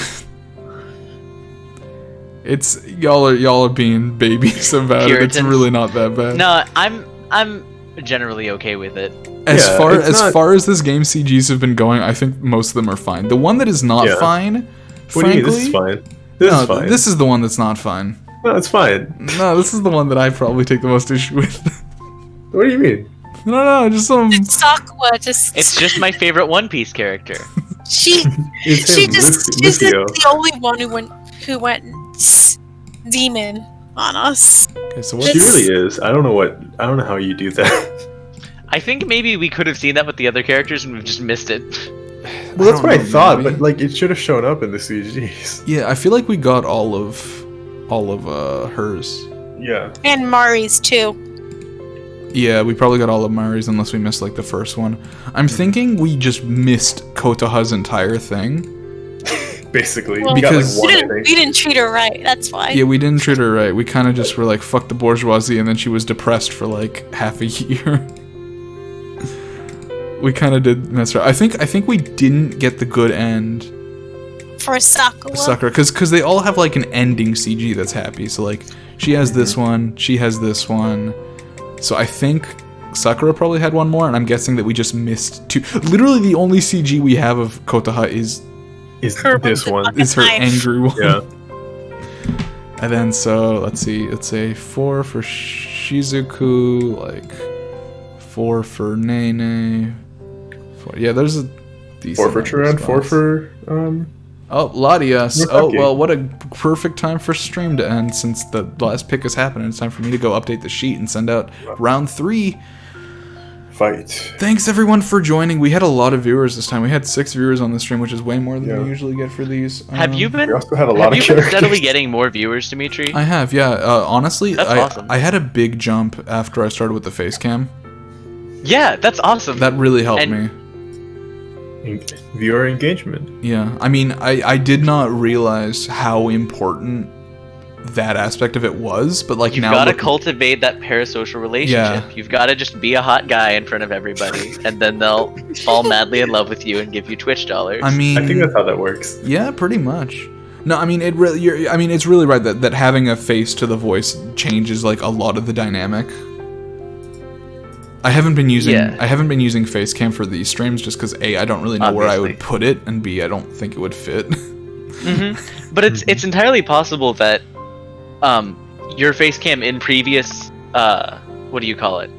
It's y'all are being babies about it. It's Puritans. really not that bad. No, I'm generally okay with it. As Yeah, far it's as not- far as this game CGs have been going, I think most of them are fine. The one that is not Yeah. fine, What do you mean? This is frankly, fine. This is fine. this is the one that's not fine. No, it's fine. No, this is the one that I probably take the most issue with. What do you mean? No, just some. Sakura just It's just my favorite One Piece character. she It's she him, just Luffy- she's Luffio. the only one who went demon on us. Okay, so She what's really is. I don't know how you do that. I think maybe we could have seen that with the other characters and we've just missed it. Well, that's don't what I know, thought, maybe. but like it should have shown up in the CGs. Yeah, I feel like we got all of hers. Yeah. And Mari's too. Yeah, we probably got all of Mari's unless we missed like the first one. I'm thinking we just missed Kotaha's entire thing. Basically, Well, we got like Because- one We thing. didn't treat her right. That's why. Yeah, we didn't treat her right. We kind of just were like, fuck the bourgeoisie, and then she was depressed for like half a year. We kind of did mess her up. I think we didn't get the good end. For Sakura. Sakura, because they all have like an ending CG that's happy. So like, she has this one, she has this one. So I think Sakura probably had one more, and I'm guessing that we just missed two. Literally, the only CG we have of Kotaha is Her this with one. the her knife. angry one. Yeah. And then so let's see, let's say 4 for Shizuku, like 4 for Nene. 4, yeah, there's a decent 4 for number of Chiran, 4 spots. for Oh, Latias. Oh, Muraki. well, what a perfect time for stream to end since the last pick has happened. It's time for me to go update the sheet and send out round 3. Fight. Thanks, everyone, for joining. We had a lot of viewers this time. We had 6 viewers on the stream, which is way more than Yeah. we usually get for these. Have you been? We also had a lot Have of you been characters. steadily getting more viewers, Dimitri? I have, yeah. Honestly, That's awesome. I had a big jump after I started with the face cam. Yeah, that's awesome. That really helped And- me. Viewer engagement. Yeah, I mean, I did not realize how important that aspect of it was, but like You've now got to look- cultivate that parasocial relationship. Yeah. You've got to just be a hot guy in front of everybody, and then they'll fall madly in love with you and give you Twitch dollars. I mean, I think that's how that works. yeah, pretty much. No, I mean it really. I mean, it's really right that having a face to the voice changes like a lot of the dynamic. I haven't been using face cam for these streams just because A, I don't really know where I would Obviously. put it, and B, I don't think it would fit. But it's entirely possible that your face cam in previous what do you call it?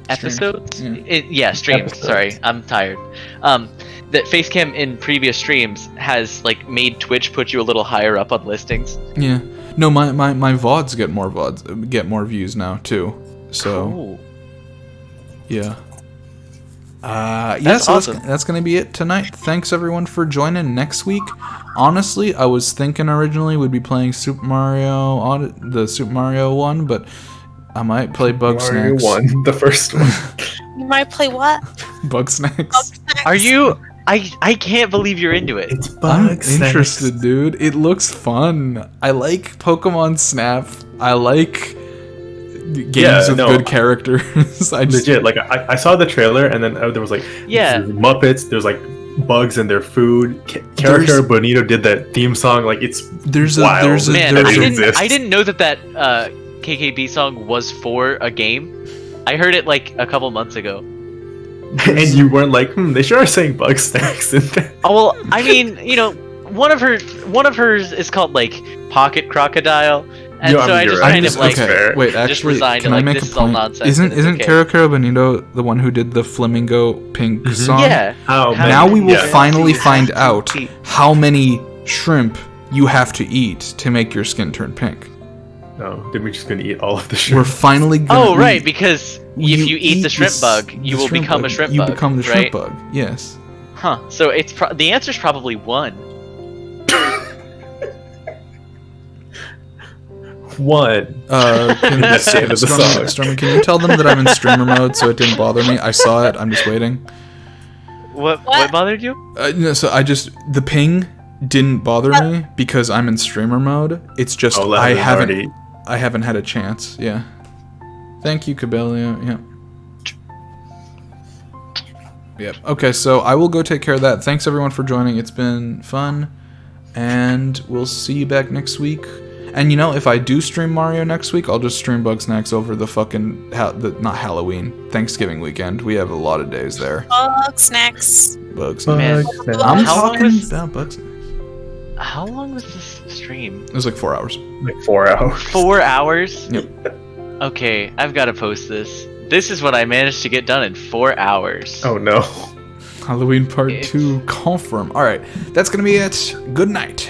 Episodes? Yeah. Streams. Episodes. Sorry, I'm tired. That face cam in previous streams has like made Twitch put you a little higher up on listings. Yeah. No, my VODs get more views now too. So Cool. yeah. Yeah, That's so awesome. that's gonna be it tonight. Thanks everyone for joining. Next week, honestly, I was thinking originally we'd be playing Super Mario the Super Mario one, but I might play Bug Mario Snacks. 1, the first one. You might play what? Bug Snacks. Bugsnax? Are you? I can't believe you're into it. It's I'm interested, dude. It looks fun. I like Pokemon Snap. I like games with good characters. I just, Legit, like I saw the trailer and then there was like Yeah. Muppets, there's like bugs and their food. Character Bonito did that theme song, like it's there's a wild. there's a Man, there's I a, didn't- exists. didn't know that KKB song was for a game. I heard it like a couple months ago. and you weren't like, they sure are saying bug snacks in there. Oh well, I mean, you know, one of hers is called like Pocket Crocodile, and No, I so mean, I you're just right. kind of like okay. fair. Wait, just actually, resigned can to, I like, make this a is all point? nonsense, Isn't and it's okay. Kara Bonito the one who did the Flamingo Pink song? yeah. How Now we will yeah. finally find out how many shrimp you have to eat to make your skin turn pink. No, then we're just gonna eat all of the We're shrimp. finally gonna Oh right, because if you eat the shrimp this- bug, you the will shrimp become bug. a shrimp You bug. become the right? shrimp bug. Yes. Huh. So it's the answer's probably 1. One. Can, That's the end of the song. Stormy, can you tell them that I'm in streamer mode so it didn't bother me? I saw it. I'm just waiting. What What? bothered you? No, so the ping didn't bother me because I'm in streamer mode. It's just I haven't had a chance. Yeah. Thank you, Cabellia. Yeah. Yep. Okay, so I will go take care of that. Thanks everyone for joining. It's been fun, and we'll see you back next week. And you know, if I do stream Mario next week, I'll just stream Bugsnax over the fucking not Halloween, Thanksgiving weekend. We have a lot of days there. Bugsnax. Man, I'm how long talking was- about Bugsnax. How long was this stream? It was like 4 hours. Like 4 hours. 4 hours? Yep. Okay, I've got to post this. This is what I managed to get done in 4 hours. Oh no. Halloween Part 2 confirm. Alright, that's gonna be it. Good night.